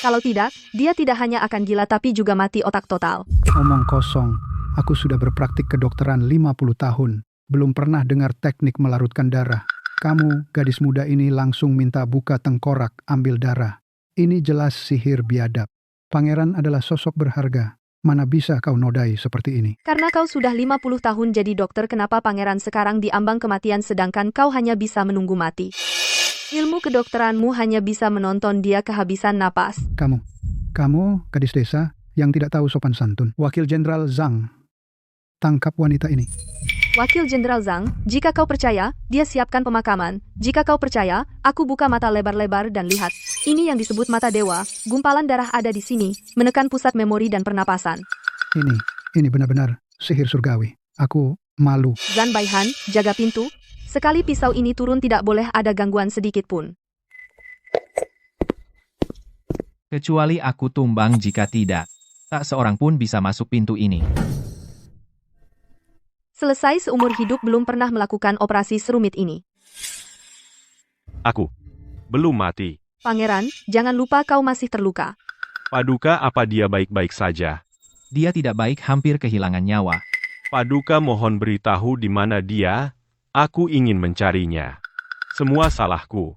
Kalau tidak, dia tidak hanya akan gila tapi juga mati otak total. Omong kosong. Aku sudah berpraktik kedokteran 50 tahun. Belum pernah dengar teknik melarutkan darah. Kamu, gadis muda ini langsung minta buka tengkorak, ambil darah. Ini jelas sihir biadab. Pangeran adalah sosok berharga. Mana bisa kau nodai seperti ini? Karena kau sudah 50 tahun jadi dokter, kenapa pangeran sekarang diambang kematian sedangkan kau hanya bisa menunggu mati? Ilmu kedokteranmu hanya bisa menonton dia kehabisan napas. Kamu gadis desa yang tidak tahu sopan santun. Wakil Jenderal Zhang, tangkap wanita ini. Wakil Jenderal Zhang, jika kau percaya, dia siapkan pemakaman. Jika kau percaya, aku buka mata lebar-lebar dan lihat. Ini yang disebut mata dewa, gumpalan darah ada di sini, menekan pusat memori dan pernapasan. Ini benar-benar sihir surgawi. Aku malu. Zan Baihan, jaga pintu. Sekali pisau ini turun tidak boleh ada gangguan sedikit pun. Kecuali aku tumbang, jika tidak, tak seorang pun bisa masuk pintu ini. Selesai seumur hidup belum pernah melakukan operasi serumit ini. Aku belum mati. Pangeran, jangan lupa kau masih terluka. Paduka, apa dia baik-baik saja? Dia tidak baik, hampir kehilangan nyawa. Paduka, mohon beritahu di mana dia. Aku ingin mencarinya. Semua salahku.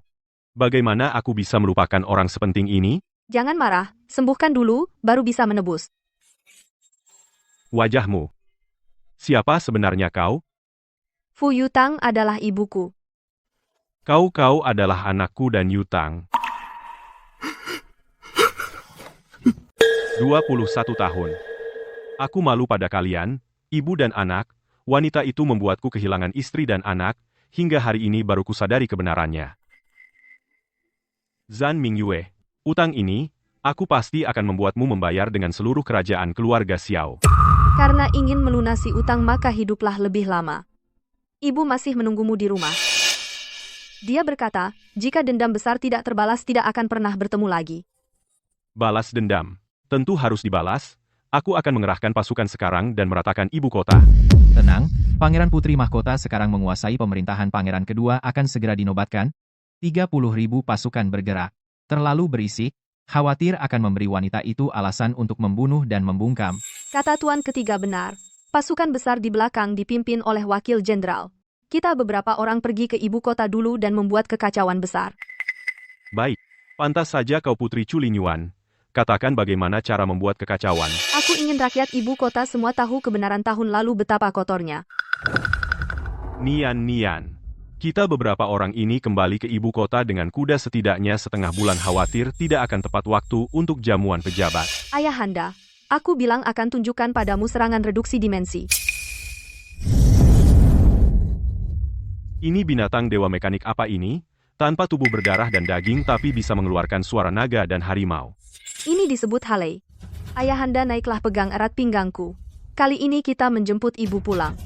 Bagaimana aku bisa melupakan orang sepenting ini? Jangan marah, sembuhkan dulu, baru bisa menebus. Wajahmu. Siapa sebenarnya kau? Fu Yutang adalah ibuku. Kau adalah anakku dan Yutang. 21 tahun. Aku malu pada kalian, ibu dan anak. Wanita itu membuatku kehilangan istri dan anak, hingga hari ini baru kusadari kebenarannya. Zan Mingyue, utang ini, aku pasti akan membuatmu membayar dengan seluruh kerajaan keluarga Xiao. Karena ingin melunasi utang maka hiduplah lebih lama. Ibu masih menunggumu di rumah. Dia berkata, jika dendam besar tidak terbalas tidak akan pernah bertemu lagi. Balas dendam. Tentu harus dibalas. Aku akan mengerahkan pasukan sekarang dan meratakan ibu kota. Tenang, Pangeran Putri Mahkota sekarang menguasai pemerintahan. Pangeran kedua akan segera dinobatkan. 30.000 pasukan bergerak. Terlalu berisik. Khawatir akan memberi wanita itu alasan untuk membunuh dan membungkam. Kata Tuan ketiga benar. Pasukan besar di belakang dipimpin oleh wakil jenderal. Kita beberapa orang pergi ke ibu kota dulu dan membuat kekacauan besar. Baik. Pantas saja kau Putri Chu Linyuan. Katakan bagaimana cara membuat kekacauan. Aku ingin rakyat ibu kota semua tahu kebenaran tahun lalu betapa kotornya. Nian. Kita beberapa orang ini kembali ke ibu kota dengan kuda setidaknya setengah bulan khawatir tidak akan tepat waktu untuk jamuan pejabat. Ayahanda, aku bilang akan tunjukkan padamu serangan reduksi dimensi. Ini binatang dewa mekanik apa ini? Tanpa tubuh berdarah dan daging tapi bisa mengeluarkan suara naga dan harimau. Ini disebut Halei. Ayahanda naiklah pegang erat pinggangku. Kali ini kita menjemput ibu pulang.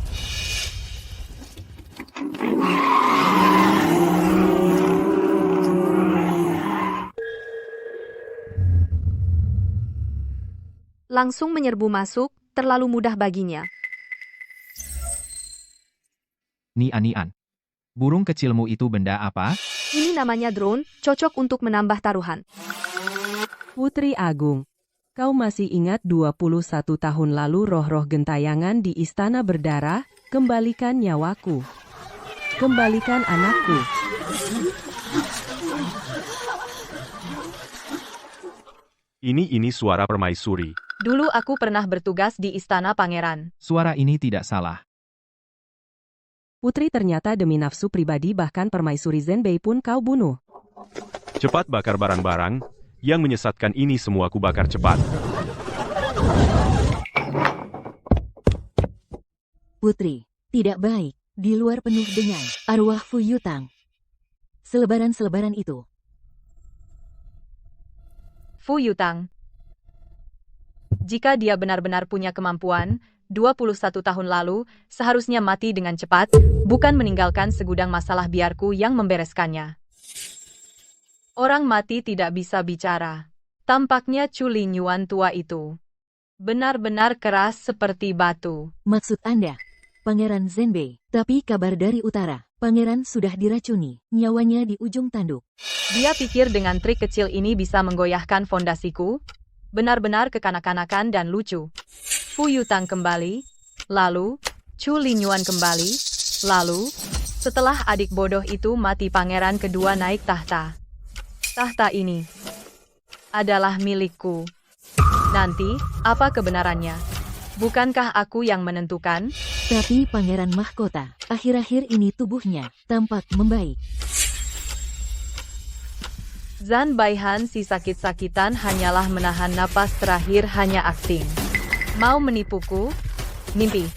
Langsung menyerbu masuk, terlalu mudah baginya. Nian. Burung kecilmu itu benda apa? Ini namanya drone, cocok untuk menambah taruhan. Putri Agung, kau masih ingat 21 tahun lalu roh-roh gentayangan di istana berdarah? Kembalikan nyawaku. Kembalikan anakku. Ini suara permaisuri. Dulu aku pernah bertugas di istana pangeran. Suara ini tidak salah. Putri ternyata demi nafsu pribadi bahkan permaisuri Zenbei pun kau bunuh. Cepat bakar barang-barang, yang menyesatkan ini semua ku bakar cepat. Putri, tidak baik. Di luar penuh dengan arwah Fu Yutang. Selebaran-selebaran itu. Fu Yutang. Jika dia benar-benar punya kemampuan, 21 tahun lalu, seharusnya mati dengan cepat, bukan meninggalkan segudang masalah biarku yang membereskannya. Orang mati tidak bisa bicara. Tampaknya Chu Linyuan tua itu benar-benar keras seperti batu. Maksud Anda, Pangeran Zenbei. Tapi kabar dari utara, Pangeran sudah diracuni, nyawanya di ujung tanduk. Dia pikir dengan trik kecil ini bisa menggoyahkan fondasiku? Benar-benar kekanak-kanakan dan lucu. Fu Yutang kembali, lalu Chu Linyuan kembali, lalu setelah adik bodoh itu mati pangeran kedua naik tahta. Tahta ini adalah milikku. Nanti, apa kebenarannya? Bukankah aku yang menentukan? Tapi Pangeran Mahkota, akhir-akhir ini tubuhnya tampak membaik. Zan Baihan si sakit-sakitan hanyalah menahan napas terakhir hanya akting. Mau menipuku? Mimpi.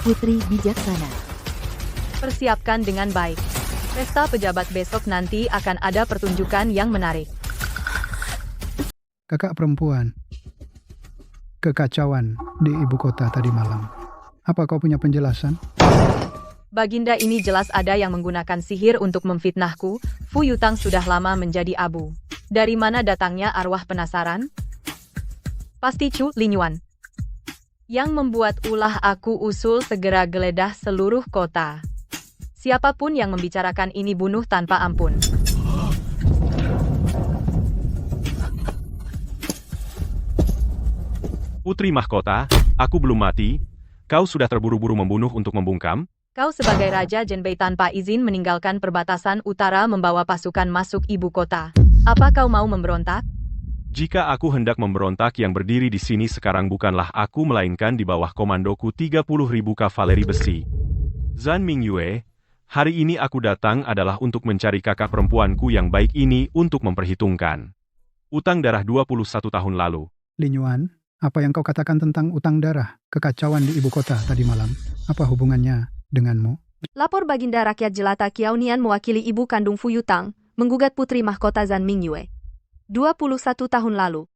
Putri bijaksana. Persiapkan dengan baik. Pesta pejabat besok nanti akan ada pertunjukan yang menarik. Kakak perempuan. Kekacauan di ibu kota tadi malam. Apa kau punya penjelasan? Baginda ini jelas ada yang menggunakan sihir untuk memfitnahku. Fu Yutang sudah lama menjadi abu. Dari mana datangnya arwah penasaran? Pasti Chu Linyuan. Yang membuat ulah aku usul segera geledah seluruh kota. Siapapun yang membicarakan ini bunuh tanpa ampun. Putri Mahkota, aku belum mati. Kau sudah terburu-buru membunuh untuk membungkam? Kau sebagai Raja Zenbei tanpa izin meninggalkan perbatasan utara membawa pasukan masuk ibu kota. Apa kau mau memberontak? Jika aku hendak memberontak, yang berdiri di sini sekarang bukanlah aku melainkan di bawah komandoku 30.000 kavaleri besi. Zan Mingyue, hari ini aku datang adalah untuk mencari kakak perempuanku yang baik ini untuk memperhitungkan utang darah 21 tahun lalu. Linyuan, apa yang kau katakan tentang utang darah, kekacauan di ibu kota tadi malam? Apa hubungannya denganmu? Lapor Baginda Rakyat Jelata Kiao Nian mewakili ibu kandung Fu Yutang, menggugat putri mahkota Zan Mingyue. 21 tahun lalu.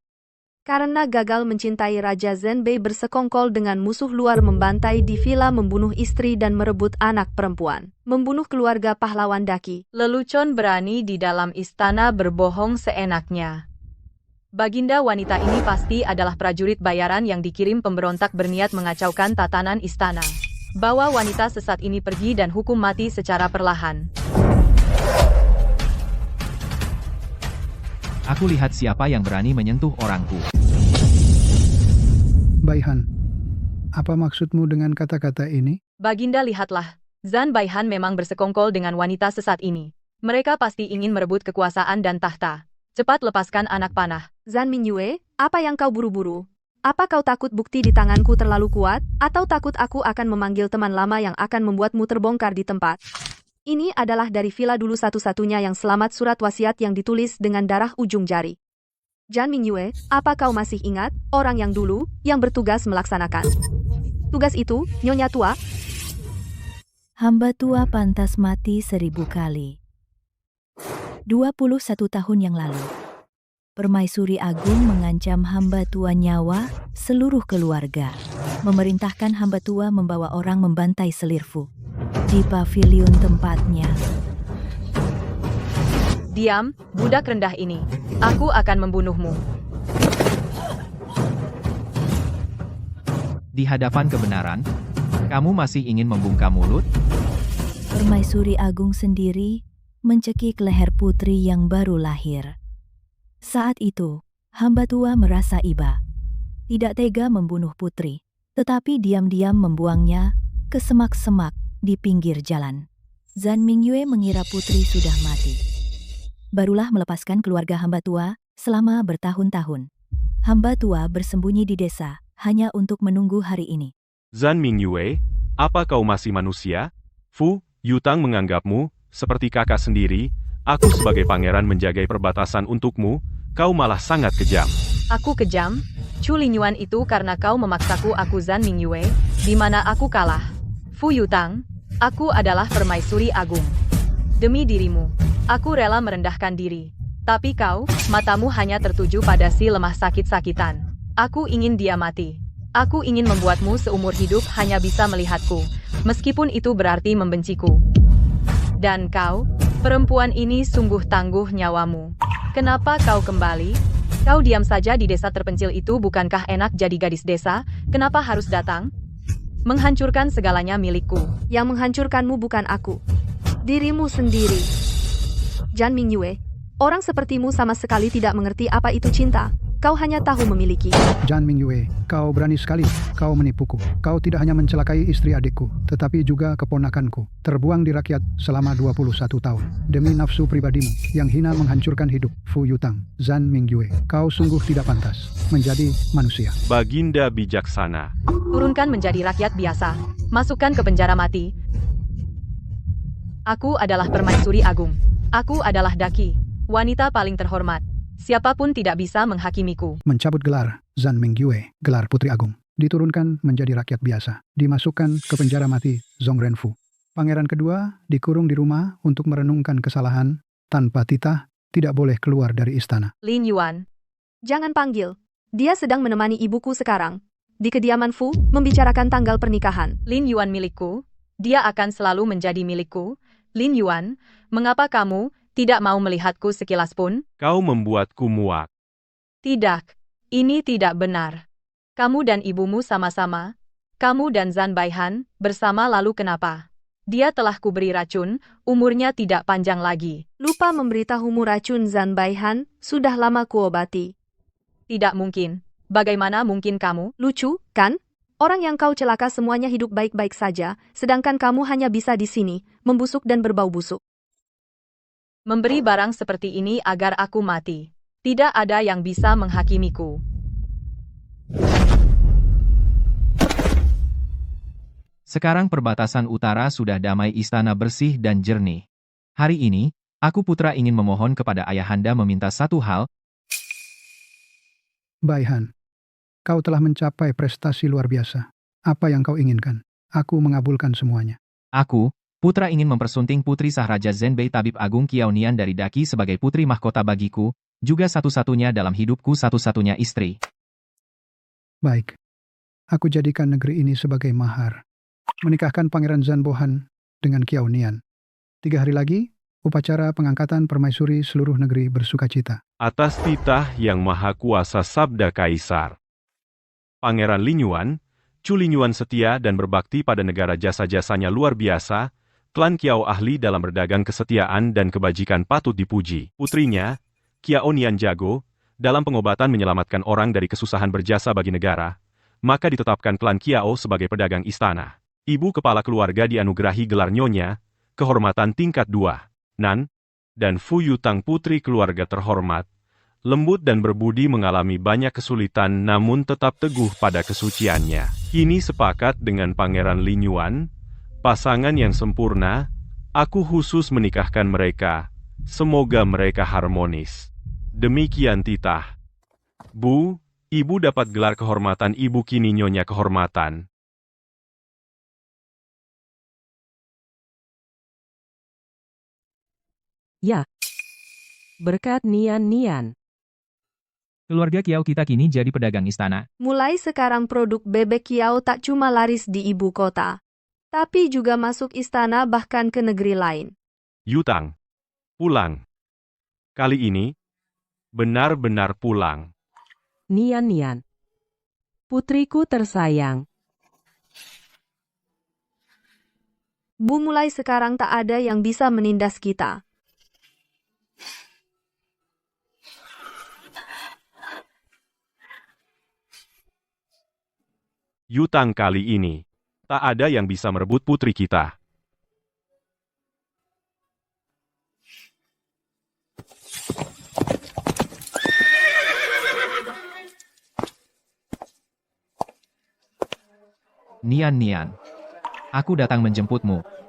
Karena gagal mencintai Raja Zenbei bersekongkol dengan musuh luar, membantai di villa, membunuh istri dan merebut anak perempuan. Membunuh keluarga pahlawan Daki. Lelucon berani di dalam istana berbohong seenaknya. Baginda wanita ini pasti adalah prajurit bayaran yang dikirim pemberontak berniat mengacaukan tatanan istana. Bawa wanita sesat ini pergi dan hukum mati secara perlahan. Aku lihat siapa yang berani menyentuh orangku. Baihan, apa maksudmu dengan kata-kata ini? Baginda lihatlah, Zan Baihan memang bersekongkol dengan wanita sesat ini. Mereka pasti ingin merebut kekuasaan dan tahta. Cepat lepaskan anak panah. Zhan Mingyue, apa yang kau buru-buru? Apa kau takut bukti di tanganku terlalu kuat, atau takut aku akan memanggil teman lama yang akan membuatmu terbongkar di tempat? Ini adalah dari villa dulu satu-satunya yang selamat surat wasiat yang ditulis dengan darah ujung jari. Zhan Mingyue, apa kau masih ingat, orang yang dulu, yang bertugas melaksanakan tugas itu, Nyonya Tua? Hamba tua pantas mati 1000 kali. 21 tahun yang lalu, Permaisuri Agung mengancam hamba tua nyawa seluruh keluarga, memerintahkan hamba tua membawa orang membantai Selirfu di pavilion tempatnya. Diam, budak rendah ini. Aku akan membunuhmu. Di hadapan kebenaran, kamu masih ingin membungkam mulut? Permaisuri Agung sendiri mencekik leher putri yang baru lahir. Saat itu, hamba tua merasa iba. Tidak tega membunuh putri, tetapi diam-diam membuangnya ke semak-semak di pinggir jalan. Zhan Mingyue mengira putri sudah mati. Barulah melepaskan keluarga hamba tua selama bertahun-tahun. Hamba tua bersembunyi di desa hanya untuk menunggu hari ini. Zhan Mingyue, apa kau masih manusia? Fu Yutang menganggapmu seperti kakak sendiri. Aku sebagai pangeran menjaga perbatasan untukmu, kau malah sangat kejam. Aku kejam? Chu Linyuan itu karena kau memaksaku aku Zhan Mingyue, di mana aku kalah. Fu Yutang, aku adalah Permaisuri Agung. Demi dirimu, aku rela merendahkan diri. Tapi kau, matamu hanya tertuju pada si lemah sakit-sakitan. Aku ingin dia mati. Aku ingin membuatmu seumur hidup hanya bisa melihatku, meskipun itu berarti membenciku. Dan kau, perempuan ini sungguh tangguh nyawamu. Kenapa kau kembali? Kau diam saja di desa terpencil itu, bukankah enak jadi gadis desa? Kenapa harus datang? Menghancurkan segalanya milikku. Yang menghancurkanmu bukan aku, dirimu sendiri. Zhan Mingyue, orang sepertimu sama sekali tidak mengerti apa itu cinta. Kau hanya tahu memiliki. Zhan Mingyue, kau berani sekali, kau menipuku. Kau tidak hanya mencelakai istri adikku, tetapi juga keponakanku. Terbuang di rakyat selama 21 tahun. Demi nafsu pribadimu, yang hina menghancurkan hidup. Fu Yutang, Zhan Mingyue, kau sungguh tidak pantas menjadi manusia. Baginda bijaksana. Turunkan menjadi rakyat biasa. Masukkan ke penjara mati. Aku adalah Permaisuri Agung. Aku adalah Daki, wanita paling terhormat. Siapapun tidak bisa menghakimiku. Mencabut gelar Zhan Mingyue, gelar Putri Agung. Diturunkan menjadi rakyat biasa. Dimasukkan ke penjara mati Zhong Renfu. Pangeran kedua dikurung di rumah untuk merenungkan kesalahan. Tanpa titah, tidak boleh keluar dari istana. Lin Yuan, Jangan panggil. Dia sedang menemani ibuku sekarang. Di kediaman Fu, membicarakan tanggal pernikahan. Lin Yuan milikku. Dia akan selalu menjadi milikku. Lin Yuan, mengapa kamu tidak mau melihatku sekilas pun? Kau membuatku muak. Tidak, ini tidak benar. Kamu dan ibumu sama-sama. Kamu dan Zhan Baihan bersama, lalu kenapa? Dia telah kuberi racun, umurnya tidak panjang lagi. Lupa memberitahumu racun Zhan Baihan, sudah lama kuobati. Tidak mungkin. Bagaimana mungkin kamu? Lucu, kan? Orang yang kau celaka semuanya hidup baik-baik saja, sedangkan kamu hanya bisa di sini, membusuk dan berbau busuk. Memberi barang seperti ini agar aku mati. Tidak ada yang bisa menghakimiku. Sekarang perbatasan utara sudah damai, istana bersih dan jernih. Hari ini, aku putra ingin memohon kepada ayahanda meminta satu hal. Baihan, kau telah mencapai prestasi luar biasa. Apa yang kau inginkan? Aku mengabulkan semuanya. Aku, putra ingin mempersunting putri sah Raja Zhenbei Tabib Agung Kiao Nian dari Daki sebagai putri mahkota bagiku, juga satu-satunya dalam hidupku, satu-satunya istri. Baik. Aku jadikan negeri ini sebagai mahar. Menikahkan Pangeran Zhan Bohan dengan Kiao Nian. 3 hari lagi, upacara pengangkatan permaisuri seluruh negeri bersukacita. Atas titah yang maha kuasa sabda Kaisar. Pangeran Lin Yuan, Chu Lin Yuan setia dan berbakti pada negara, jasa-jasanya luar biasa. Klan Kiao ahli dalam berdagang, kesetiaan dan kebajikan patut dipuji. Putrinya, Kiao Nian jago, dalam pengobatan menyelamatkan orang dari kesusahan, berjasa bagi negara. Maka ditetapkan klan Kiao sebagai pedagang istana. Ibu kepala keluarga dianugerahi gelar Nyonya, kehormatan tingkat 2. Nan, dan Fu Yutang putri keluarga terhormat, lembut dan berbudi mengalami banyak kesulitan namun tetap teguh pada kesuciannya. Kini sepakat dengan Pangeran Lin Yuan, pasangan yang sempurna, aku khusus menikahkan mereka. Semoga mereka harmonis. Demikian titah. Bu, ibu dapat gelar kehormatan ibu kini nyonya kehormatan. Ya. Berkat Nian. Keluarga Kiau kita kini jadi pedagang istana. Mulai sekarang produk bebek Kiau tak cuma laris di ibu kota, tapi juga masuk istana bahkan ke negeri lain. Yutang, pulang. Kali ini, benar-benar pulang. Nian. Putriku tersayang. Bu, mulai sekarang tak ada yang bisa menindas kita. Yutang kali ini, tak ada yang bisa merebut putri kita. Nian. Aku datang menjemputmu.